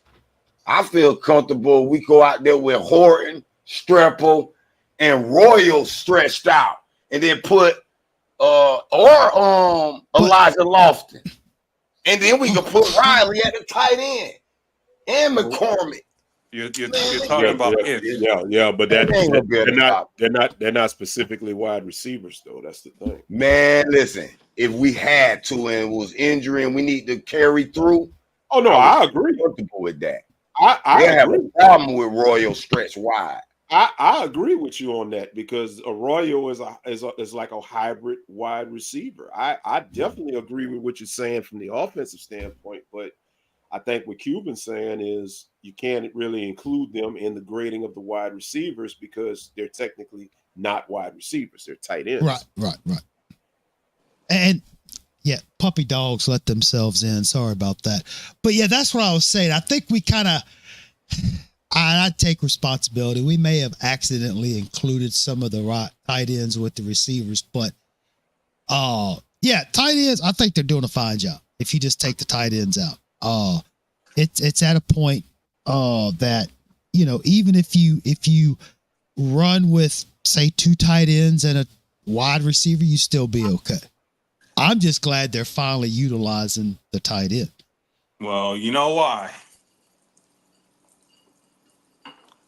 I feel comfortable we go out there with Horton, Streppel, and Royal stretched out, and then put Elijah Lofton, and then we can put Riley at the tight end and McCormick. You're talking about but they're not specifically wide receivers though. That's the thing. Man, listen, if we had to and it was injury and we need to carry through, I agree. Comfortable with that. I have a problem with Royal stretch wide. I agree with you on that because Arroyo is like a hybrid wide receiver. I definitely agree with what you're saying from the offensive standpoint, but I think what Cuban's saying is you can't really include them in the grading of the wide receivers because they're technically not wide receivers. They're tight ends. Right. And yeah, puppy dogs let themselves in. Sorry about that. But yeah, that's what I was saying. I think we kind of, I take responsibility. We may have accidentally included some of the tight ends with the receivers, but yeah, tight ends, I think they're doing a fine job. If you just take the tight ends out. It's at a point that even if you run with say 2 tight ends and a wide receiver, you still be okay. I'm just glad they're finally utilizing the tight end. Well, you know why?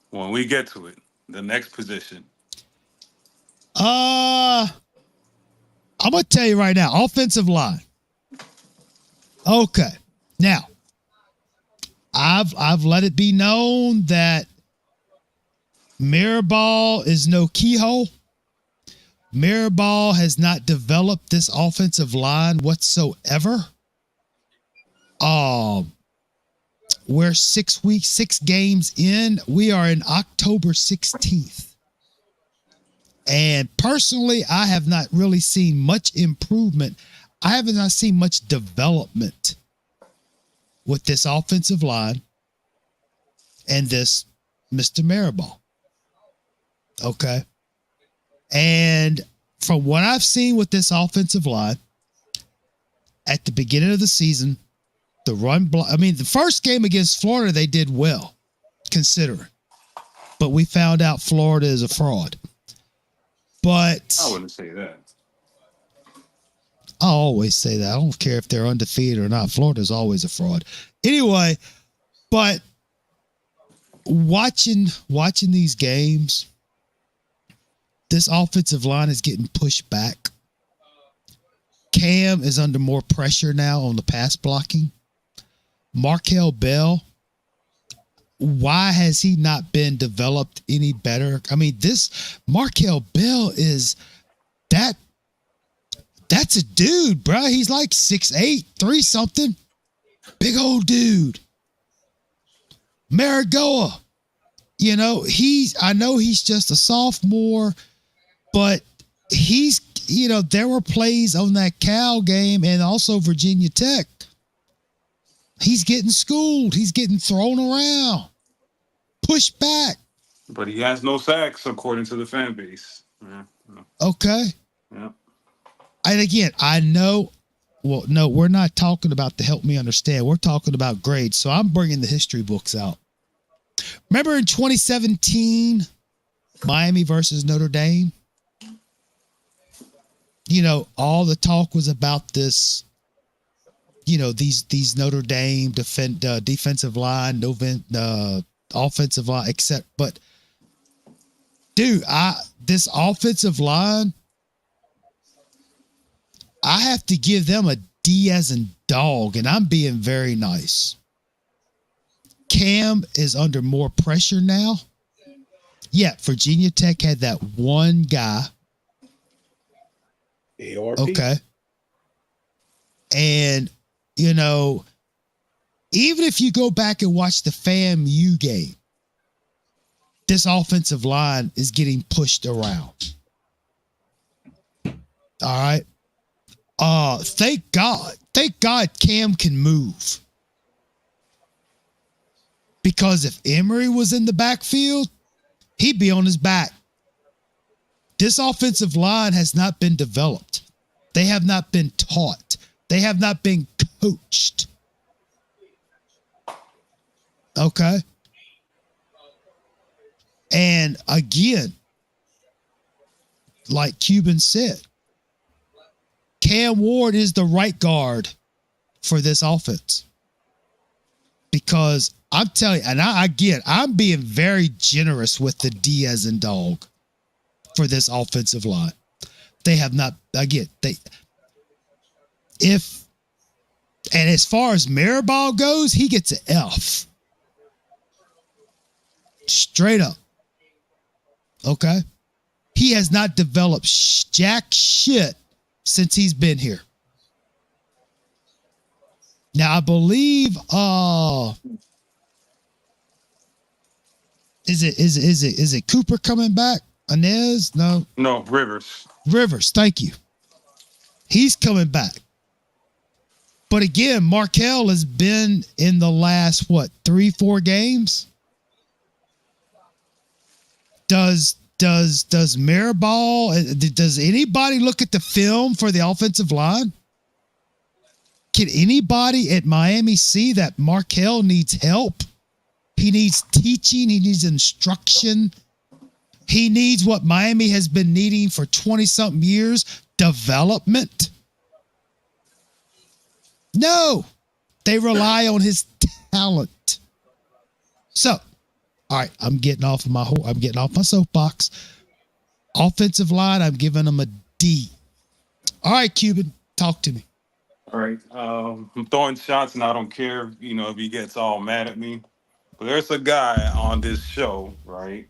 When we get to it, the next position. I'm gonna tell you right now, offensive line. Okay. Now, I've let it be known that Mirabal is no keyhole. Mirabal has not developed this offensive line whatsoever. We're 6 games in. We are in October 16th. And personally, I have not really seen much improvement. I have not seen much development with this offensive line and this Mr. Mariball. Okay. And from what I've seen with this offensive line, at the beginning of the season, the run block, I mean, the first game against Florida, they did well, considering. But we found out Florida is a fraud. But I wouldn't say that. I always say that. I don't care if they're undefeated or not. Florida's always a fraud. Anyway, but watching these games, this offensive line is getting pushed back. Cam is under more pressure now on the pass blocking. Markel Bell, why has he not been developed any better? I mean, this Markel Bell is that's a dude, bro. He's like 6'8", 3 something. Big old dude. Marigoa, you know, I know he's just a sophomore, but he's, you know, there were plays on that Cal game and also Virginia Tech. He's getting schooled. He's getting thrown around, pushed back. But he has no sacks, according to the fan base. Yeah. Okay. Yeah. And again, I know, well, no, we're not talking about to help me understand. We're talking about grades. So I'm bringing the history books out. Remember in 2017, Miami versus Notre Dame? You know, all the talk was about this, you know, these Notre Dame defensive line, offensive line, except, but dude, this offensive line, I have to give them a D as in dog, and I'm being very nice. Cam is under more pressure now. Yeah, Virginia Tech had that one guy. ARP. Okay. And, you know, even if you go back and watch the FAMU game, this offensive line is getting pushed around. All right. Thank God Cam can move. Because if Emory was in the backfield, he'd be on his back. This offensive line has not been developed. They have not been taught. They have not been coached. Okay. And again, like Cuban said, Cam Ward is the right guard for this offense. Because I'm telling you, and I'm being very generous with the D as in dog for this offensive line. They have not, again, and as far as Mariball goes, he gets an F. Straight up. Okay? He has not developed jack shit since he's been here. Now, I believe, is it Cooper coming back? Inez? No, Rivers. Rivers, thank you. He's coming back. But again, Markel has been in the last, 3-4 games? Does Mariball, does anybody look at the film for the offensive line? Can anybody at Miami see that Markel needs help? He needs teaching. He needs instruction. He needs what Miami has been needing for 20-something years, development. No, they rely on his talent. So, all right, I'm getting off my soapbox. Offensive line, I'm giving them a D. All right, Cuban, talk to me. All right. I'm throwing shots, and I don't care, if he gets all mad at me. But there's a guy on this show, right,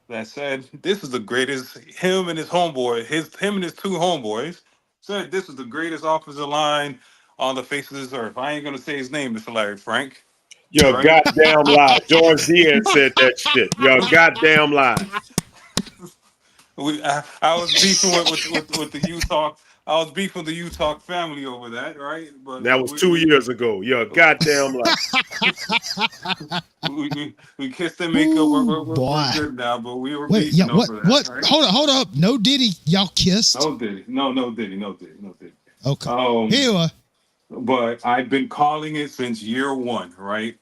that said this is the greatest. Him and his homeboy, him and his two homeboys said this is the greatest offensive line on the face of this earth. I ain't gonna say his name, Mr. Larry Frank. You're right? goddamn lie. George Diaz said that shit. You're goddamn lie. I was beefing with the Utah I was beefing the Utah family over that, right? That was 2 years ago. You're a goddamn lie. we kissed and make up. Ooh, We're boy. good now, but we were Wait, yeah, beefing over that, what? right? Hold up. No Diddy, y'all kissed? No Diddy, no Diddy, no Diddy, no Diddy. Okay. Here you are. But I've been calling it since year one, right?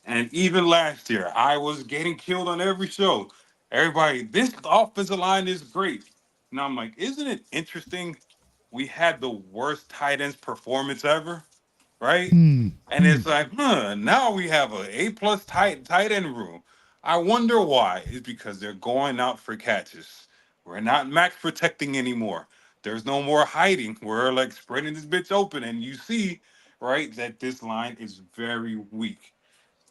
And even last year, I was getting killed on every show. Everybody, this offensive line is great. And I'm like, isn't it interesting? We had the worst tight ends performance ever, right? And it's like, now we have a A+ tight end room. I wonder why. It's because they're going out for catches. We're not max protecting anymore. There's no more hiding. We're like spreading this bitch open, and you see, right, that this line is very weak.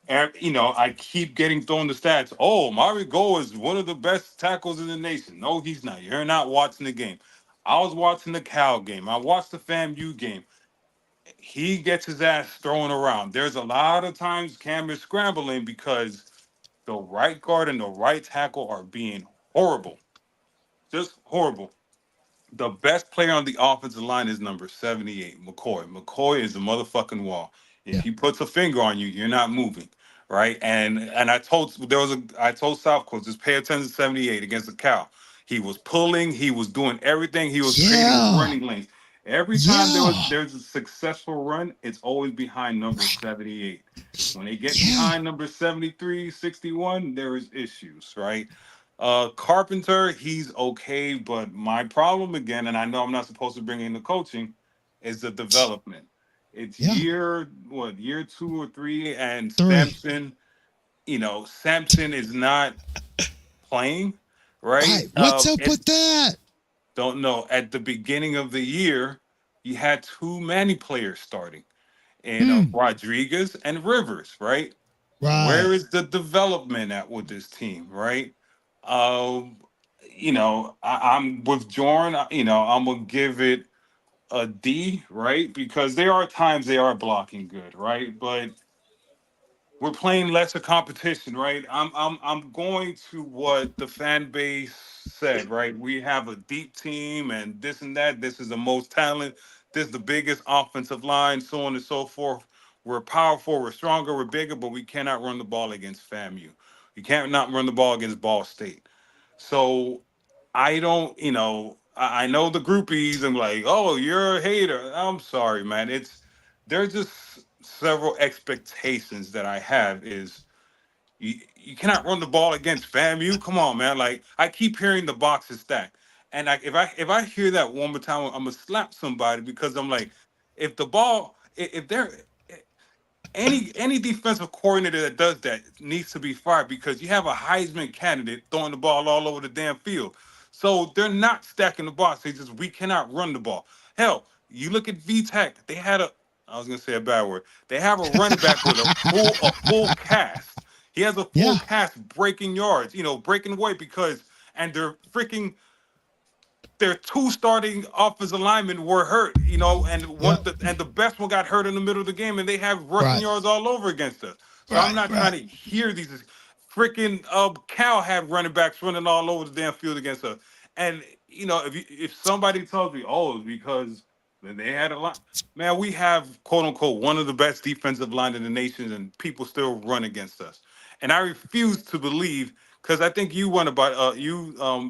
And I keep getting thrown the stats. Oh, Mario Go is one of the best tackles in the nation. No, he's not. You're not watching the game. I was watching the Cal game. I watched the FAMU game. He gets his ass thrown around. There's a lot of times Cam is scrambling because the right guard and the right tackle are being horrible. Just horrible. The best player on the offensive line is number 78, McCoy. McCoy is the motherfucking wall. If Yeah. he puts a finger on you, you're not moving, right? And I told South Coast, just pay attention to 78 against the Cow. He was pulling, he was doing everything, he was creating Yeah. running lanes. Every time Yeah. there's a successful run, it's always behind number 78. When they get Yeah. behind number 73, 61, there is issues, right? Carpenter, he's okay, but my problem again, and I know I'm not supposed to bring in the coaching, is the development. It's Yeah. year 2 or 3, and 3. Sampson is not playing, right? What's up with that? Don't know. At the beginning of the year, you had too many players starting, and Rodriguez and Rivers, right? Right. Where is the development at with this team, right? Um, I'm with Jordan. I'm gonna give it a D, right? Because there are times they are blocking good, right? But we're playing lesser competition, right? I'm going to what the fan base said, right? We have a deep team and this and that. This is the most talent. This is the biggest offensive line, so on and so forth. We're powerful, we're stronger, we're bigger, but we cannot run the ball against FAMU. You can't not run the ball against Ball State. So I don't, I know the groupies and like, oh, you're a hater. I'm sorry, man. There's just several expectations that I have is you cannot run the ball against FAMU. Come on, man. Like I keep hearing the box is stacked. And if I hear that one more time, I'm gonna slap somebody because I'm like, if the ball, if they're any defensive coordinator that does that needs to be fired because you have a Heisman candidate throwing the ball all over the damn field. So they're not stacking the box. They just we cannot run the ball. Hell, you look at VTech. They had a I was gonna say a bad word. They have a running back with a full cast. He has a full Yeah. cast breaking yards, breaking weight because and they're freaking their 2 starting offensive linemen were hurt, and Yep. the best one got hurt in the middle of the game, and they have rushing Right. yards all over against us. So I'm Right. not trying Right. to hear these freaking Cal had running backs running all over the damn field against us. And if somebody tells me, oh, it's because they had a lot, man, we have quote unquote one of the best defensive line in the nation, and people still run against us. And I refuse to believe because I think you won about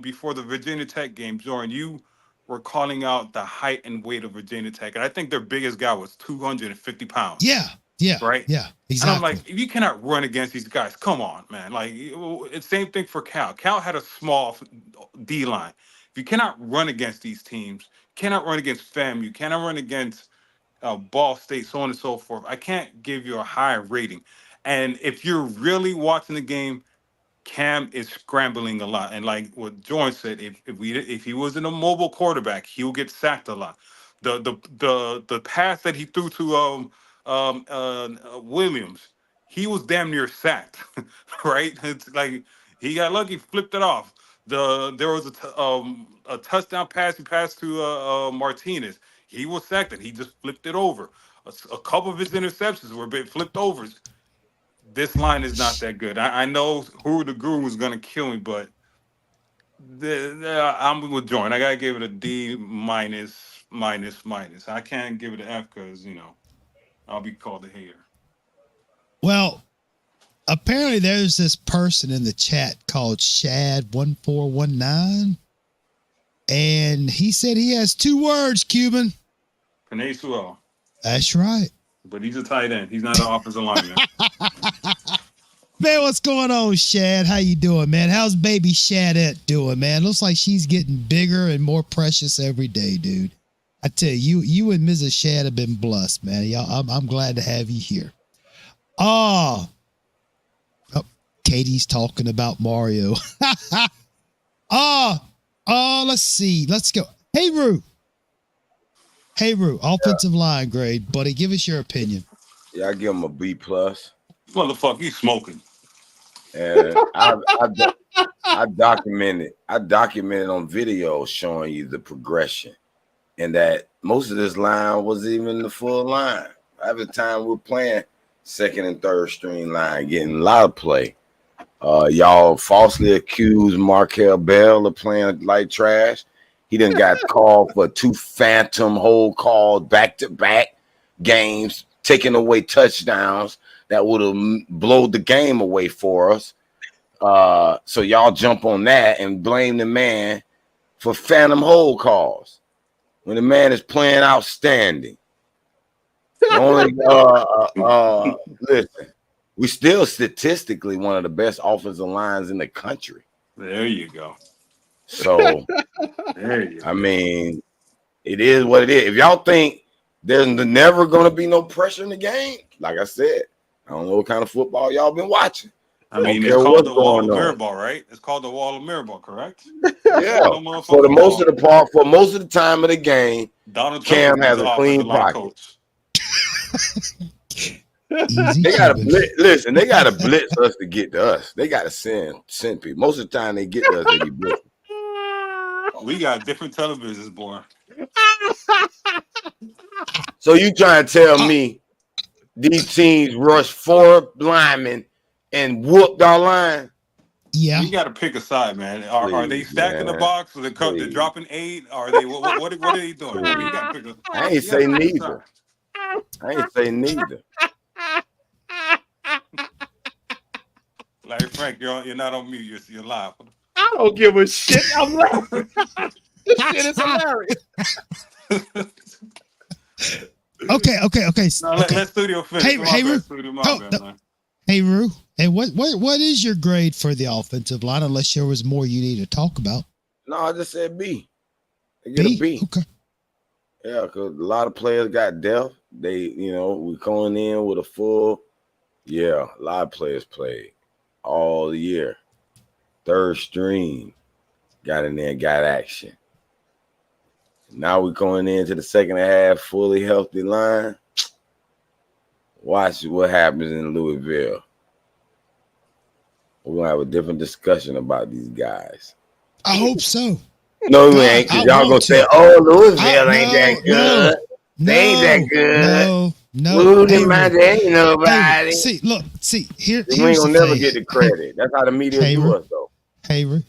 before the Virginia Tech game, Jordan. You were calling out the height and weight of Virginia Tech, and I think their biggest guy was 250 pounds, Yeah. Yeah. right? Yeah. And I'm Exactly. like, if you cannot run against these guys, come on, man. Like it's same thing for Cal. Cal had a small D line. If you cannot run against these teams, cannot run against FAM, you cannot run against Ball State, so on and so forth. I can't give you a high rating. And if you're really watching the game, Cam is scrambling a lot, and like what Jordan said, if he wasn't a mobile quarterback, he'll get sacked a lot. The pass that he threw to Williams, he was damn near sacked, right? It's like he got lucky, flipped it off. There was a touchdown pass he passed to Martinez. He was sacked, and he just flipped it over. A couple of his interceptions were a bit flipped over. This line is not that good. I know who the guru was gonna kill me, but I'm with Jordan. I gotta give it a D minus minus. I can't give it an F because I'll be called a hater. Well, apparently there's this person in the chat called Shad1419, and he said he has 2 words, Cuban. Panay Sewell. That's right. But he's a tight end. He's not an offensive lineman. Man, what's going on, Shad? How you doing, man? How's baby Shadette doing, man? Looks like she's getting bigger and more precious every day, dude. I tell you and Mrs. Shad have been blessed, man. Y'all, I'm glad to have you here. Oh, Katie's talking about Mario. Let's see. Let's go. Hey, Roo, offensive line grade, buddy. Give us your opinion. Yeah, I give him a B+. Motherfucker, he's smoking. And I documented on video showing you the progression, and that most of this line wasn't even the full line. Every time we're playing second and third string line, getting a lot of play. Y'all falsely accused Markel Bell of playing like trash. He done got called for 2 phantom hold calls back-to-back games, taking away touchdowns that would have blown the game away for us. So y'all jump on that and blame the man for phantom hold calls when the man is playing outstanding. Only listen, we still statistically one of the best offensive lines in the country. There you go. So there you go. I mean, it is what it is. If y'all think there's never gonna be no pressure in the game, like I said, I don't know what kind of football y'all been watching. I mean, it's called the Wall of Mirrorball, right? It's called the Wall of Mirrorball, correct? Yeah. For most of the time of the game, Donald Cam Trump has a clean pocket. They gotta listen. They gotta blitz us to get to us. They gotta send people. Most of the time they get to us, they be blitzing. We got different televisions, boy. So you trying to tell me these teams rushed 4 linemen and whooped our line? Yeah. You got to pick a side, man. Are they stacking the box? Or they're dropping 8? Are they what are they doing? I mean, you got to pick I ain't say neither. Larry Frank, you're not on mute. You're live. I don't give a shit. I'm laughing. This shit is hilarious. Okay. No, let Studio finish. Hey, Roo. Hey, Roo. Hey, what is your grade for the offensive line? Unless there was more you need to talk about. No, I just said B. They get a B. Okay. Yeah, because a lot of players got depth. We going in with a full. Yeah, a lot of players played all year. Third string got in there and got action. Now we're going into the second half, fully healthy line. Watch what happens in Louisville. We're going to have a different discussion about these guys. I hope so. No, we ain't, because y'all going to say, Louisville ain't that good. They ain't that good. No. They ain't nobody. Hey, here. We ain't going to never get the credit. That's how the media do us, though. Hey, Roo,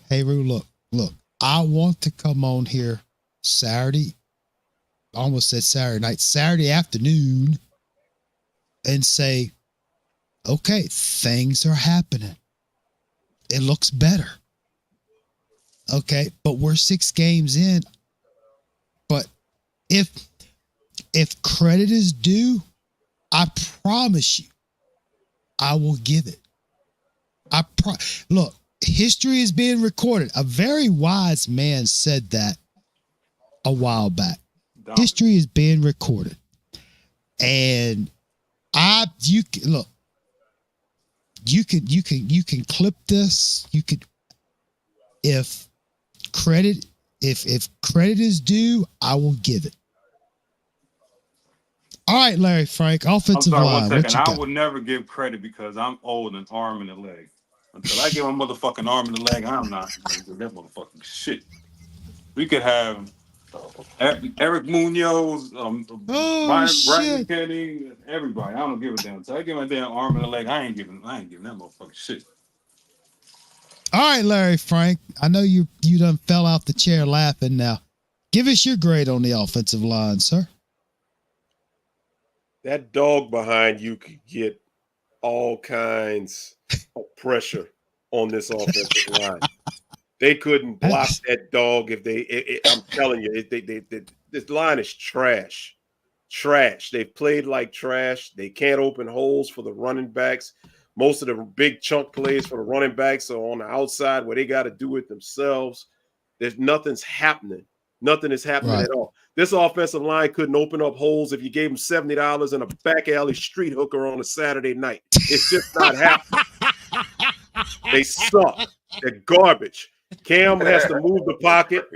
look. I want to come on here Saturday, almost said Saturday night, Saturday afternoon, and say, okay, things are happening. It looks better. Okay, but we're 6 games in. But if credit is due, I promise you, I will give it. Look, history is being recorded. A very wise man said that a while back. History is being recorded. And you can clip this. If credit is due, I will give it. All right, Larry Frank, offensive line. 1 second. I would never give credit because I'm old and arm and a leg. Until I give my motherfucking arm and a leg, I'm not going to do that motherfucking shit. We could have Eric Munoz, Brian Kenny, everybody. I don't give a damn. Until I give my damn arm and a leg, I ain't giving that motherfucking shit. All right, Larry Frank. I know you done fell out the chair laughing now. Give us your grade on the offensive line, sir. That dog behind you could get all kinds of pressure on this offensive line. They couldn't block that dog if they. I'm telling you, this line is trash. Trash. They've played like trash. They can't open holes for the running backs. Most of the big chunk plays for the running backs are on the outside where they got to do it themselves. Nothing's happening. Nothing is happening at all. This offensive line couldn't open up holes if you gave them $70 and a back alley street hooker on a Saturday night. It's just not happening. They suck. They're garbage. Cam has to move the pocket.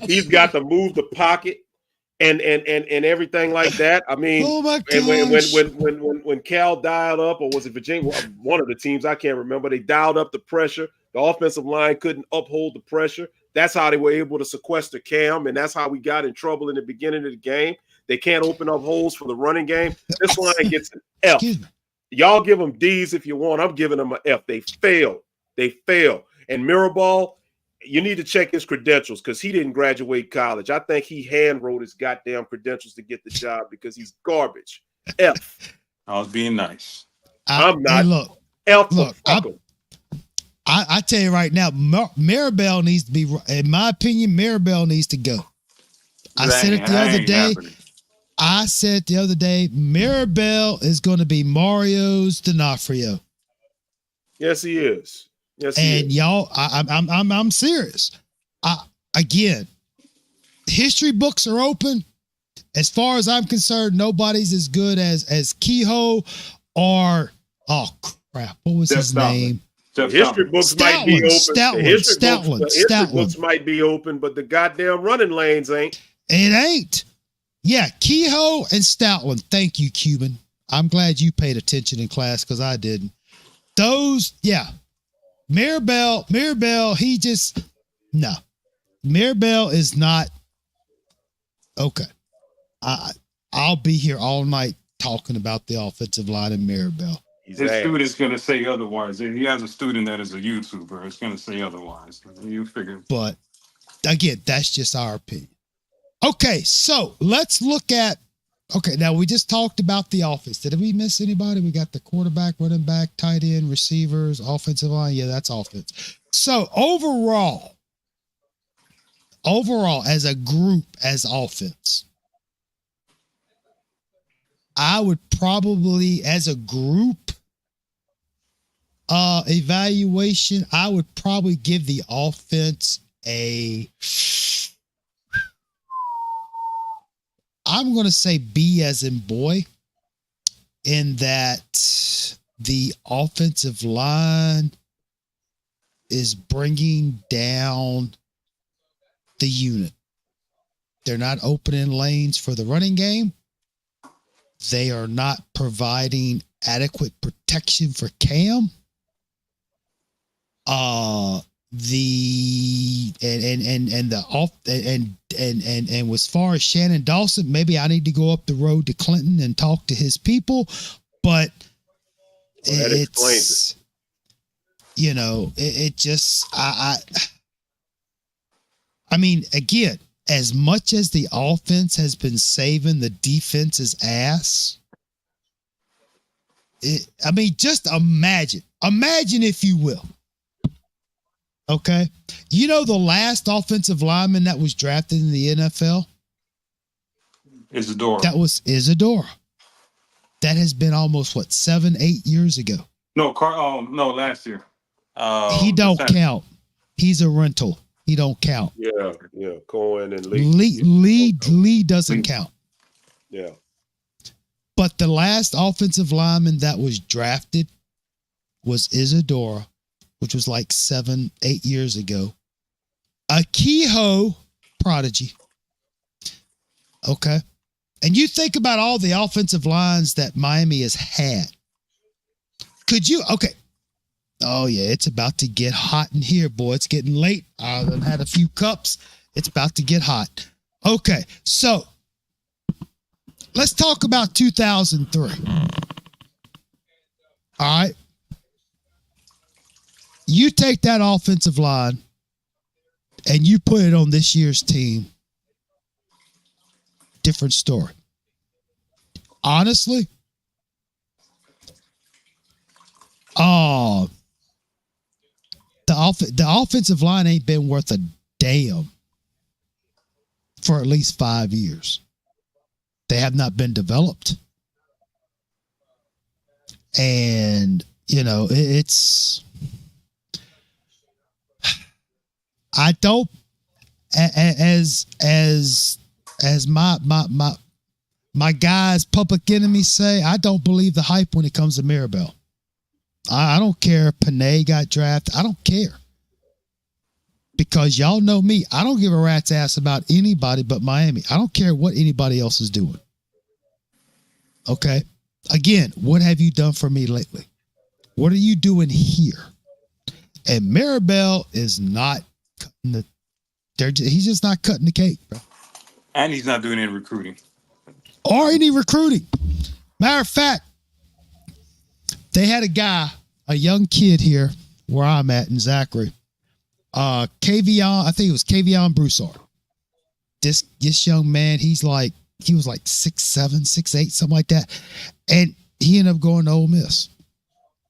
He's got to move the pocket and everything like that. I mean, when Cal dialed up, or was it Virginia? One of the teams, I can't remember. They dialed up the pressure. The offensive line couldn't uphold the pressure. That's how they were able to sequester Cam, and that's how we got in trouble in the beginning of the game. They can't open up holes for the running game. This line gets an F. Y'all give them D's if you want. I'm giving them an F. They fail. They fail. And Mirabal, you need to check his credentials because he didn't graduate college. I think he hand wrote his goddamn credentials to get the job because he's garbage. F. I was being nice. I'm not. Hey, look, I tell you right now, Mirabal needs to be, in my opinion, Mirabal needs to go. I said it the other day. Mirabal is going to be Mario's D'Onofrio. Yes, he is. Yes, and y'all, I'm serious. Again, history books are open. As far as I'm concerned, nobody's as good as Kehoe or what was his name? The history books might be open. History books might be open, but the goddamn running lanes ain't. It ain't. Yeah, Kehoe and Stoutland. Thank you, Cuban. I'm glad you paid attention in class because I didn't. Those, yeah. Mirabal, Mirabal is not okay. I'll be here all night talking about the offensive line in Mirabal. His student's going to say otherwise. He has a student that is a YouTuber. It's going to say otherwise. You figure. But again, that's just our opinion. Okay, so let's look at. Okay, now we just talked about the offense. Did we miss anybody? We got the quarterback, running back, tight end, receivers, offensive line. Yeah, that's offense. So overall, as a group, as offense, I would probably, as a group evaluation, I would probably give the offense I'm going to say B as in boy, in that the offensive line is bringing down the unit. They're not opening lanes for the running game. They are not providing adequate protection for Cam. And as far as Shannon Dawson, maybe I need to go up the road to Clinton and talk to his people, but it's, you know, it just, I mean, again, as much as the offense has been saving the defense's ass, just imagine if you will. Okay. You know, the last offensive lineman that was drafted in the NFL? Isadora. That was Isadora. That has been almost 7-8 years ago. No, last year. He don't count. He's a rental. He don't count. Yeah. Cohen and Lee. Lee doesn't count. Yeah. But the last offensive lineman that was drafted was Isadora, which was 7-8 years ago. A Kehoe prodigy. Okay. And you think about all the offensive lines that Miami has had. Okay. Oh, yeah, it's about to get hot in here, boy. It's getting late. I've had a few cups. It's about to get hot. Okay, so let's talk about 2003. All right. You take that offensive line and you put it on this year's team. different story. Honestly, the offensive line ain't been worth a damn for at least 5 years. They have not been developed. And, you know, it's, I don't, as my guys, public enemies say, I don't believe the hype when it comes to Mirabel. I don't care if Panay got drafted. I don't care. Because y'all know me. I don't give a rat's ass about anybody but Miami. I don't care what anybody else is doing. Okay? Again, what have you done for me lately? What are you doing here? And Mirabel is not cutting the... He's just not cutting the cake, bro. And he's not doing any recruiting. Or any recruiting. Matter of fact, they had a young kid here where I'm at in Zachary. Kavion, I think it was Kavion Broussard. This young man, he was like 6'7", 6'8", something like that. And he ended up going to Ole Miss.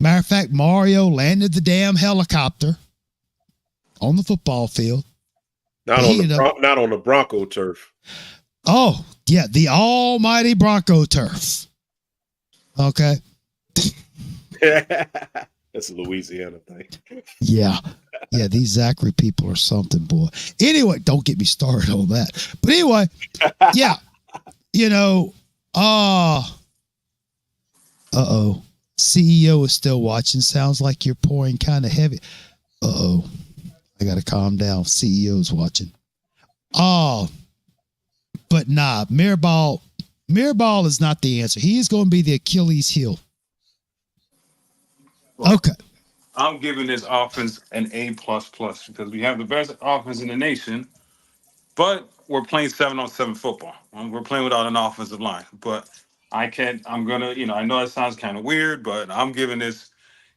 Matter of fact, Mario landed the damn helicopter on the football field. Not on the Bronco turf. Oh, yeah, the almighty Bronco turf. Okay. That's a Louisiana thing. Yeah, these Zachary people are something, boy. Anyway, don't get me started on that. But anyway, yeah, you know, CEO is still watching. Sounds like you're pouring kind of heavy. I got to calm down. CEO's watching. But nah, Mirabal is not the answer. He is going to be the Achilles heel. Well, okay. I'm giving this offense an A++ because we have the best offense in the nation, but we're playing 7-on-7 football. We're playing without an offensive line. But I know that sounds kind of weird, but I'm giving this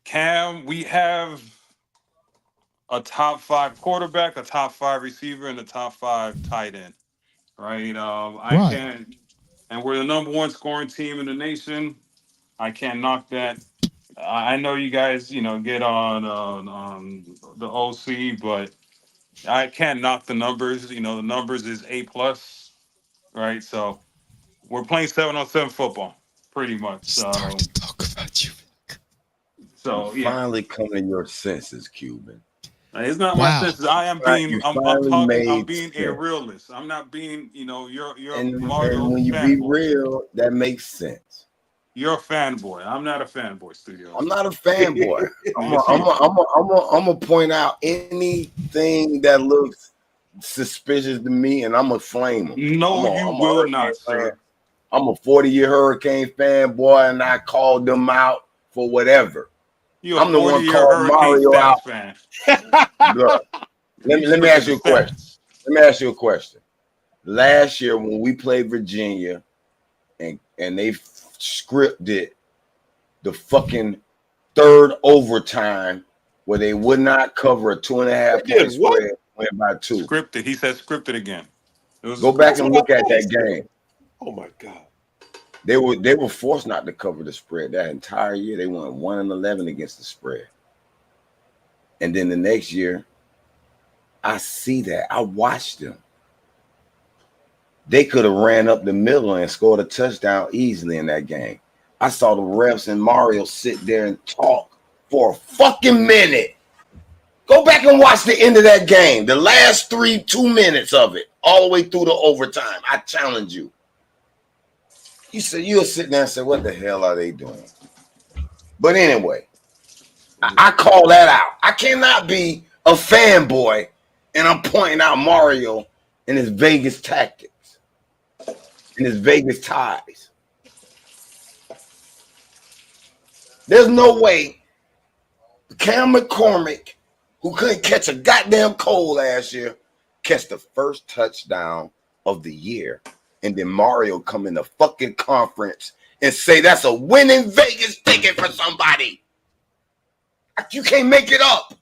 Cam. We have a top 5 quarterback, a top 5 receiver, and a top 5 tight end. Right? And we're the number 1 scoring team in the nation. I can't knock that. I know you guys, get on the OC, but I can't knock the numbers. The numbers is A+, right? So we're playing 7-on-7 football, pretty much. Start to talk about you. So you finally come to your senses, Cuban. It's not my senses. I'm being a realist. I'm not being, you're Mario. And when you be real, that makes sense. You're a fanboy. I'm not a fanboy, Studio. I'm not a fanboy. I'm gonna point out anything that looks suspicious to me, and I'm gonna flame them. No, you will not, sir. I'm a 40-year Hurricane fanboy, and I called them out for whatever. I'm the one called Mario out. Fan. Look, let me ask you a question. Let me ask you a question. Last year when we played Virginia, and they scripted the fucking third overtime where they would not cover a 2.5 point spread, went by 2. Scripted. He said scripted again. Go back and look at that game. Oh my God. They were forced not to cover the spread that entire year. They went 1-11 against the spread. And then the next year, I see that. I watched them. They could have ran up the middle and scored a touchdown easily in that game. I saw the refs and Mario sit there and talk for a fucking minute. Go back and watch the end of that game. The last 2 minutes of it, all the way through the overtime. I challenge you. You'll sit there and say, what the hell are they doing? But anyway, I call that out. I cannot be a fanboy and I'm pointing out Mario and his Vegas tactics. And his Vegas ties. There's no way Cam McCormick, who couldn't catch a goddamn cold last year, catch the first touchdown of the year. And then Mario come in the fucking conference and say that's a winning Vegas ticket for somebody. You can't make it up.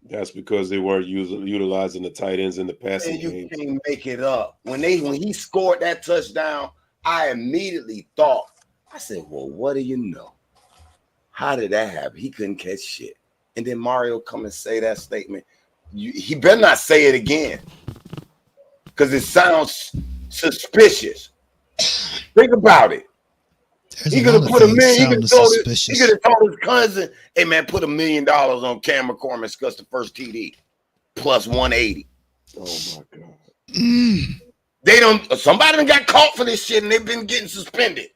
That's because they weren't utilizing the tight ends in the passing You game. can't make it up. When he scored that touchdown, I immediately thought, I said, well, what do you know? How did that happen? He couldn't catch shit. And then Mario come and say that statement. He better not say it again, because it sounds suspicious. Think about it. He could have put $1 million. He could have told his cousin, "Hey man, put $1 million on Cam McCormick because the first TD plus 180." Oh my god! They don't. Somebody done got caught for this shit, and they've been getting suspended.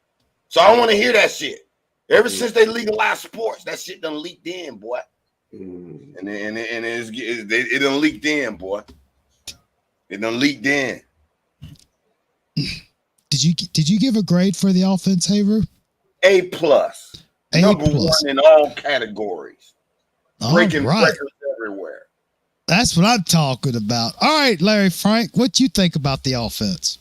So I don't want to hear that shit. Ever since they legalized sports, that shit done leaked in, boy. And it done leaked in, boy. It done leaked in. Did you give a grade for the offense, Haver? A+. Number one in all categories. Breaking records everywhere. That's what I'm talking about. All right, Larry Frank, what you think about the offense?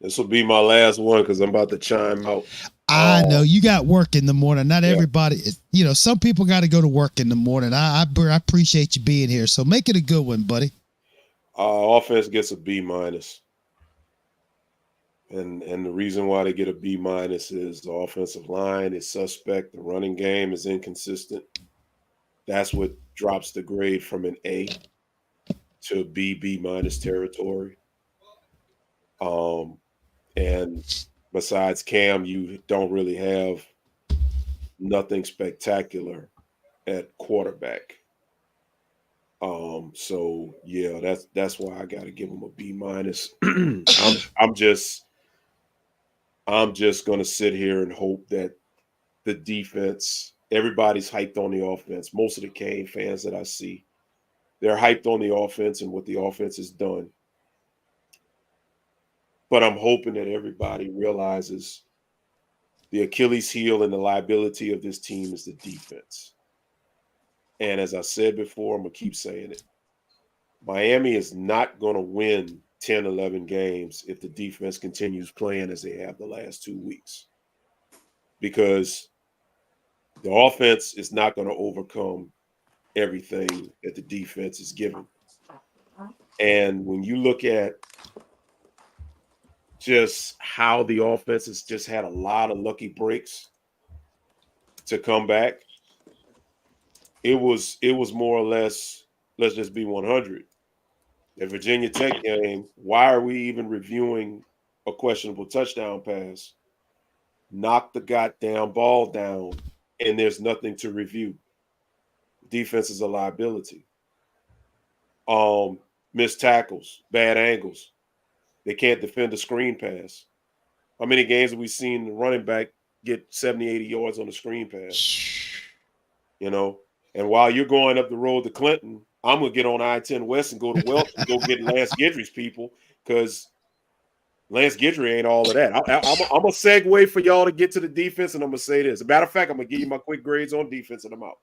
This will be my last one because I'm about to chime out. I know you got work in the morning. Not everybody, some people got to go to work in the morning. I appreciate you being here. So make it a good one, buddy. Offense gets a B-. And the reason why they get a B- is the offensive line is suspect. The running game is inconsistent. That's what drops the grade from an A to B territory. And besides Cam, you don't really have nothing spectacular at quarterback. So yeah, that's why I got to give him a B-. I'm just going to sit here and hope that the defense, everybody's hyped on the offense. Most of the Kane fans that I see, they're hyped on the offense and what the offense has done. But I'm hoping that everybody realizes the Achilles heel and the liability of this team is the defense. And as I said before, I'm going to keep saying it. Miami is not going to win 10, 11 games if the defense continues playing as they have the last 2 weeks. Because the offense is not going to overcome everything that the defense is given. And when you look at just how the offense has just had a lot of lucky breaks to come back, it was more or less, let's just be 100. The Virginia Tech game, why are we even reviewing a questionable touchdown pass? Knock the goddamn ball down, and there's nothing to review. Defense is a liability. Missed tackles, bad angles. They can't defend a screen pass. How many games have we seen the running back get 70, 80 yards on a screen pass? And while you're going up the road to Clinton, I'm going to get on I-10 West and go to Welch and go get Lance Guidry's people, because Lance Guidry ain't all of that. I'm going to segue for y'all to get to the defense, and I'm going to say this. As a matter of fact, I'm going to give you my quick grades on defense, and I'm out.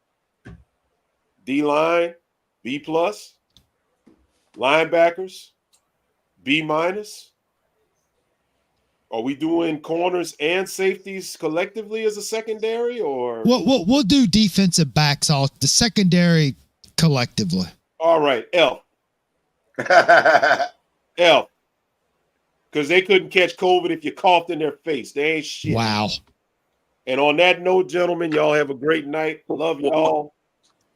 D-line, B+. Linebackers, B-. Are we doing corners and safeties collectively as a secondary, or? We'll do defensive backs all the secondary collectively. All right, L. L. Because they couldn't catch COVID if you coughed in their face. They ain't shit. Wow. And on that note, gentlemen, y'all have a great night. Love y'all.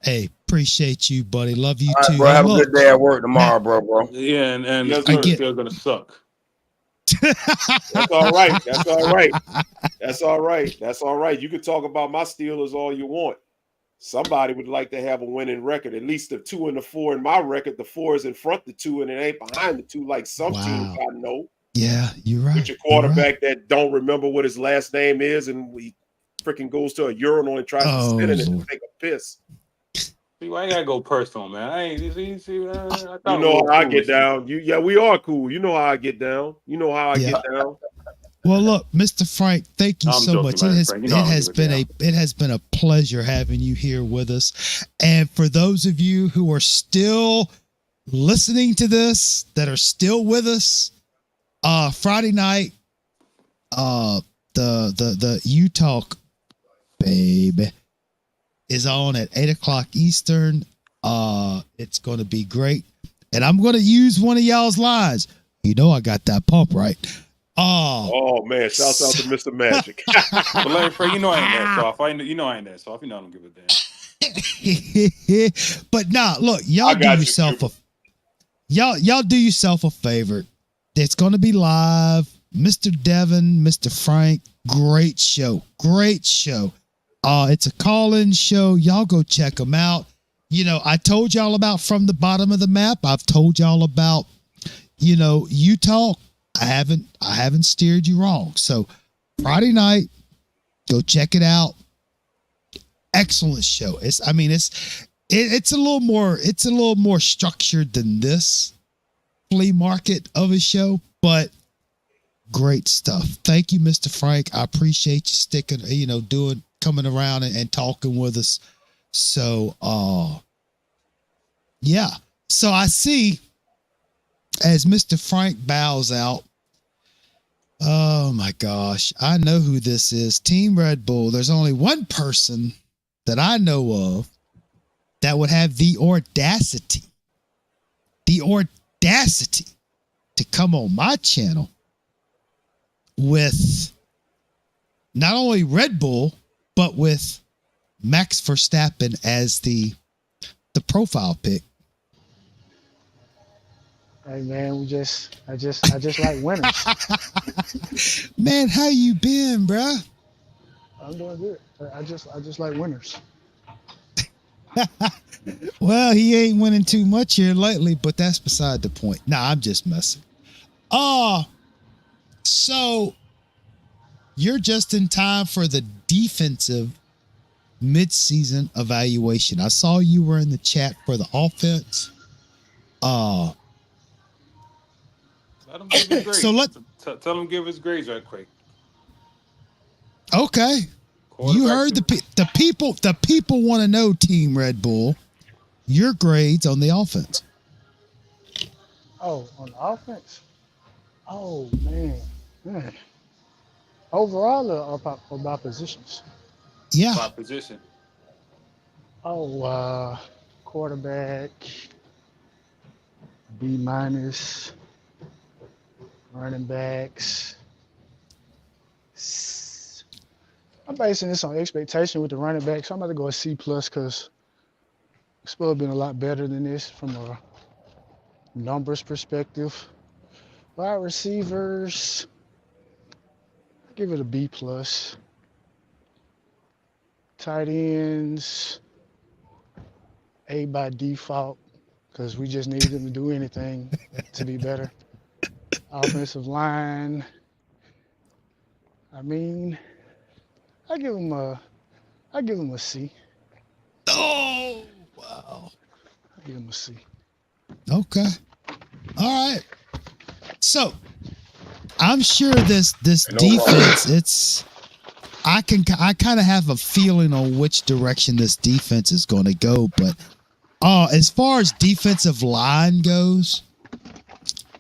Hey, appreciate you, buddy. Love you all too. Right, bro, have a good day at work tomorrow, bro. Yeah, and it's still gonna suck. That's all right. That's all right. That's all right. That's all right. You can talk about my Steelers all you want. Somebody would like to have a winning record. At least the 2 and the 4 in my record. The 4 is in front of the 2, and it ain't behind the 2 like some teams I know. Yeah, you're right. With your quarterback that don't remember what his last name is, and he freaking goes to a urinal and tries to sit in it and take a piss. See, why you gotta go personal, man? I ain't you know how I get down. We are cool. You know how I get down. You know how I get down. Well, look, Mr. Frank, thank you so much. It has been a pleasure having you here with us. And for those of you who are still listening to this, that are still with us, Friday night, the U Talk, baby, is on at 8:00 Eastern. It's going to be great. And I'm going to use one of y'all's lines. You know I got that pump, right? Oh man, shouts out to Mr. Magic. But Larry Fred, you know I ain't that soft. I ain't that soft. You know I don't give a damn. But nah, look, y'all do yourself y'all do yourself a favor. It's going to be live. Mr. Devin, Mr. Frank, great show. Great show. It's a call-in show. Y'all go check them out. You know, I told y'all about From the Bottom of the Map. I've told y'all about, you know, Utah. I haven't steered you wrong. So Friday night, go check it out. Excellent show. It's a little more structured than this flea market of a show, but great stuff. Thank you, Mr. Frank. I appreciate you sticking, coming around and talking with us. So, yeah. So I see as Mr. Frank bows out. Oh my gosh. I know who this is. Team Red Bull. There's only one person that I know of that would have the audacity to come on my channel with not only Red Bull, but with Max Verstappen as the profile pic. Hey man, I just like winners. Man, how you been, bruh? I'm doing good. I just like winners. Well, he ain't winning too much here lately, but that's beside the point. Nah, I'm just messing. So you're just in time for the defensive mid-season evaluation. I saw you were in the chat for the offense. Let him give his grades. So tell him give his grades right quick. Okay. You heard the people want to know, Team Red Bull, your grades on the offense. Oh, on the offense? Oh man. Overall or about positions? Yeah. By position. Oh, quarterback, B-, running backs. I'm basing this on expectation with the running backs. So I'm about to go a C+ because it's supposed to be a lot better than this from a numbers perspective. Wide receivers, give it a B+. Tight ends, A by default, because we just needed them to do anything to be better. Offensive line, I give them a C. Oh, wow. I give them a C. Okay. All right. So I'm sure this defense, I kind of have a feeling on which direction this defense is going to go, but as far as defensive line goes,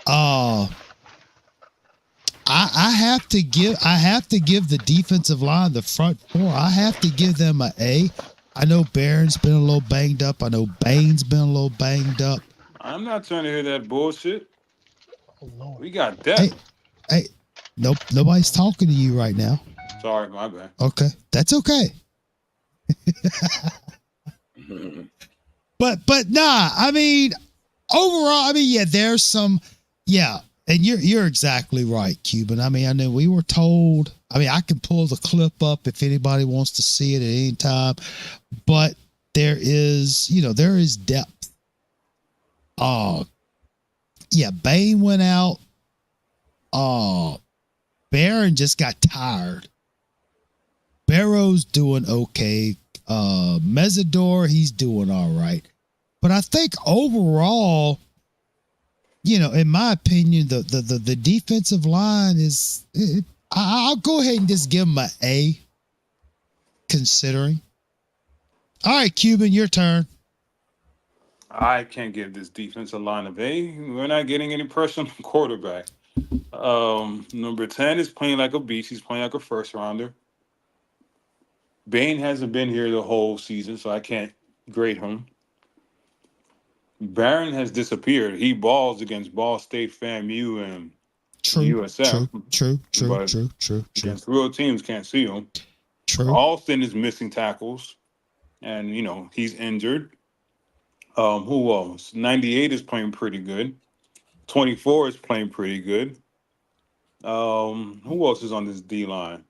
I have to give the defensive line, the front four, I have to give them an A. I know Barron's been a little banged up. I know Bain's been a little banged up. I'm not trying to hear that bullshit. Oh, Lord. We got depth. Hey, nobody's talking to you right now. Sorry, my bad. Okay, that's okay. But nah, overall, yeah, there's some, yeah, and you're exactly right, Cuban. I know we were told. I can pull the clip up if anybody wants to see it at any time, but there is depth. Yeah, Bain went out. Barron just got tired. Barrow's doing okay. Mesidor, he's doing all right. But I think overall, in my opinion, the defensive line is, I'll go ahead and just give them an A, considering. All right, Cuban, your turn. I can't give this defensive line of A. We're not getting any pressure on the quarterback. Number 10 is playing like a beast. He's playing like a first rounder. Bain hasn't been here the whole season, so I can't grade him. Barron has disappeared. He balls against Ball State, FAMU, and USF, but True. against real teams can't see him. True. Alston is missing tackles, and he's injured. Who else? 98 is playing pretty good. 24 is playing pretty good. Who else is on this D line?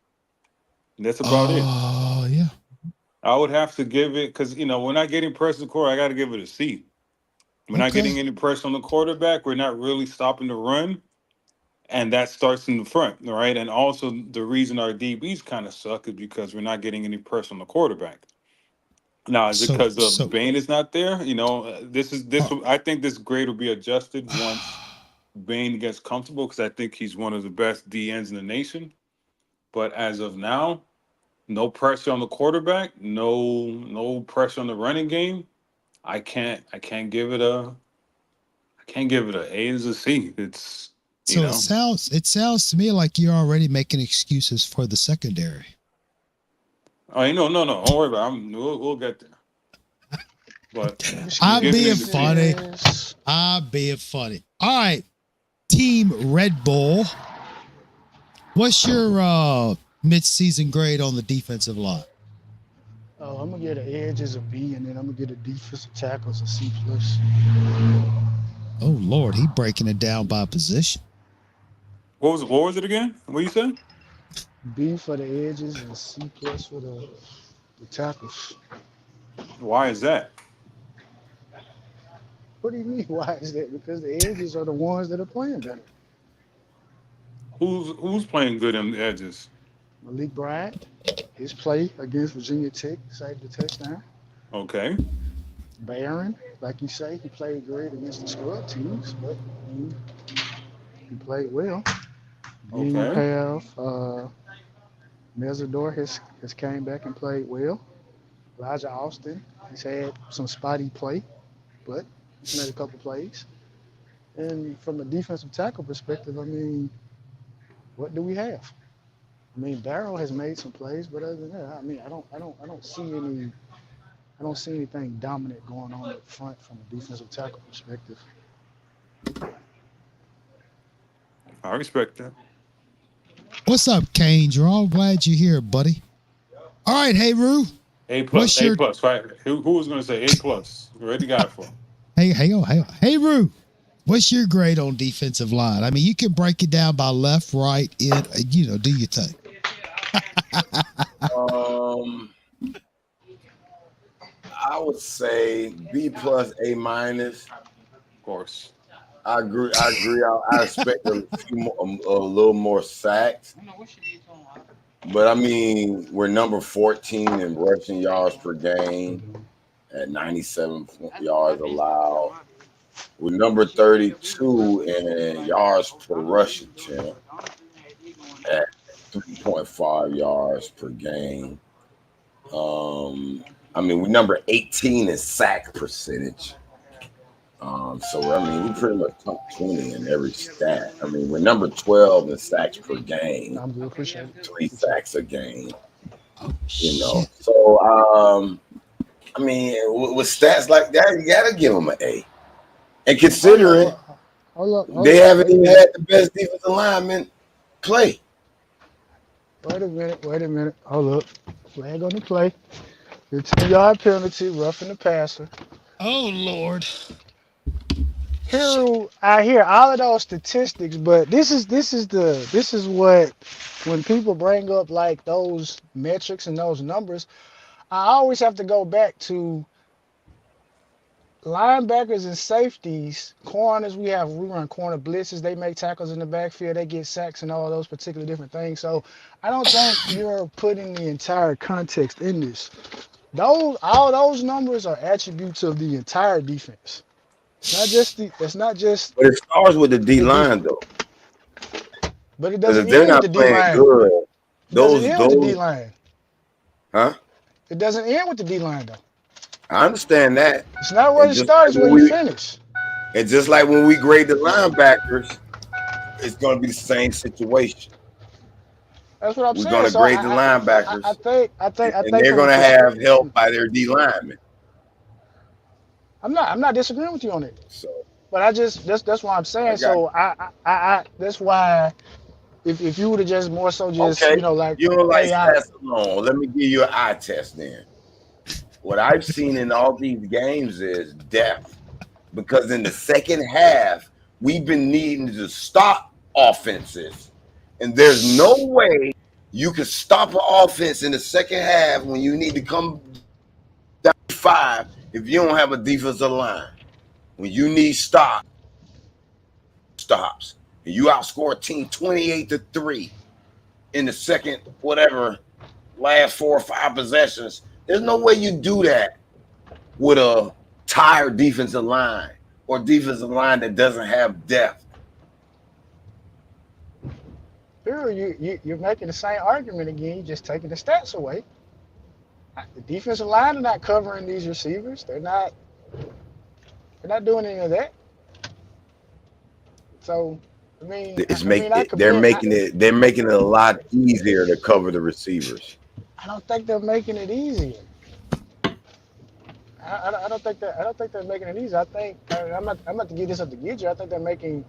That's about it. Oh, yeah. I would have to give it because we're not getting pressure on the quarter. I got to give it a C. We're not getting any pressure on the quarterback. We're not really stopping the run, and that starts in the front, right? And also the reason our DBs kind of suck is because we're not getting any pressure on the quarterback. Now, is it because of Bain is not there? I think this grade will be adjusted once Bain gets comfortable because I think he's one of the best DNs in the nation. But as of now, no pressure on the quarterback, no pressure on the running game. I can't give it a A. It's a C. It's it sounds to me like you're already making excuses for the secondary. Oh, no. Don't worry about it. We'll get there. But I'm being funny. All right, Team Red Bull. What's your mid-season grade on the defensive line? Oh, I'm gonna get the edges a B, and then I'm gonna get the defensive tackles a C+. Oh Lord, he breaking it down by position. What was it again? What you said? B for the edges and C+ for the tackles. Why is that? What do you mean? Why is that? Because the edges are the ones that are playing better. Who's playing good on the edges? Malik Bryant, his play against Virginia Tech saved the touchdown. Okay. Barron, like you say, he played great against the scrub teams, but he played well. Then you have Mesidor has came back and played well. Elijah Austin, he's had some spotty play, but he's made a couple plays. And from a defensive tackle perspective, I mean, what do we have? I mean, Darrell has made some plays, but other than that, I mean, I don't see anything dominant going on up front from a defensive tackle perspective. I respect that. What's up, Kane? You're all glad you're here, buddy. All right, hey Roo. A plus, right? Who was going to say A plus? You already got it for him. Hey Roo. What's your grade on defensive line? I mean, you can break it down by left, right, in, do your thing. I would say B plus, A minus. Of course. I agree. I expect a little more sacks. But I mean, we're number 14 in rushing yards per game at 97 yards allowed. We're number 32 in yards per rush attempt at 3.5 yards per game. I mean, we're number 18 in sack percentage. So, I mean, we pretty much top 20 in every stat. I mean, we're number 12 in sacks per game. 3 sacks a game. So, I mean, with stats like that, you got to give them an A. And considering they haven't even had the best defensive lineman play. Wait a minute. Hold up. Flag on the play. The 2-yard penalty, roughing the passer. Oh, Lord. I hear all of those statistics, but this is what, when people bring up like those metrics and those numbers, I always have to go back to linebackers and safeties, corners. We run corner blitzes. They make tackles in the backfield. They get sacks and all those particular different things. So I don't think you're putting the entire context in this. All those numbers are attributes of the entire defense. It's not just. But it starts with the D line though. But it doesn't end with the D line. It doesn't end with the D line. Huh? It doesn't end with the D line though. I understand that. It's not where it starts, where you finish. And just like when we grade the linebackers, it's going to be the same situation. That's what I'm saying. We're going to grade the linebackers. I think they're going to have help by their D linemen. I'm not disagreeing with you on it. So But I just that's what I'm I saying. got So I that's why if you would have just more so just okay. like, You don't like hey, stats alone. Let me give you an eye test then. What I've seen in all these games is depth. Because in the second half, we've been needing to stop offenses. And there's no way you can stop an offense in the second half when you need to come down 5 if you don't have a defensive line. When you need stops, and you outscore a team 28-3 in the second, whatever, last 4 or 5 possessions, there's no way you do that with a tired defensive line or defensive line that doesn't have depth. here you're making the same argument again. You're just taking the stats away. The defensive line are not covering these receivers. They're not doing any of that. So I mean, They're making it a lot easier to cover the receivers. I don't think they're making it easier. I don't think they're making it easy. I think I'm not to give this up to Gidger. I think they're making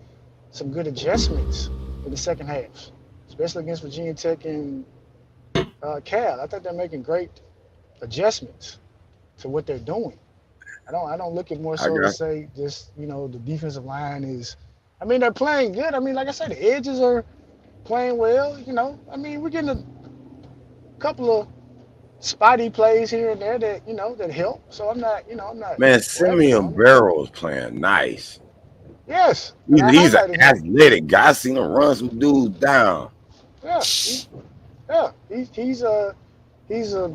some good adjustments in the second half, especially against Virginia Tech and Cal. I think they're making great adjustments to what they're doing. I don't look at more so to say just the defensive line is. I mean, they're playing good. I mean, like I said, the edges are playing well. I mean, we're getting a couple of spotty plays here and there that that help. So I'm not. Man, Simeon Barrow is playing nice. Yes, he's an athletic guy. I seen him run some dudes down. Yeah, he's a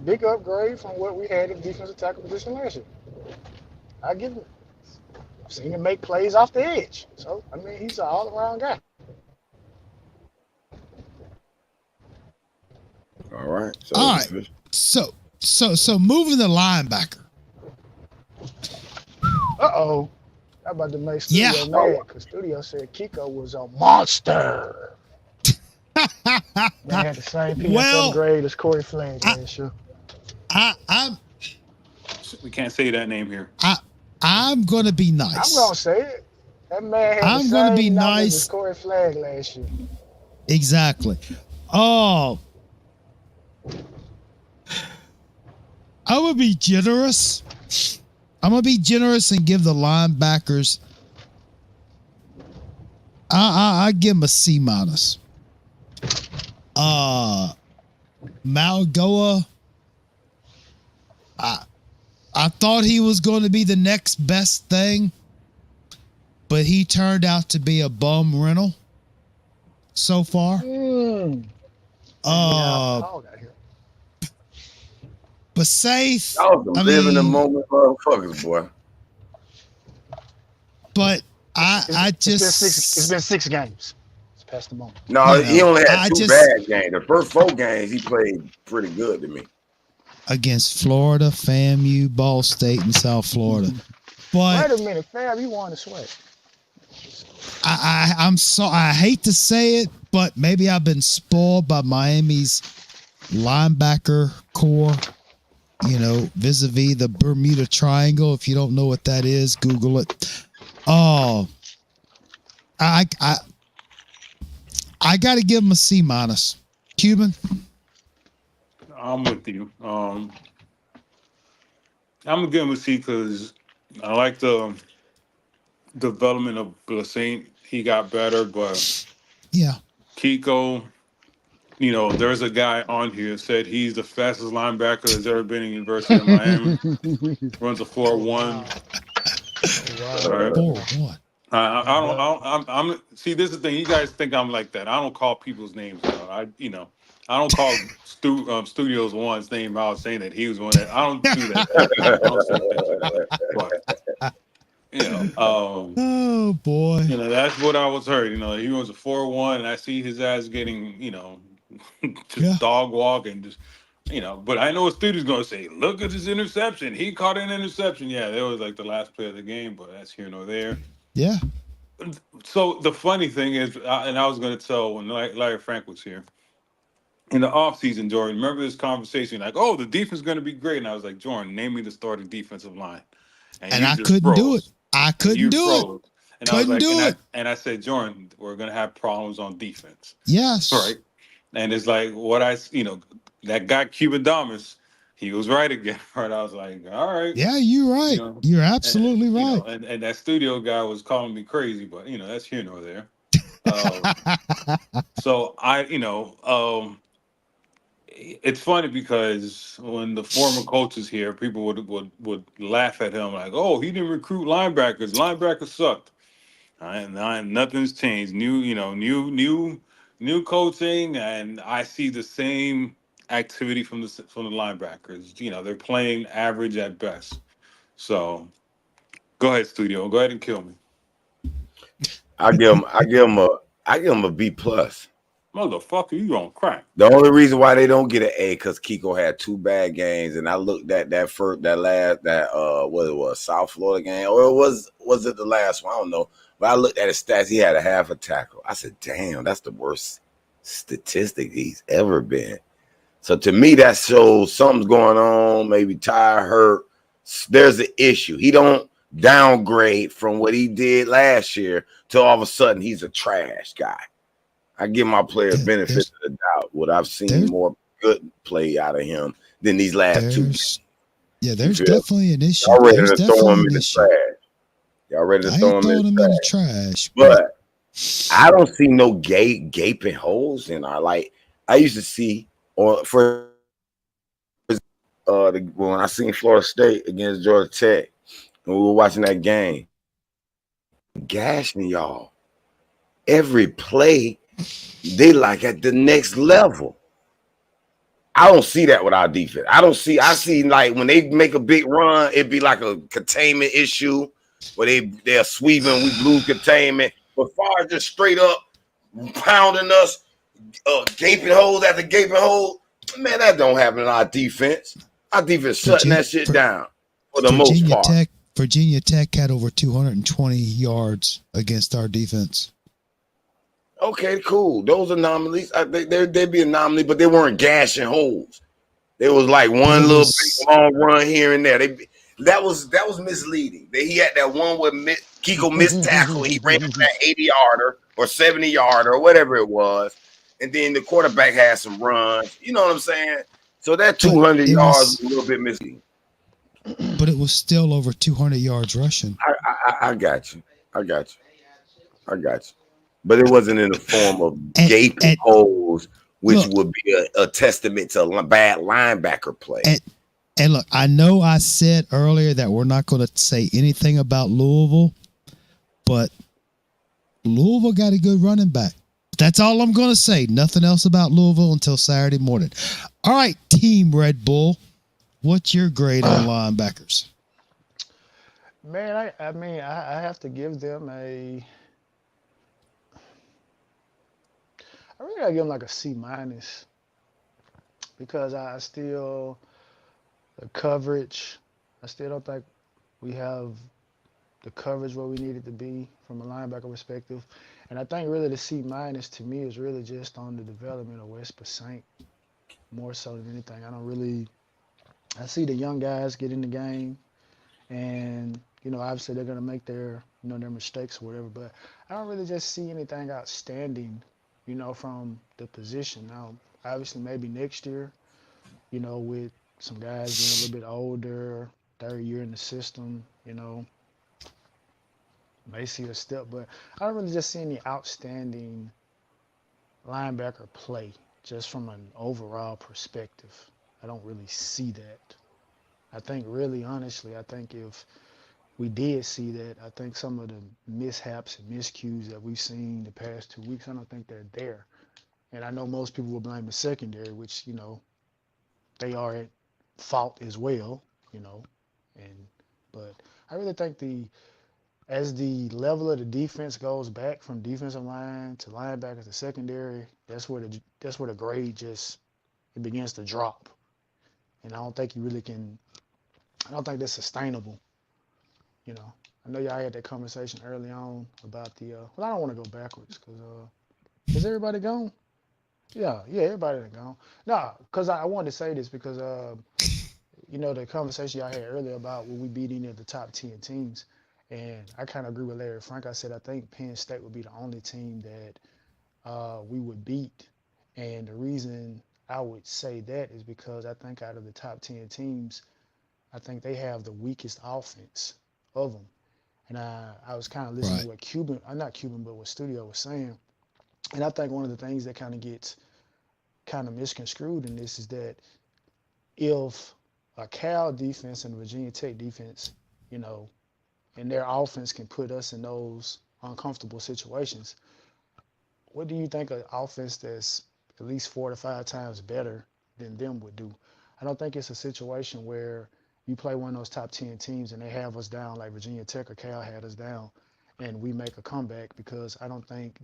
big upgrade from what we had in defensive tackle position last year. I give him. I've seen him make plays off the edge. So I mean, he's an all-around guy. All right. All right. So moving the linebacker. I'm about to make Studio mad because Studio said Kiko was a monster. They had the same PFL grade as Corey Flagg last year. We can't say that name here. I'm gonna be nice. I'm gonna say it. That man had the same numbers as Corey Flagg last year. Exactly. Oh, I'm gonna be generous. And give the linebackers. I give them a C-. Malgoa. I thought he was going to be the next best thing, but he turned out to be a bum rental so far. But safe. I live in the moment, motherfuckers, boy. But it's been 6 games. It's past the moment. No, he only had 2 bad games. The first 4 games he played pretty good to me. Against Florida, FAMU, Ball State, and South Florida. But wait a minute, Fab, you want to sweat. I hate to say it, but maybe I've been spoiled by Miami's linebacker core. Vis-a-vis the Bermuda Triangle. If you don't know what that is, Google it. Oh, I got to give him a C-. Cuban. I'm with you. I'm gonna give him a C because I like the development of Blasaint. He got better, but yeah, Kiko. There's a guy on here said he's the fastest linebacker that's ever been in the University of Miami. Runs a 4.1. Wow. 4.1. I'm see. This is the thing. You guys think I'm like that. I don't call people's names out. I don't call Studios One's name out saying that he was one that. I don't do that. But, oh boy. That's what I was heard. He was a 4.1, and I see his ass getting, just dog walk and just, But I know what Studio's gonna say. Look at his interception. He caught an interception. Yeah, that was like the last play of the game, but that's here nor there. Yeah. So the funny thing is, and I was going to tell when Larry Frank was here in the offseason, Jordan, remember this conversation like, oh, the defense is going to be great. And I was like, Jordan, name me the starting defensive line. And you I just couldn't do it. froze. I And couldn't you do it. froze. And I was Couldn't like, do it. and I said, Jordan, we're gonna have problems on defense, Yes. right? And it's like what that guy Cuban Damas, he was right again, right? I was like, all right, Yeah, you're you right. know, You're absolutely right. and that studio guy was calling me crazy, but that's here nor there. Uh, so it's funny because when the former coaches here, people would laugh at him like, "Oh, he didn't recruit linebackers. Linebackers sucked." Nothing's changed. New coaching, and I see the same activity from the linebackers. They're playing average at best. So go ahead, studio. Go ahead and kill me, I give him a B plus. motherfucker. You on crack? The only reason why they don't get an A because Kiko had 2 bad games, and I looked at what it was, South Florida game, or was it the last one? I don't know. But I looked at his stats. He had a half a tackle. I said, "Damn, that's the worst statistic he's ever been." So to me, that shows something's going on. Maybe tired, hurt. There's an issue. He don't downgrade from what he did last year to all of a sudden he's a trash guy. I give my players benefit of the doubt. What I've seen more good play out of him than these last 2 games. Yeah, there's definitely an issue. Y'all ready There's to throw him in an the issue. trash. Y'all ready to throw him in the trash. But I don't see no gaping holes in our, like I used to see, or for when I seen Florida State against Georgia Tech, and we were watching that game, gashing y'all every play. They like at the next level. I don't see that with our defense. I see like when they make a big run, it'd be like a containment issue where they're sweeping, we lose containment. But far as just straight up pounding us, gaping holes after gaping hole, man, that don't happen in our defense. Our defense shutting that shit down for the most part. Virginia Tech had over 220 yards against our defense. Okay, cool. Those anomalies, they'd be anomaly, but they weren't gashing holes. There was like one little big long run here and there. That was misleading. He had that one where Kiko missed tackle. He ran that 80-yarder or 70-yarder or whatever it was, and then the quarterback had some runs. You know what I'm saying? So that 200 yards was a little bit misleading. But it was still over 200 yards rushing. I got you. But it wasn't in the form of gaping holes, which would be a testament to a bad linebacker play. And look, I know I said earlier that we're not going to say anything about Louisville, but Louisville got a good running back. That's all I'm going to say. Nothing else about Louisville until Saturday morning. All right, Team Red Bull, what's your grade on linebackers? Man, I have to give them I really gotta give them like a C minus because the coverage, I still don't think we have the coverage where we need it to be from a linebacker perspective. And I think really the C minus to me is really just on the development of West Saint more so than anything. I see the young guys get in the game and, obviously they're going to make their mistakes or whatever, but I don't really just see anything outstanding from the position. Now, obviously, maybe next year, with some guys being a little bit older, third year in the system, may see a step. But I don't really just see any outstanding linebacker play just from an overall perspective. I don't really see that. I think really, honestly, if we did see that, I think some of the mishaps and miscues that we've seen the past 2 weeks, I don't think they're there. And I know most people will blame the secondary, which, they are at fault as well, but I really think as the level of the defense goes back from defensive line to linebacker to secondary, that's where the grade it begins to drop. And I don't think I don't think that's sustainable. I know y'all had that conversation early on about I don't want to go backwards because is everybody gone? Yeah, everybody gone. No, because I wanted to say this because the conversation y'all had earlier about will we beat any of the top 10 teams, and I kind of agree with Larry Frank. I said I think Penn State would be the only team that we would beat, and the reason I would say that is because I think out of the top 10 teams, I think they have the weakest offense of them. And I was kind of listening Right. to what Cuban, not Cuban, but what Studio was saying. And I think one of the things that kind of gets kind of misconstrued in this is that if a Cal defense and a Virginia Tech defense, you know, and their offense can put us in those uncomfortable situations, what do you think an offense that's at least 4 to 5 times better than them would do? I don't think it's a situation where you play one of those top 10 teams and they have us down like Virginia Tech or Cal had us down and we make a comeback, because I don't think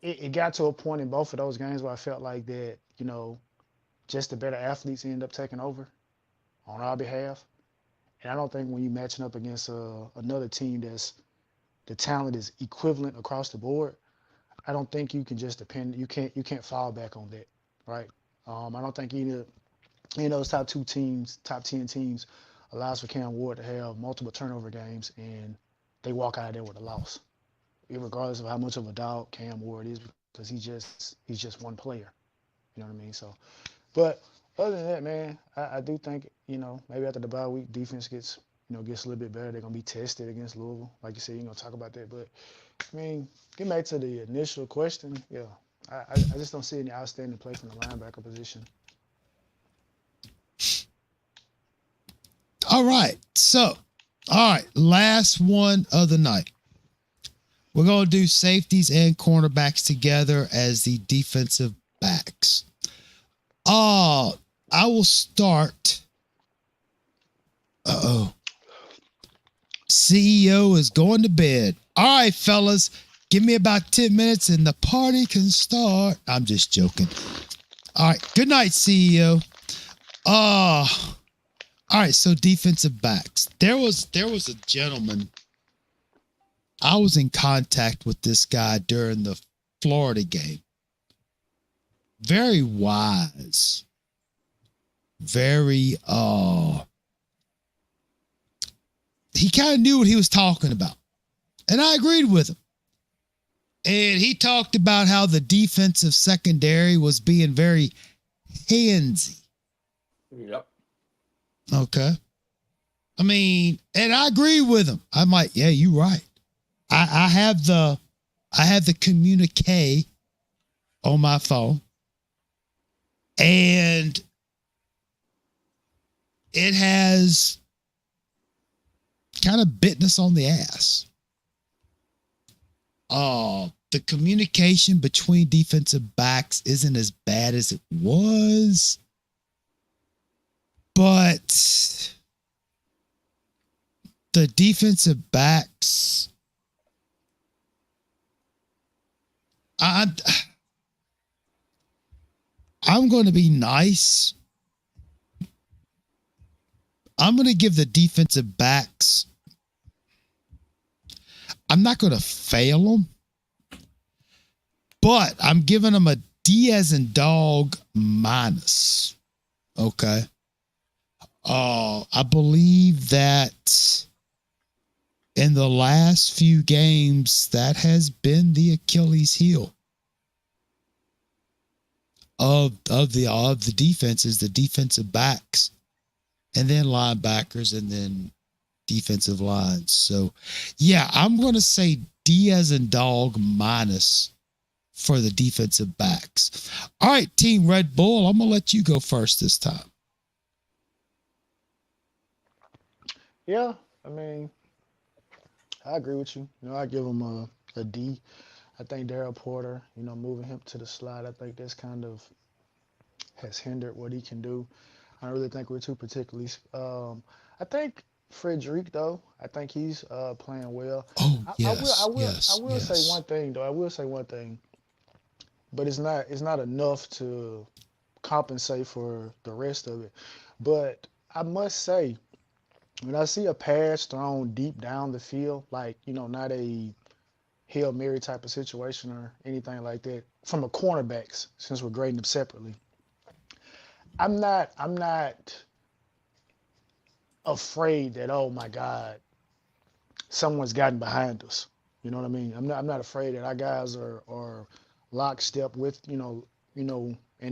it got to a point in both of those games where I felt like that, just the better athletes end up taking over on our behalf. And I don't think when you're matching up against another team that's the talent is equivalent across the board, I don't think you can just depend. You can't fall back on that, right? I don't think any of those top 10 teams, allows for Cam Ward to have multiple turnover games and they walk out of there with a loss, regardless of how much of a dog Cam Ward is, because he's just one player. You know what I mean? So, but other than that, man, I do think maybe after the bye week, defense gets a little bit better. They're gonna be tested against Louisville, like you said. You're gonna talk about that, but I mean, getting back to the initial question, yeah, I just don't see any outstanding play from the linebacker position. All right. So, all right. Last one of the night. We're going to do safeties and cornerbacks together as the defensive backs. I will start. CEO is going to bed. All right, fellas. Give me about 10 minutes and the party can start. I'm just joking. All right. Good night, CEO. All right, so defensive backs. There was a gentleman. I was in contact with this guy during the Florida game. Very wise. Very he kind of knew what he was talking about. And I agreed with him. And he talked about how the defensive secondary was being very handsy. Yep. Okay. I mean, and I agree with him. I'm like, yeah, you're right. I have the communique on my phone, and it has kind of bitten us on the ass. The communication between defensive backs isn't as bad as it was. But the defensive backs, I'm going to be nice. I'm going to give the defensive backs, I'm not going to fail them, but I'm giving them a D as in dog minus. Okay. I believe that in the last few games, that has been the Achilles heel of the defenses, the defensive backs, and then linebackers, and then defensive lines. So, yeah, I'm going to say D as in dog minus for the defensive backs. All right, Team Red Bull, I'm going to let you go first this time. Yeah, I mean, I agree with you. I give him a D. I think Darrell Porter, moving him to the slot, I think this kind of has hindered what he can do. I don't really think we're too particularly. I think Frederick, though, I think he's playing well. Oh, I yes. will say one thing, though. I will say one thing, but it's not enough to compensate for the rest of it. But I must say, when I see a pass thrown deep down the field, like, not a Hail Mary type of situation or anything like that, from a cornerbacks, since we're grading them separately, I'm not afraid that, oh my God, someone's gotten behind us. You know what I mean? I'm not afraid that our guys are lockstep with, in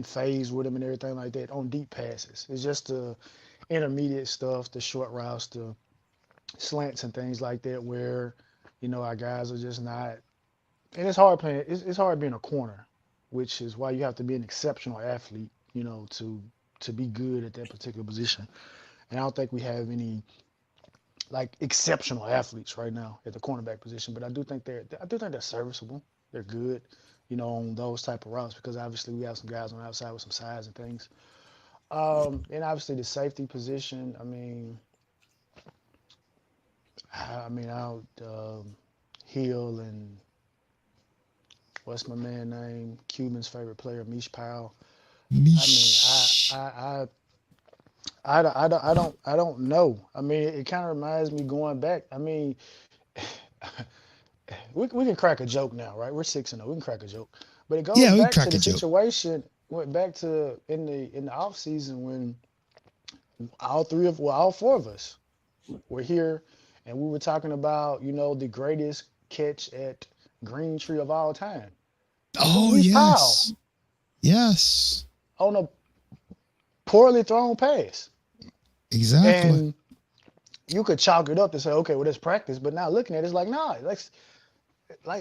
phase with them and everything like that on deep passes. It's just the intermediate stuff, the short routes, the slants and things like that where, our guys are just not. And it's hard playing. It's hard being a corner, which is why you have to be an exceptional athlete, to be good at that particular position. And I don't think we have any like exceptional athletes right now at the cornerback position, but I do think they're serviceable. They're good, on those type of routes because obviously we have some guys on the outside with some size and things. And obviously the safety position. Out Hill and what's my man name? Cuban's favorite player, Mish Powell. I don't know. It kind of reminds me going back. We can crack a joke now, right? We're 6-0. We can crack a joke, but it goes we back to crack the a joke. situation. Went back to in the off season when all four of us were here, and we were talking about the greatest catch at Green Tree of all time. Oh yes, yes. On a poorly thrown pass. Exactly. And you could chalk it up to say, okay, well, that's practice. But now looking at it, it's like, nah,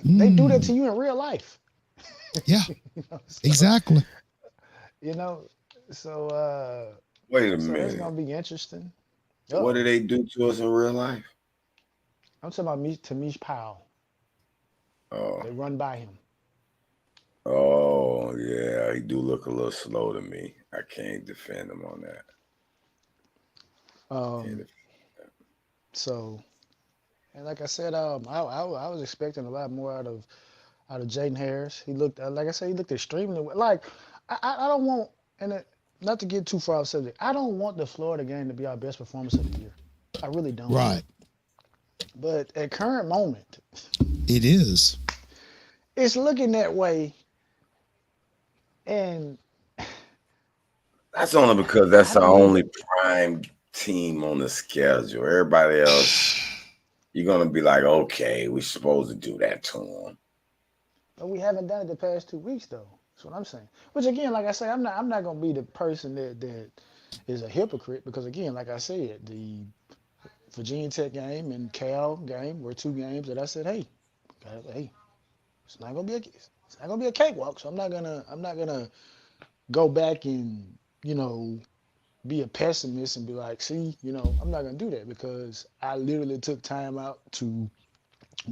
they do that to you in real life. Yeah, exactly. So wait a so minute. it's gonna be interesting. What do they do to us in real life? I'm talking about Mish Powell. Oh. They run by him. Oh yeah, he do look a little slow to me. I can't defend him on that. So, and like I said, I was expecting a lot more out of Jaden Harris. He looked, like I said, he looked extremely well. Like I don't want, not to get too far off subject, I don't want the Florida game to be our best performance of the year. I really don't. Right. But at current moment, it is. It's looking that way, and that's only because that's our only prime team on the schedule. Everybody else, you're gonna be like, okay, we're supposed to do that to them. But we haven't done it the past 2 weeks, though. That's what I'm saying. Which again, like I say, I'm not gonna be the person that is a hypocrite because again, like I said, the Virginia Tech game and Cal game were 2 games that I said, hey, it's not gonna be a cakewalk. So I'm not gonna go back and be a pessimist and be like, see, I'm not gonna do that because I literally took time out to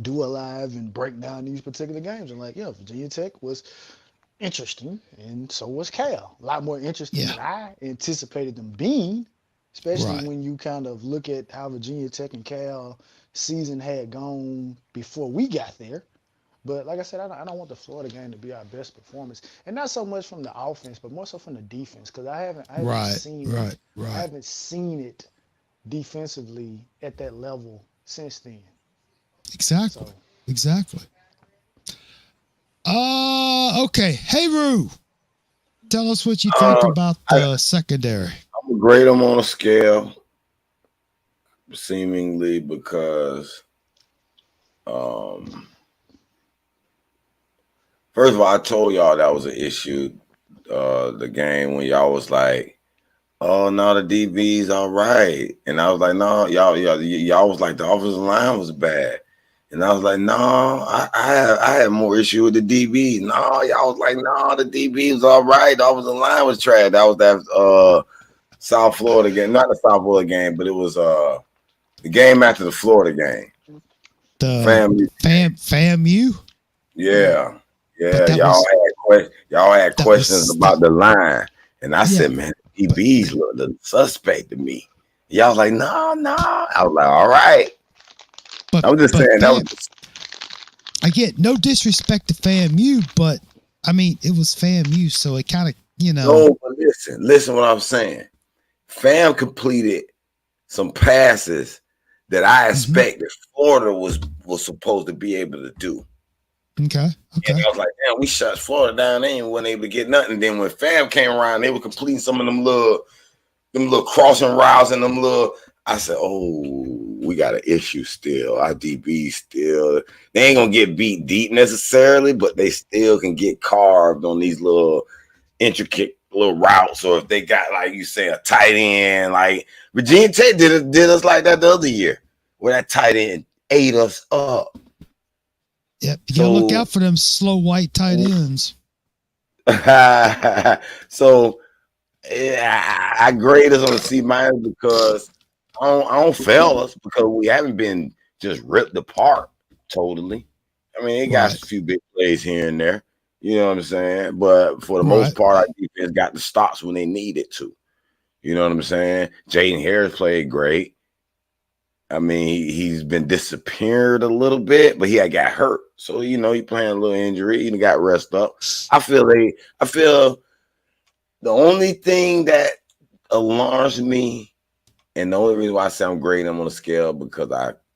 do a live and break down these particular games. And Virginia Tech was interesting, and so was Cal. A lot more interesting than I anticipated them being, especially when you kind of look at how Virginia Tech and Cal season had gone before we got there. But like I said, I don't want the Florida game to be our best performance, and not so much from the offense, but more so from the defense, because I haven't seen it defensively at that level since then. Exactly. Exactly. Okay. Hey, Rue, tell us what you think about the secondary. I'm gonna grade them on a scale, seemingly because, first of all, I told y'all that was an issue. The game when y'all was like, "Oh no, the DB's all right," and I was like, "No, y'all was like the offensive line was bad," and I was like, "No, I had more issue with the DB." No, y'all was like, "No, the DB was all right. The offensive line was trash." That was that South Florida game, not the South Florida game, but it was the game after the Florida game. The FAMU. Yeah. Yeah, y'all had questions about the line, and I said, "Man, DBs look the suspect to me." Y'all was like, "No." I was like, "All right." But I'm just saying that was. I get no disrespect to FAMU, but it was FAMU, so it kind of No, but listen, what I'm saying. Fam completed some passes that I expected Florida was supposed to be able to do. Okay. And I was like, damn, we shut Florida down. They ain't wasn't able to get nothing. Then when Fab came around, they were completing some of them little crossing routes and them little. I said, oh, we got an issue still. Our DB still. They ain't gonna get beat deep necessarily, but they still can get carved on these little intricate little routes. Or if they got, like you say, a tight end, like Virginia Tech did us like that the other year, where that tight end ate us up. Yep. You gotta look out for them slow white tight ends. So yeah, I grade us on a C- because I don't fail us because we haven't been just ripped apart totally. I mean, it got a few big plays here and there. You know what I'm saying? But for the most part, our defense got the stops when they needed to. You know what I'm saying? Jaden Harris played great. I mean, he's been disappeared a little bit, but he had got hurt. So, you know, he playing a little injury. He got rest up. I feel the only thing that alarms me, and the only reason why I sound great, I'm on a scale, because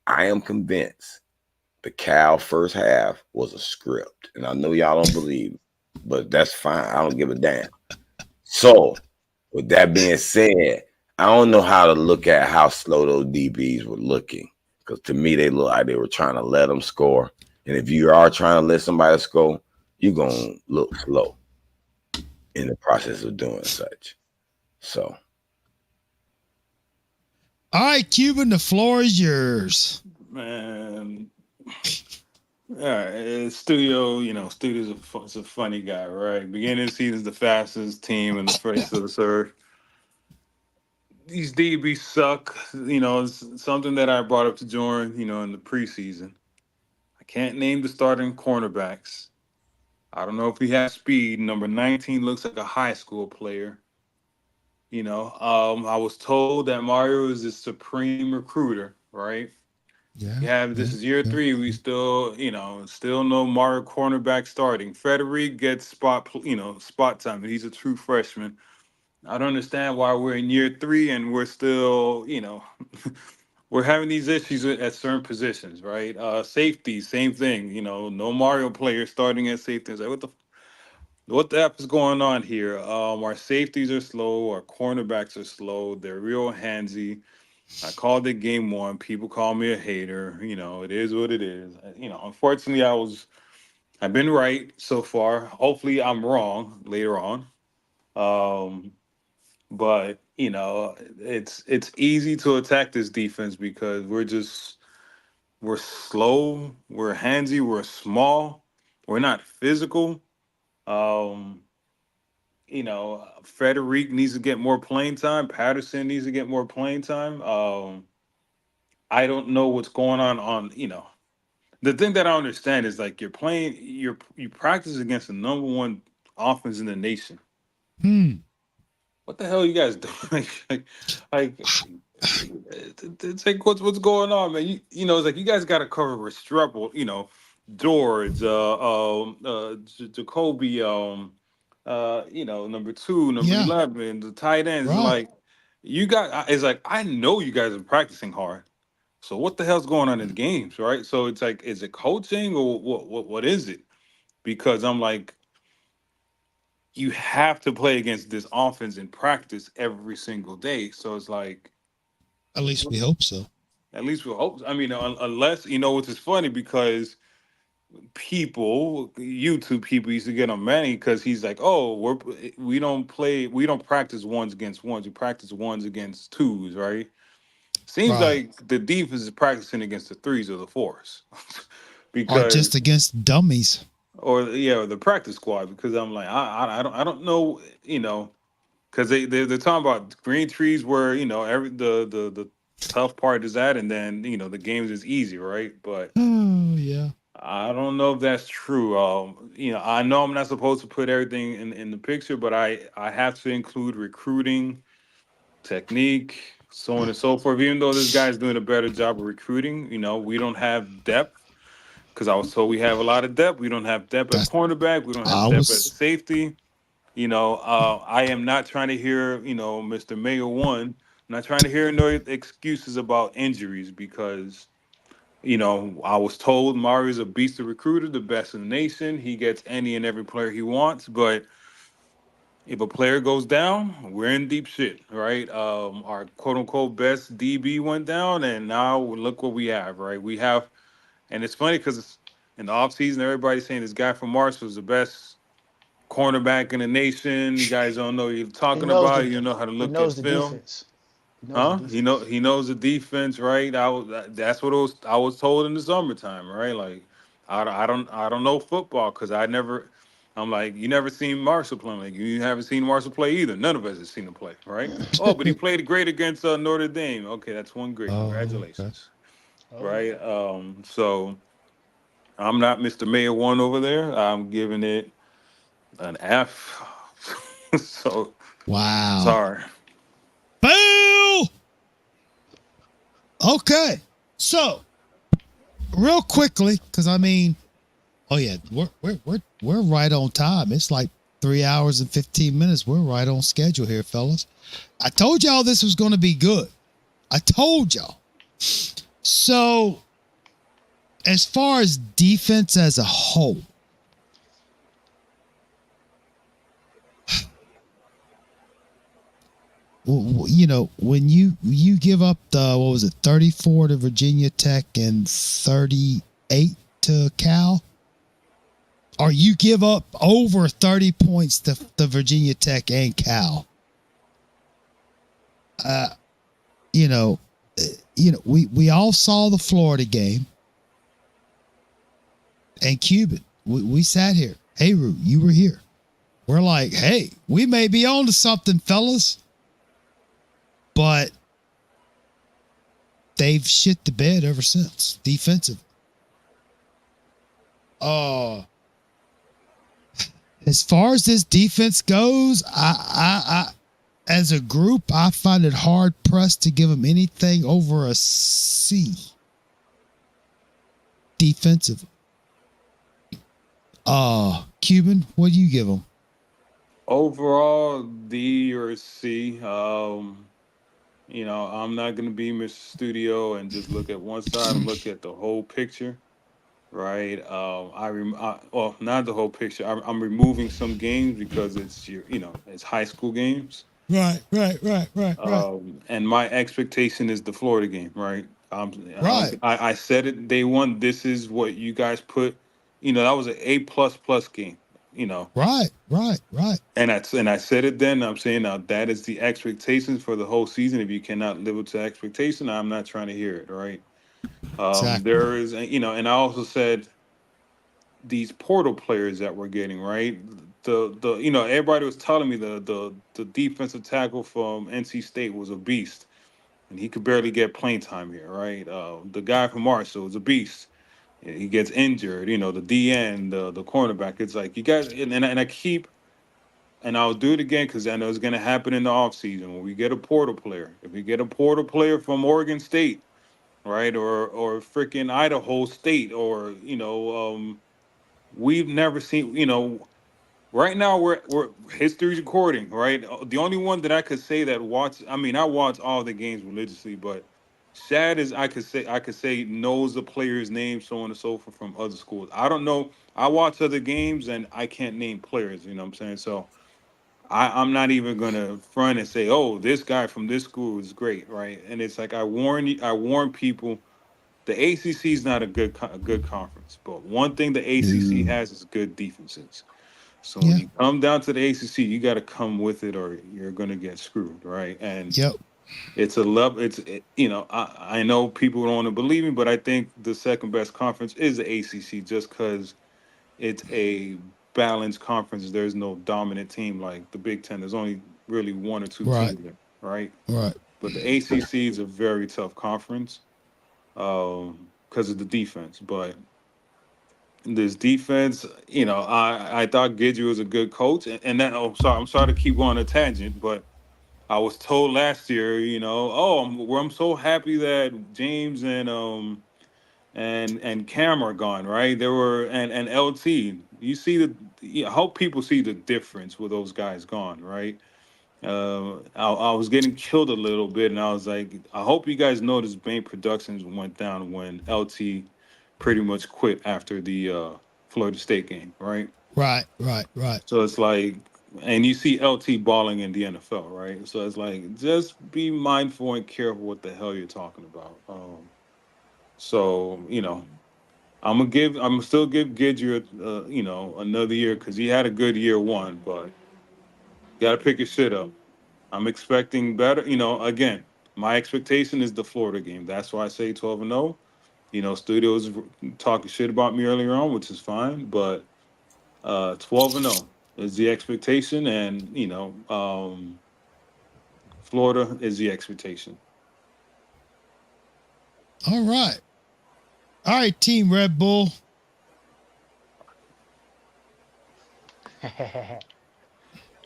I am convinced the Cal first half was a script. And I know y'all don't believe it, but that's fine. I don't give a damn. So, with that being said, I don't know how to look at how slow those DBs were looking, because to me, they look like they were trying to let them score. And if you are trying to let somebody score, you're going to look slow in the process of doing such. So. All right, Cuban, the floor is yours. Man. Yeah, studio, Studio's a funny guy, right? Beginning of the season's the fastest team in the face of the earth. These DBs suck. It's something that I brought up to Jordan, in the preseason. I can't name the starting cornerbacks. I don't know if he has speed. Number 19 looks like a high school player. I was told that Mario is a supreme recruiter, right? This is year 3. We still no Mario cornerback starting. Frederick gets spot time. He's a true freshman. I don't understand why we're in year 3 and we're still, we're having these issues at certain positions, right? Safety, same thing. No Mario player starting at safety. It's like, what the F is going on here? Our safeties are slow. Our cornerbacks are slow. They're real handsy. I called it game 1. People call me a hater. It is what it is. Unfortunately, I've been right so far. Hopefully, I'm wrong later on. But it's easy to attack this defense because we're slow, we're handsy, we're small, we're not physical. Um, Frederick needs to get more playing time. Patterson needs to get more playing time. I don't know what's going on. The thing that I understand is like you practice against the #1 offense in the nation. What the hell are you guys doing? like it's like what's going on, man? It's like you guys got to cover Restrepo, George, Jacoby, number 2, number 11, the tight ends. Like you got, it's like I know you guys are practicing hard. So what the hell's going on in the games, right? So it's like, is it coaching or what is it? Because I'm like, you have to play against this offense in practice every single day. So it's like, at least we hope so. At least we hope. I mean, unless which is funny because YouTube people used to get on Manny because he's like, oh, we don't practice ones against ones. We practice ones against twos, right? Seems like the defense is practicing against the 3s or the 4s, because or just against dummies, or the practice squad. Because I'm like, I don't know, because they're talking about green trees where every the tough part is at, and then the games is easy, right? But I don't know if that's true. I know I'm not supposed to put everything in the picture, but I have to include recruiting, technique, so on and so forth. Even though this guy's doing a better job of recruiting, we don't have depth. Because I was told we have a lot of depth. We don't have depth at cornerback. We don't have depth at safety. I am not trying to hear, Mr. Mayor 1. I'm not trying to hear no excuses about injuries because I was told Mario's a beast of recruiter, the best in the nation. He gets any and every player he wants, but if a player goes down, we're in deep shit, right? Our quote unquote best DB went down, and now look what we have, right? We have, and it's funny because in the offseason, everybody's saying this guy from Mars was the best cornerback in the nation. You guys don't know what you're He talking knows about. the You know how to he look at knows the film. defense. He knows the Huh? defense. He knows the defense, right? That's what I was told in the summertime, right? Like I don't know football because I never. I'm like, you never seen Marshall play. Like you haven't seen Marshall play either. None of us have seen him play, right? Oh, but he played great against Notre Dame. Okay, that's one great. Oh, okay. Congratulations, Oh, right? So I'm not Mr. Mayor one over there. I'm giving it an F. So Wow. sorry. Boo! Okay. So, real quickly, because I mean, oh yeah, we're right on time. It's like 3 hours and 15 minutes. We're right on schedule here, fellas. I told y'all this was going to be good. I told y'all. So, as far as defense as a whole, when you give up the, what was it, 34 to Virginia Tech and 38 to Cal, or you give up over 30 points to the Virginia Tech and Cal, we all saw the Florida game, and Cuban, we sat here. Hey, Rue, you were here. We're like, hey, we may be on to something, fellas. But they've shit the bed ever since, defensive. As far as this defense goes, I as a group, I find it hard pressed to give them anything over a C. Defensive. Cuban, what do you give them? Overall, D or C. I'm not gonna be Mr. Studio and just look at one side. I'm look at the whole picture, right? Well, not the whole picture. I'm removing some games because it's high school games. Right. And my expectation is the Florida game, right? Right. I said it day one. This is what you guys put. That was an A plus game. Right. And I said it then. I'm saying now that is the expectations for the whole season. If you cannot live up to expectation, I'm not trying to hear it. Right? Exactly. There is, and I also said these portal players that we're getting, right? Everybody was telling me the defensive tackle from NC State was a beast, and he could barely get playing time here, right? The guy from Marshall is a beast. He gets injured. The DN, the cornerback. It's like you guys, and I keep. And I'll do it again because I know it's going to happen in the offseason when we get a portal player. If we get a portal player from Oregon State, right, or freaking Idaho State, or we've never seen. Right now we're history's recording, right? The only one that I could say that watch. I mean, I watch all the games religiously, but Shad is I could say knows the players' names, so on and so forth from other schools. I don't know. I watch other games and I can't name players. You know what I'm saying? So. I'm not even gonna front and say, "Oh, this guy from this school is great," right? And it's like I warn people. The ACC is not a good conference, but one thing the ACC No. has is good defenses. So when Yeah. you come down to the ACC, you got to come with it, or you're gonna get screwed, right? And Yep. it's a love. I know people don't want to believe me, but I think the second best conference is the ACC, just because it's a balanced conference. There's no dominant team like the Big Ten. There's only really one or two Right. teams there, right? Right. But the ACC is a very tough conference because of the defense. But this defense, I thought Gidry was a good coach, and then I'm sorry to keep going on a tangent, but I was told last year, I'm so happy that James and Cam are gone, right? There were and LT. You see I hope people see the difference with those guys gone, right? I was getting killed a little bit, and I was like, I hope you guys noticed Bane Productions went down when LT pretty much quit after the Florida State game, right? Right, right, right. So it's like, and you see LT balling in the NFL, right? So it's like, just be mindful and careful what the hell you're talking about. So I'm still give Gidger, another year because he had a good year one, but you got to pick your shit up. I'm expecting better. Again, my expectation is the Florida game. That's why I say 12-0. Studios talking shit about me earlier on, which is fine, but 12-0 is the expectation, and Florida is the expectation. All right. All right, Team Red Bull.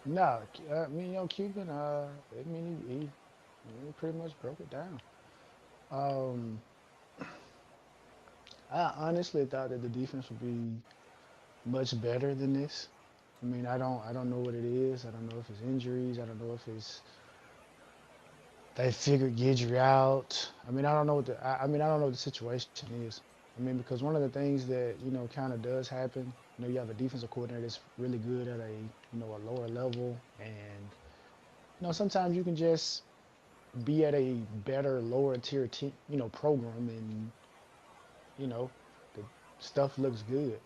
No, I mean, Cuban, I mean, he pretty much broke it down. Um, I honestly thought that the defense would be much better than this. I mean, I don't know what it is. I don't know if it's injuries. I don't know if it's they figured Gidry out. I mean, I don't know what I don't know what the situation is. I mean, because one of the things that kind of does happen, you have a defensive coordinator that's really good at a lower level, and sometimes you can just be at a better lower tier program, and the stuff looks good.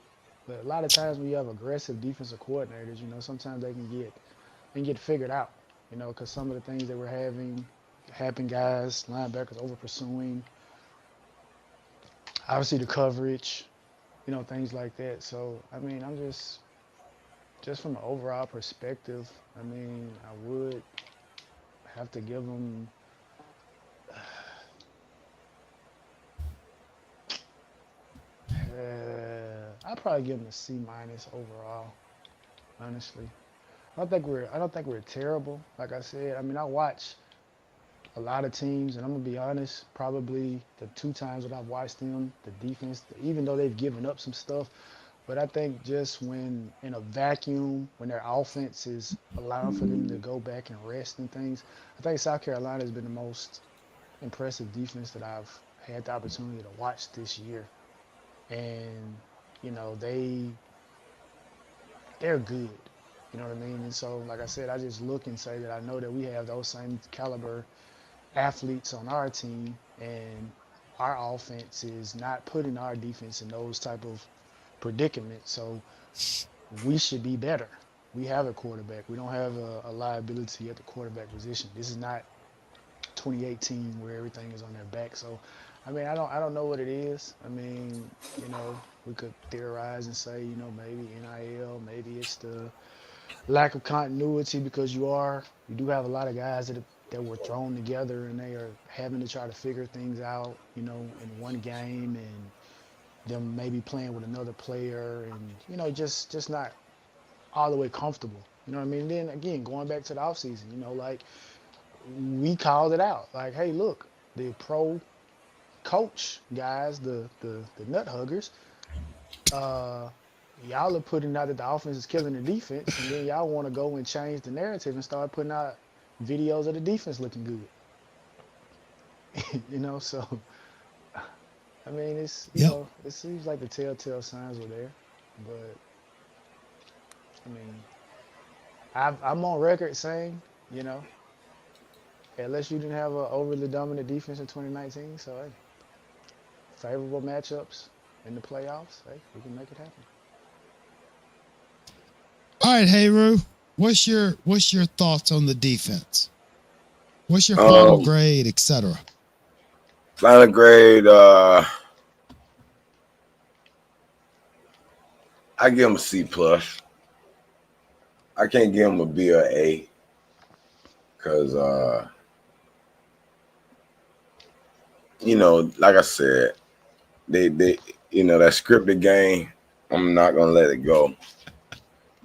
But a lot of times when you have aggressive defensive coordinators, sometimes they can get figured out. Because some of the things that we're having guys, linebackers over pursuing, obviously the coverage, things like that. So I mean, I'm just from an overall perspective, I mean, I would have to give them. I'd probably give them a C minus overall. Honestly, I don't think we're terrible. Like I said, I mean, I watch a lot of teams, and I'm gonna be honest. Probably the two times that I've watched them, the defense, even though they've given up some stuff, but I think just when in a vacuum, when their offense is allowing for them to go back and rest and things, I think South Carolina has been the most impressive defense that I've had the opportunity to watch this year. And you know they they're good. You know what I mean? And so, like I said, I just look and say that I know that we have those same caliber athletes on our team, and our offense is not putting our defense in those type of predicaments. So we should be better. We have a quarterback. We don't have a liability at the quarterback position. This is not 2018 where everything is on their back. So, I mean, I don't know what it is. I mean, we could theorize and say, maybe NIL, maybe it's the lack of continuity because you do have a lot of guys that were thrown together and they are having to try to figure things out, in one game, and them maybe playing with another player, and just not all the way comfortable. You know what I mean? Then again, going back to the offseason, like we called it out. Like, hey, look, the pro coach guys, the nut huggers, uh, y'all are putting out that the offense is killing the defense, and then y'all want to go and change the narrative and start putting out videos of the defense looking good. So I mean, Yep. it seems like the telltale signs were there, but I mean, I'm on record saying, unless you didn't have an overly dominant defense in 2019, so hey, favorable matchups in the playoffs, hey, we can make it happen. All right, Heyru, what's your thoughts on the defense? What's your final grade, etc.? Final grade, I give him a C plus. I can't give him a B or A because like I said, they that scripted game, I'm not gonna let it go.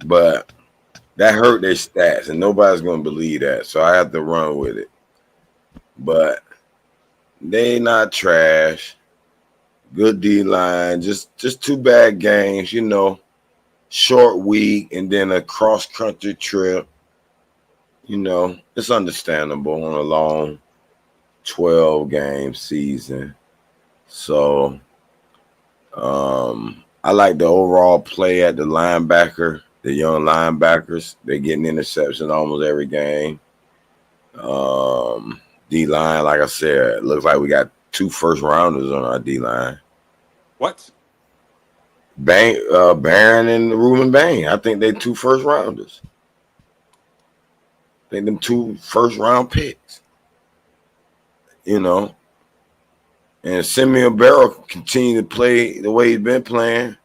But that hurt their stats, and nobody's gonna believe that. So I have to run with it. But they not trash. Good D line, just 2 bad games, short week, and then a cross country trip. You know, it's understandable on a long 12-game season. So I like the overall play at the linebacker, the young linebackers. They're getting interceptions almost every game. D line, like I said, it looks like we got 2 first rounders on our D line. What? Barron and Reuben Bain. I think they 2 first rounders. I think them 2 first round picks. You know, and Simeon Barrow continue to play the way he's been playing.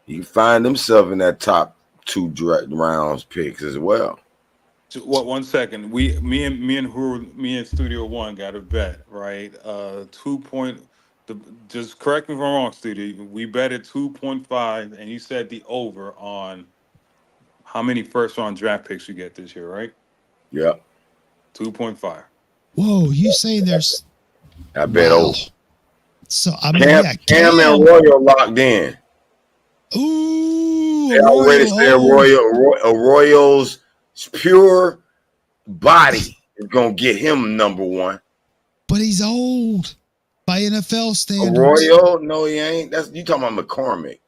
He can find himself in that top 2 rounds picks as well. So, what? 1 second. Me and Studio One got a bet, right? 2 point. Just correct me if I'm wrong, Studio. We betted 2.5, and you said the over on how many first round draft picks you get this year, right? Yep. 2.5. Whoa, you saying there's? I bet over. So I mean, Cam and Royal locked in. Ooh, they already said Arroyo's pure body is gonna get him number 1. But he's old by NFL standards. Arroyo? No, he ain't. That's you talking about McCormick.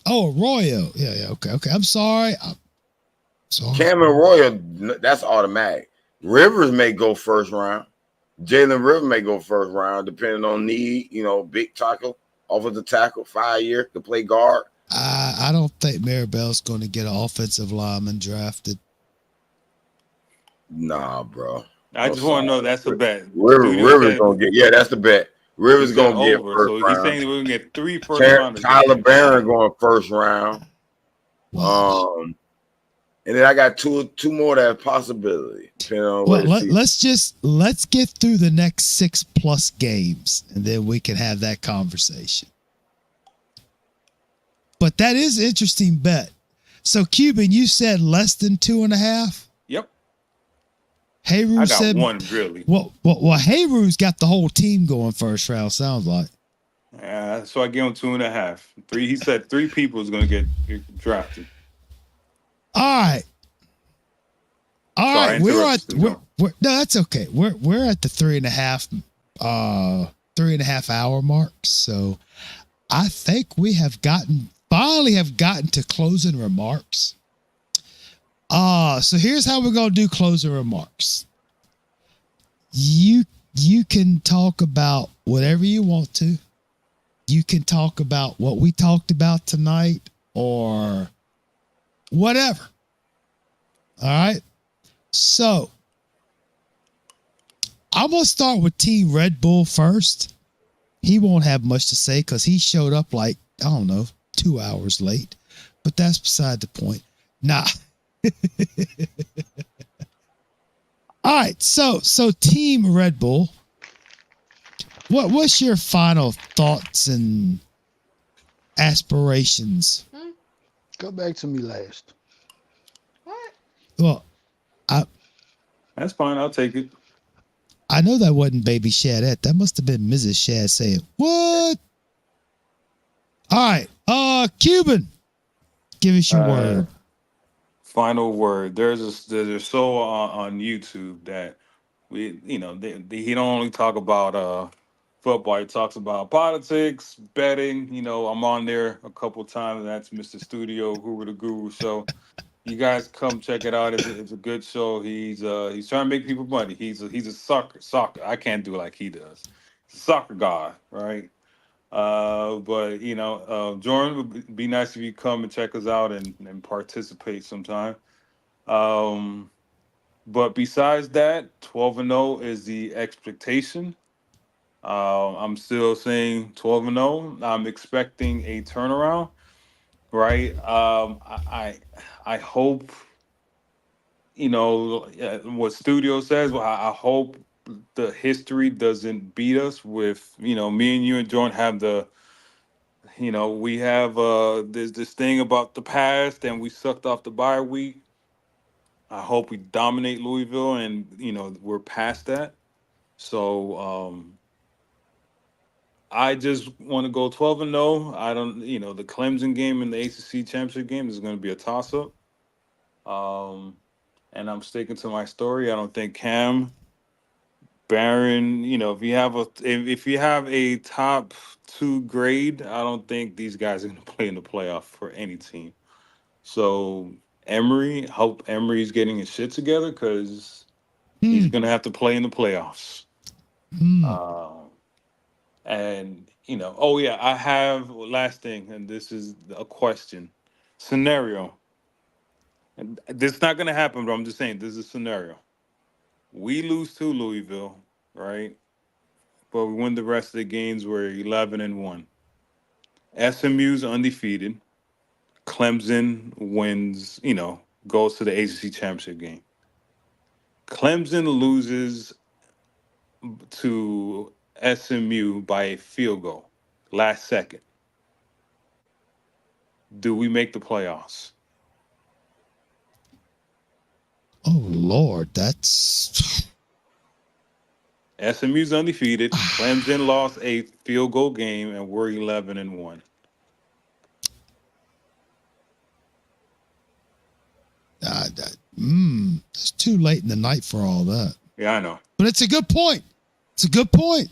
Oh, Arroyo. Yeah. Okay. I'm sorry. Cam and Arroyo, that's automatic. Rivers may go first round. Jalen Rivers may go first round, depending on need. You know, big tackle, offensive tackle, 5 year to play guard. I don't think Maribel's going to get an offensive lineman drafted. Nah, bro. I just want to know that's a bet. Rivers gonna get. That's the bet. Rivers gonna get over. First So round. he's saying that we're gonna get 3 first rounders. Tyler Barron going first round. And then I got two more that possibility. Well, let's get through the next 6+ games, and then we can have that conversation. But that is an interesting bet. So, Cuban, you said less than 2.5? Yep. Hayru said 1, really. Well, Hayru's got the whole team going first round, sounds like. Yeah, so I gave him 2.5. 3. He said 3 people is going to get drafted. All right. No, that's okay. We're at the 3.5 hour mark. So I think we have finally gotten to closing remarks. So here's how we're gonna do closing remarks. You can talk about whatever you want to. You can talk about what we talked about tonight or whatever. All right. So I'm going to start with Team Red Bull first. He won't have much to say because he showed up like, I don't know, 2 hours late. But that's beside the point. Nah. All right. So Team Red Bull, what's your final thoughts and aspirations? Go back to me last. Well, that's fine. I'll take it. I know that wasn't Baby Shadette. That must have been Mrs. Shad saying, "What?" All right, Cuban, give us your word. Final word. There's a show on YouTube that he don't only talk about football. He talks about politics, betting. I'm on there a couple times. That's Mr. Studio, Hoover the Guru show. You guys come check it out. It's a good show. He's trying to make people money. He's a soccer. I can't do it like he does. He's a soccer guy, right? But Jordan, would be nice if you come and check us out and participate sometime. But besides that, 12-0 is the expectation. I'm still saying 12-0. I'm expecting a turnaround. Right. I hope, what Studio says. I hope the history doesn't beat us with, me and you and Jordan have we have there's this thing about the past and we sucked off the bye week. I hope we dominate Louisville and, we're past that. So, I just want to go 12-0. I don't, the Clemson game and the ACC championship game is going to be a toss-up. and I'm sticking to my story. I don't think Cam, Barron, if you have a top 2 grade, I don't think these guys are going to play in the playoff for any team. So hope Emery's getting his shit together because he's going to have to play in the playoffs. And oh yeah, I have last thing, and this is a question scenario. And this is not going to happen, but I'm just saying this is a scenario. We lose to Louisville, right? But we win the rest of the games. We're 11-1. SMU's undefeated. Clemson wins, goes to the ACC championship game. Clemson loses to SMU by a field goal, last second. Do we make the playoffs? Oh Lord, that's SMU's undefeated. Clemson lost a field goal game, and we're 11-1. It's too late in the night for all that. Yeah, I know. But it's a good point. It's a good point.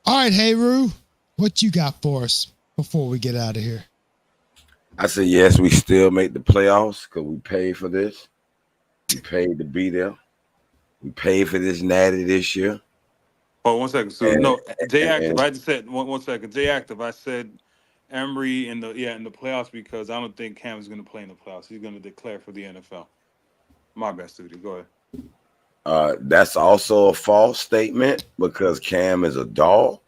All right, Heru, what you got for us before we get out of here? I said, yes, we still make the playoffs because we paid for this. We paid to be there. We paid for this natty this year. Oh, 1 second. So, J Active, I just said, one second. J Active, I said Emery in the playoffs because I don't think Cam is going to play in the playoffs. He's going to declare for the NFL. My best, Studio. Go ahead. That's also a false statement because Cam is a dog.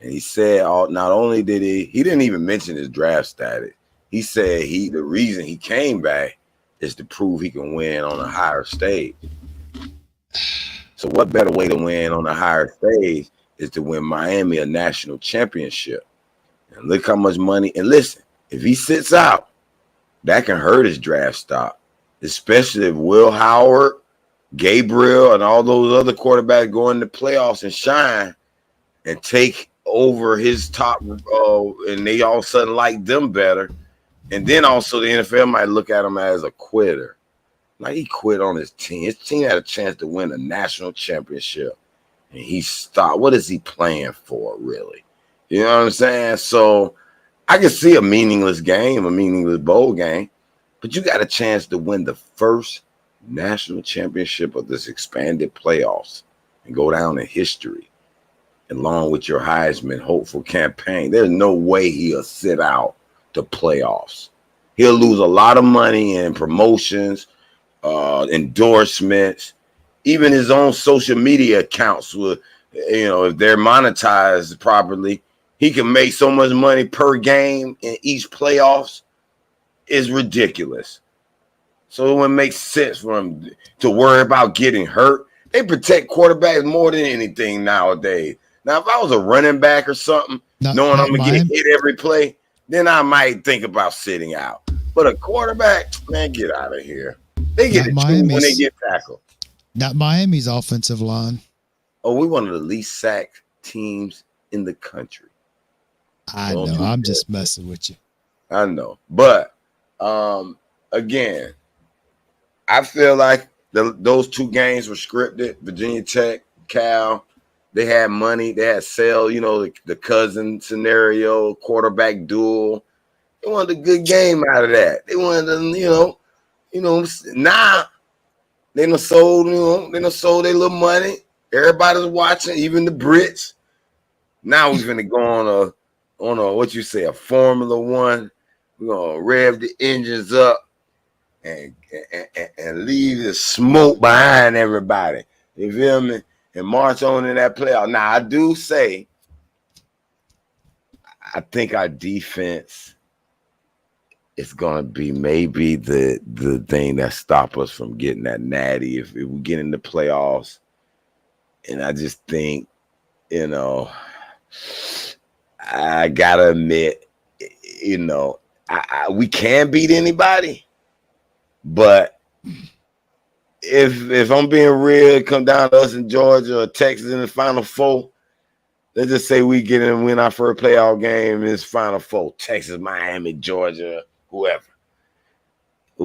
And he said not only did he didn't even mention his draft status. He said the reason he came back is to prove he can win on a higher stage. So what better way to win on a higher stage is to win Miami a national championship. And look how much money. And listen, if he sits out, that can hurt his draft stock, especially if Will Howard, Gabriel, and all those other quarterbacks go into playoffs and shine and take over his top, and they all of a sudden like them better. And then also the NFL might look at him as a quitter. Like he quit on his team. His team had a chance to win a national championship. And he stopped. What is he playing for, really? You know what I'm saying? So I can see a meaningless game, a meaningless bowl game, but you got a chance to win the first national championship of this expanded playoffs and go down in history along with your Heisman hopeful campaign. There's no way he'll sit out the playoffs. He'll lose a lot of money in promotions, endorsements, even his own social media accounts will, if they're monetized properly, he can make so much money per game in each playoffs is ridiculous. So it wouldn't make sense for him to worry about getting hurt. They protect quarterbacks more than anything nowadays. Now, if I was a running back or something, knowing I'm going to get hit every play, then I might think about sitting out. But a quarterback, man, get out of here. They get it when they get tackled. Not Miami's offensive line. Oh, we're one of the least sacked teams in the country. I know. I'm just messing with you. I know. But, again, I feel like those 2 games were scripted. Virginia Tech, Cal, they had money. They had sale, the cousin scenario, quarterback duel. They wanted a good game out of that. They wanted, now they done sold, their little money. Everybody's watching, even the Brits. Now we're gonna go on a Formula One. We're gonna rev the engines up and leave the smoke behind everybody. You feel me? And march on in that playoff. Now I do say, I think our defense is gonna be maybe the thing that stop us from getting that natty if we get in the playoffs. And I just think, I gotta admit, we can beat anybody, but if I'm being real, it come down to us in Georgia or Texas in the Final Four. Let's just say we get in and win our first playoff game in this Final Four, Texas, Miami, Georgia, whoever.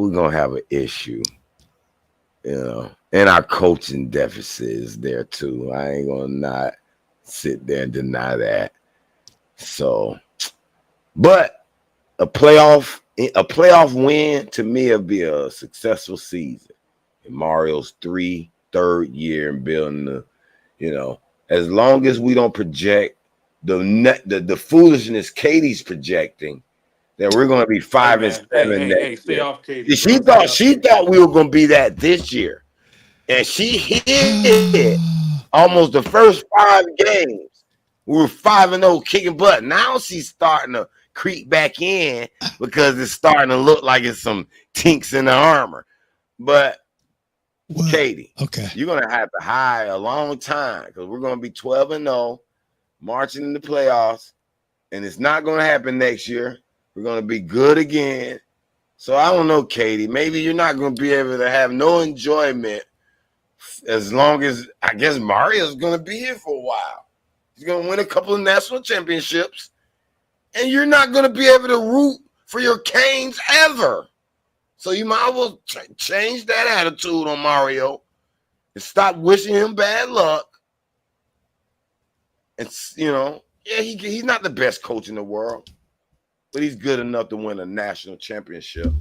we're gonna have an issue. You know, and our coaching deficit is there too. I ain't gonna not sit there and deny that. So, but a playoff win to me would be a successful season. In Mario's third year in building the, as long as we don't project the foolishness Katie's projecting, that we're going to be 5 and 7 next stay year. off Katie. She thought we were going to be that this year, and she hit almost the first 5 games. We were 5-0 kicking butt. Now she's starting to creep back in because it's starting to look like it's some tinks in the armor. But Katie, okay, you're going to have to hide a long time because we're going to be 12-0, marching in the playoffs, and it's not going to happen next year. We're going to be good again. So I don't know, Katie. Maybe you're not going to be able to have no enjoyment as long as, I guess, Mario's going to be here for a while. He's going to win a couple of national championships, and you're not going to be able to root for your Canes ever. So you might as well change that attitude on Mario and stop wishing him bad luck. And, he's not the best coach in the world, but he's good enough to win a national championship.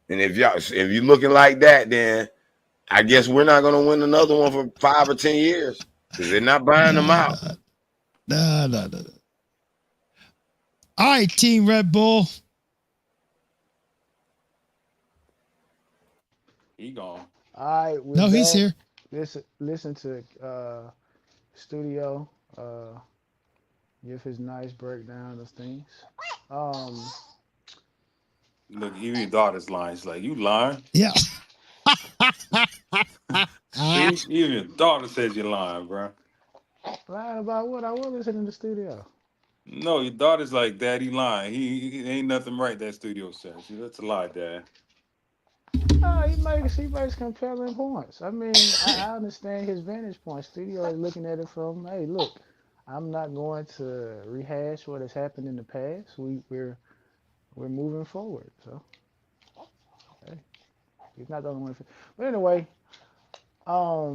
And if you're looking like that, then I guess we're not going to win another one for 5 or 10 years because they're not buying them out. No. All right, Team Red Bull. He gone. All right. No, he's here. Listen to Studio give his nice breakdown of things. Look, even your daughter's lying. She's like, you lying? Yeah. See? Even your daughter says you're lying, bro. Lying about what? I was listening in the studio. No, your daughter's like, Daddy lying. He ain't nothing right, that studio says. That's a lie, Dad. He makes compelling points. I mean, I understand his vantage point. Studio is looking at it from, hey, look, I'm not going to rehash what has happened in the past. We're moving forward. So, hey, he's not the only one. But anyway, I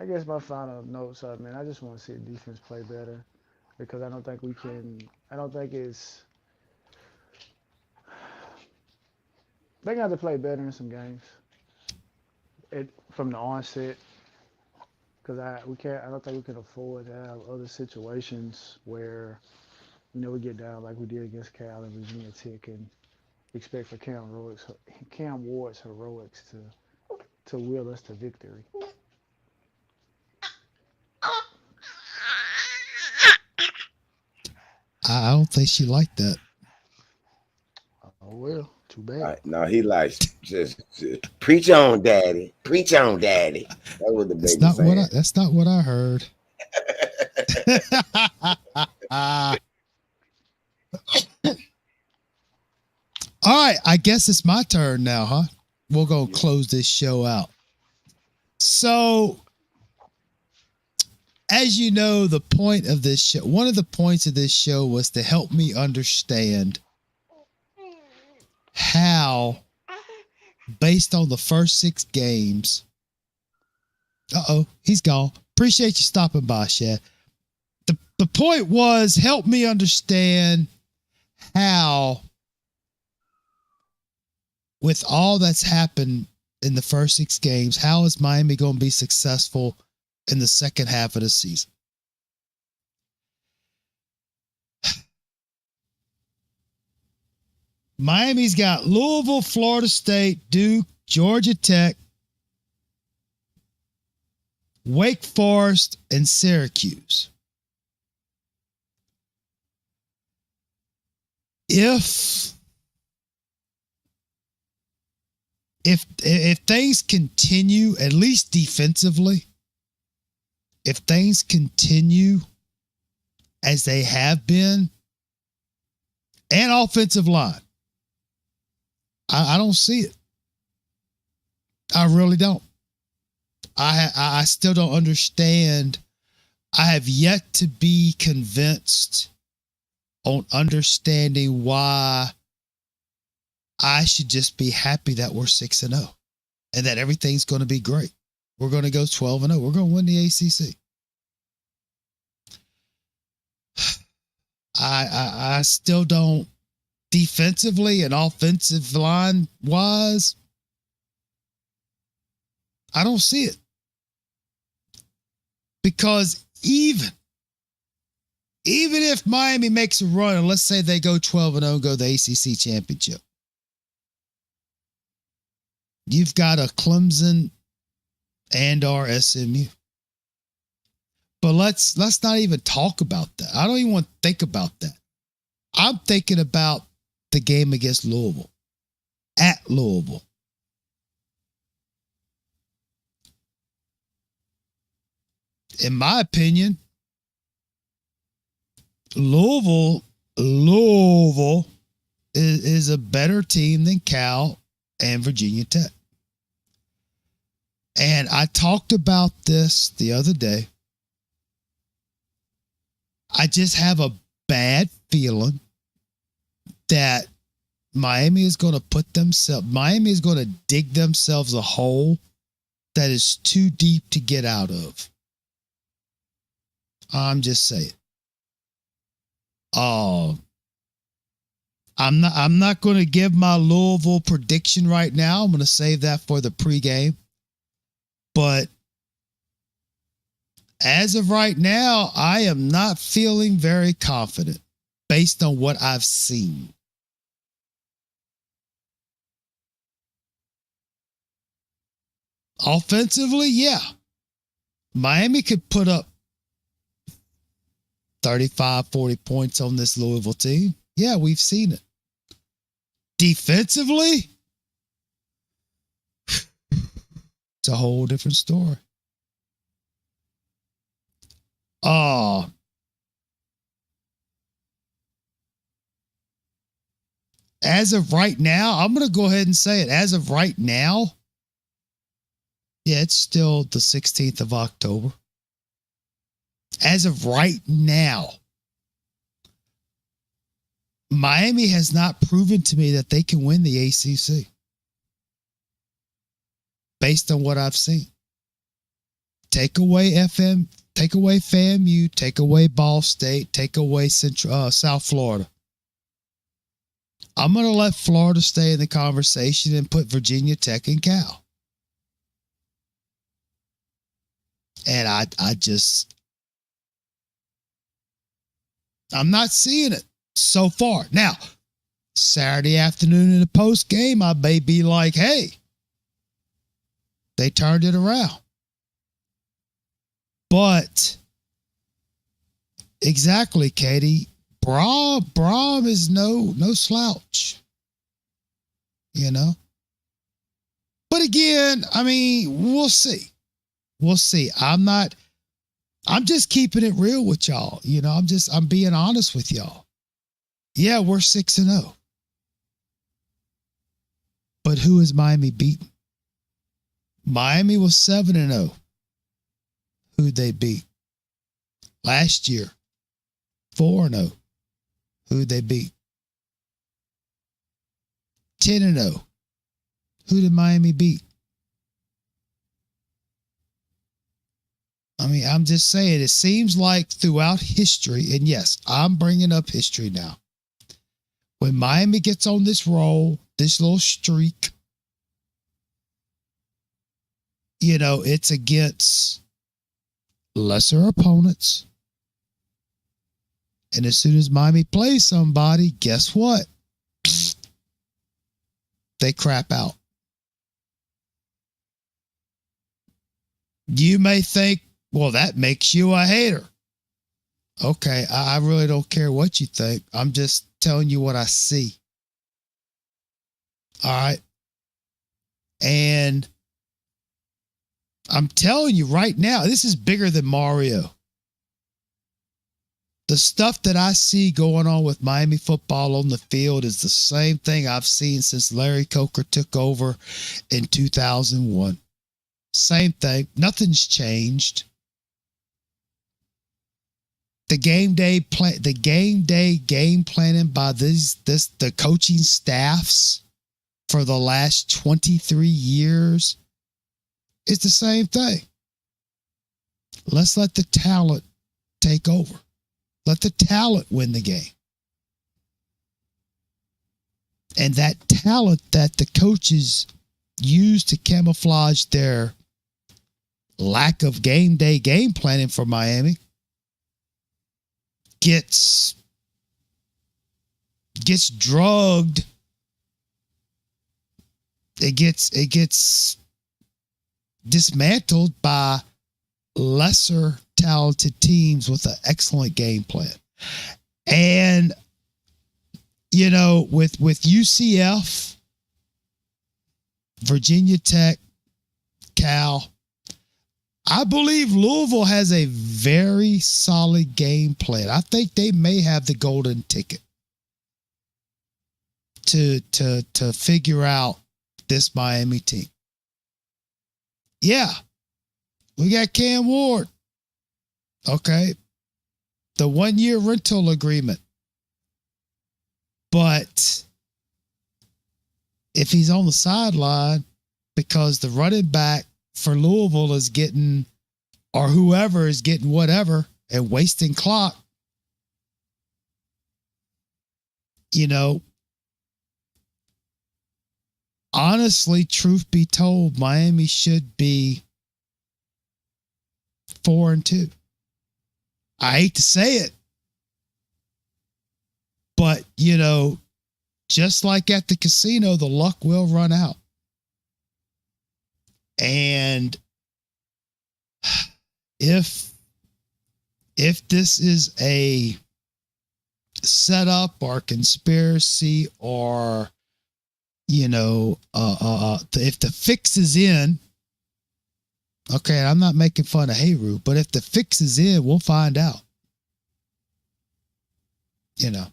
guess my final notes are, man, I just want to see the defense play better because I don't think it's. They're going to have to play better in some games from the onset because I don't think we can afford to have other situations where, we get down like we did against Cal and Virginia Tech and expect for Cam Ward's heroics to will us to victory. I don't think she liked that. Oh, well, too bad. Right, no, he likes just preach on, Daddy. Preach on, Daddy. That's what the baby saying. That's not what I heard. All right, I guess it's my turn now, huh? We'll go close this show out. So, as you know, the point of this show, one of the points of this show was to help me understand how, based on the first 6 games, he's gone. Appreciate you stopping by, Shad. The point was help me understand how, with all that's happened in the first 6 games, how is Miami going to be successful in the second half of the season? Miami's got Louisville, Florida State, Duke, Georgia Tech, Wake Forest, and Syracuse. If things continue, at least defensively, if things continue as they have been, and offensive line, I don't see it. I really don't. I still don't understand. I have yet to be convinced on understanding why I should just be happy that we're 6-0 and that everything's going to be great. We're going to go 12-0. We're going to win the ACC. I still don't, defensively and offensive line wise, I don't see it. Because even if Miami makes a run, and let's say they go 12-0 and go to the ACC championship, you've got a Clemson and or SMU. But let's not even talk about that. I don't even want to think about that. I'm thinking about the game against Louisville, at Louisville. In my opinion, Louisville is a better team than Cal and Virginia Tech. And I talked about this the other day. I just have a bad feeling that Miami is going to dig themselves a hole that is too deep to get out of. I'm just saying. I'm not going to give my Louisville prediction right now. I'm going to save that for the pregame. But as of right now, I am not feeling very confident based on what I've seen. Offensively, yeah. Miami could put up 35, 40 points on this Louisville team. Yeah, we've seen it. Defensively, it's a whole different story. As of right now, I'm going to go ahead and say it. As of right now, yeah, it's still the 16th of October. As of right now, Miami has not proven to me that they can win the ACC based on what I've seen. Take away FAMU, take away Ball State, take away South Florida. I'm going to let Florida stay in the conversation and put Virginia Tech and Cal. And I'm not seeing it so far. Now, Saturday afternoon in the post game, I may be like, hey, they turned it around. But exactly, Katie, Braum is no slouch, you know. But again, I mean, we'll see. We'll see. I'm just keeping it real with y'all. You know, I'm being honest with y'all. Yeah, we're 6-0. But who is Miami beating? Miami was 7-0. Who'd they beat? Last year, 4-0. Who'd they beat? 10-0. Who did Miami beat? I mean, I'm just saying, it seems like throughout history, and yes, I'm bringing up history now. When Miami gets on this roll, this little streak, you know, it's against lesser opponents. And as soon as Miami plays somebody, guess what? They crap out. You may think, well, that makes you a hater. Okay, I really don't care what you think. I'm just telling you what I see. All right. And I'm telling you right now, this is bigger than Mario. The stuff that I see going on with Miami football on the field is the same thing I've seen since Larry Coker took over in 2001. Same thing. Nothing's changed. The game day game planning by the coaching staffs for the last 23 years, it's the same thing. Let's let the talent take over. Let the talent win the game. And that talent that the coaches use to camouflage their lack of game day game planning for Miami gets drugged. It gets dismantled by lesser talented teams with an excellent game plan. And you know, with UCF, Virginia Tech, Cal, I believe Louisville has a very solid game plan. I think they may have the golden ticket to figure out this Miami team. Yeah, we got Cam Ward. Okay. The 1-year rental agreement. But if he's on the sideline because the running back for Louisville is getting, or whoever is getting whatever and wasting clock, you know, honestly, truth be told, Miami should be 4-2. I hate to say it, but, you know, just like at the casino, the luck will run out. And if this is a setup or conspiracy or, you know, if the fix is in, okay, I'm not making fun of Hayru, but if the fix is in, we'll find out. You know.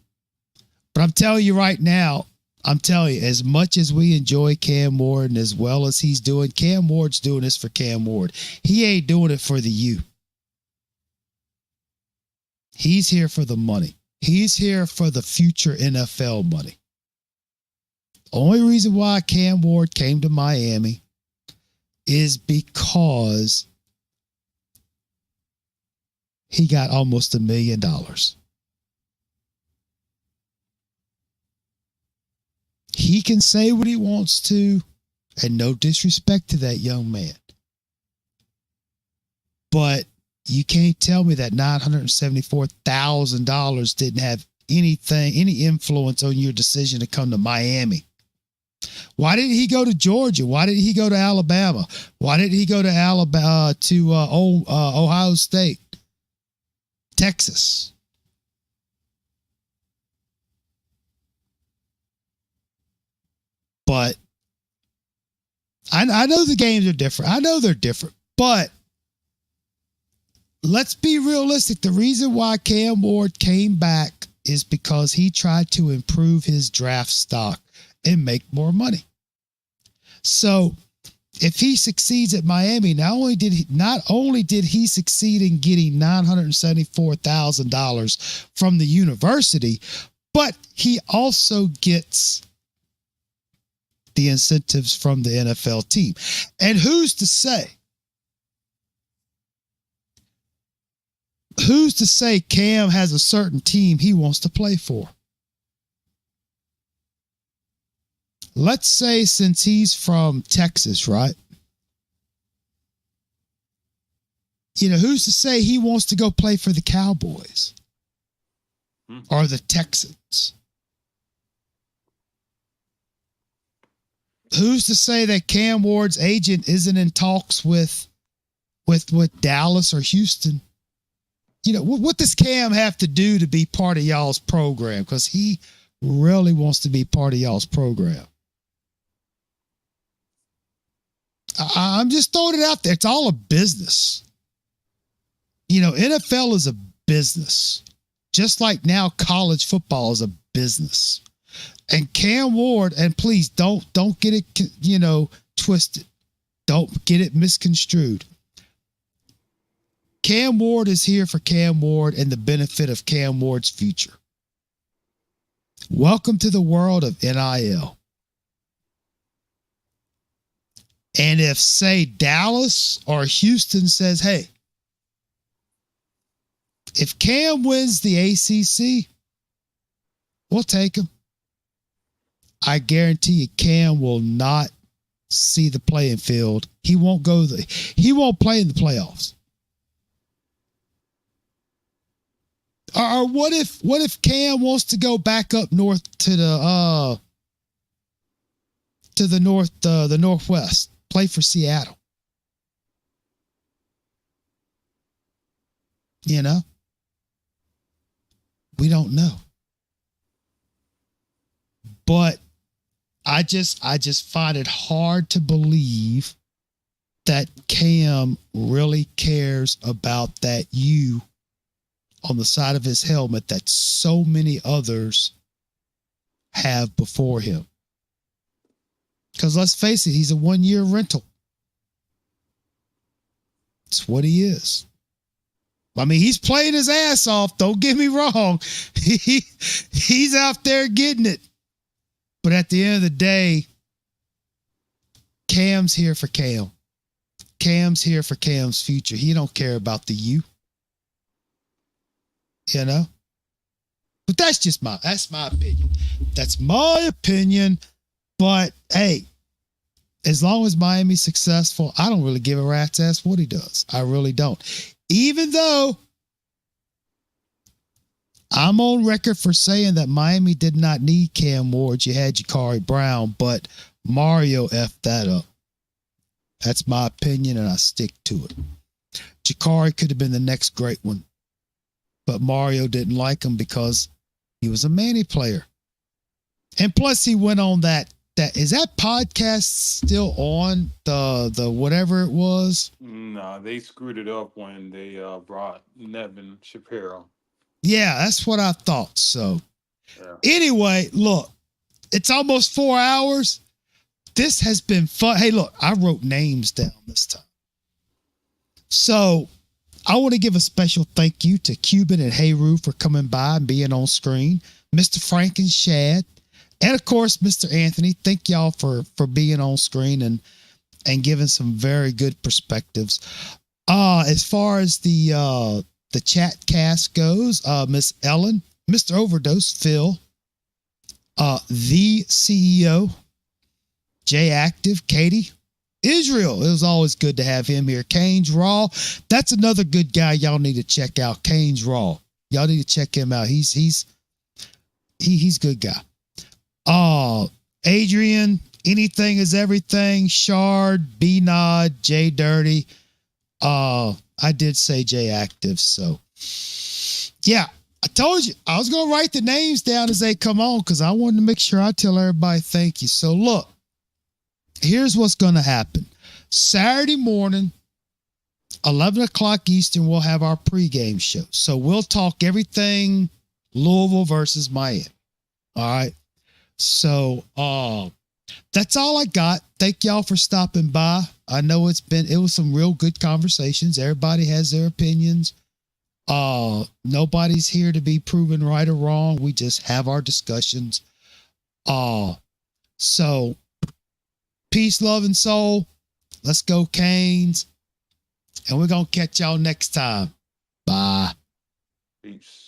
But I'm telling you right now, as much as we enjoy Cam Ward and as well as he's doing, Cam Ward's doing this for Cam Ward. He ain't doing it for the U. He's here for the money. He's here for the future NFL money. Only reason why Cam Ward came to Miami is because he got almost $1 million. He can say what he wants to, and no disrespect to that young man. But you can't tell me that $974,000 didn't have any influence on your decision to come to Miami. Why didn't he go to Georgia? Why didn't he go to Alabama? Why didn't he go to Ohio State, Texas? But I know the games are different. I know they're different. But let's be realistic. The reason why Cam Ward came back is because he tried to improve his draft stock and make more money. So if he succeeds at Miami, not only did he succeed in getting $974,000 from the university, but he also gets the incentives from the NFL team. And who's to say Cam has a certain team he wants to play for? Let's say since he's from Texas, right? You know, who's to say he wants to go play for the Cowboys or the Texans? Who's to say that Cam Ward's agent isn't in talks with Dallas or Houston? You know, what does Cam have to do to be part of y'all's program? Because he really wants to be part of y'all's program. I'm just throwing it out there. It's all a business. You know, NFL is a business. Just like now college football is a business. And Cam Ward, and please don't get it, you know, twisted. Don't get it misconstrued. Cam Ward is here for Cam Ward and the benefit of Cam Ward's future. Welcome to the world of NIL. And if, say, Dallas or Houston says, hey, if Cam wins the ACC, we'll take him. I guarantee you Cam will not see the playing field. He won't play in the playoffs. Or what if Cam wants to go back up north to the Northwest, play for Seattle? You know? We don't know. But I just find it hard to believe that Cam really cares about that U on the side of his helmet that so many others have before him. Because let's face it, he's a one-year rental. It's what he is. I mean, he's playing his ass off. Don't get me wrong. He's out there getting it. But at the end of the day, Cam's here for Cam. Cam's here for Cam's future. He don't care about the U. You know? But that's my opinion. That's my opinion. But hey, as long as Miami's successful, I don't really give a rat's ass what he does. I really don't. Even though I'm on record for saying that Miami did not need Cam Ward. You had Jakari Brown, but Mario effed that up. That's my opinion, and I stick to it. Jakari could have been the next great one, but Mario didn't like him because he was a Manny player. And plus, he went on that is that podcast still on, the whatever it was? No, they screwed it up when they brought Nevin Shapiro. Yeah, that's what I thought. So Anyway, look, it's almost 4 hours. This has been fun. Hey, look, I wrote names down this time. So I want to give a special thank you to Cuban and Hayru for coming by and being on screen. Mr. Frank and Shad. And of course, Mr. Anthony. Thank y'all for being on screen and giving some very good perspectives. As far as the chat cast goes, Miss Ellen, Mr. Overdose, Phil, the CEO, J Active, Katie, Israel. It was always good to have him here. Kane's Raw. That's another good guy y'all need to check out. Kane's Raw. Y'all need to check him out. He's a good guy. Adrian, Anything is Everything, Shard, B Nod, J Dirty. I did say J Active, so yeah. I told you I was gonna write the names down as they come on because I wanted to make sure I tell everybody thank you. So look, here's what's gonna happen. Saturday morning, 11 o'clock Eastern, we'll have our pregame show. So we'll talk everything Louisville versus Miami. All right. So that's all I got. Thank y'all for stopping by. I know it was some real good conversations. Everybody has their opinions. Nobody's here to be proven right or wrong. We just have our discussions. So peace, love, and soul. Let's go, Canes. And we're going to catch y'all next time. Bye. Peace.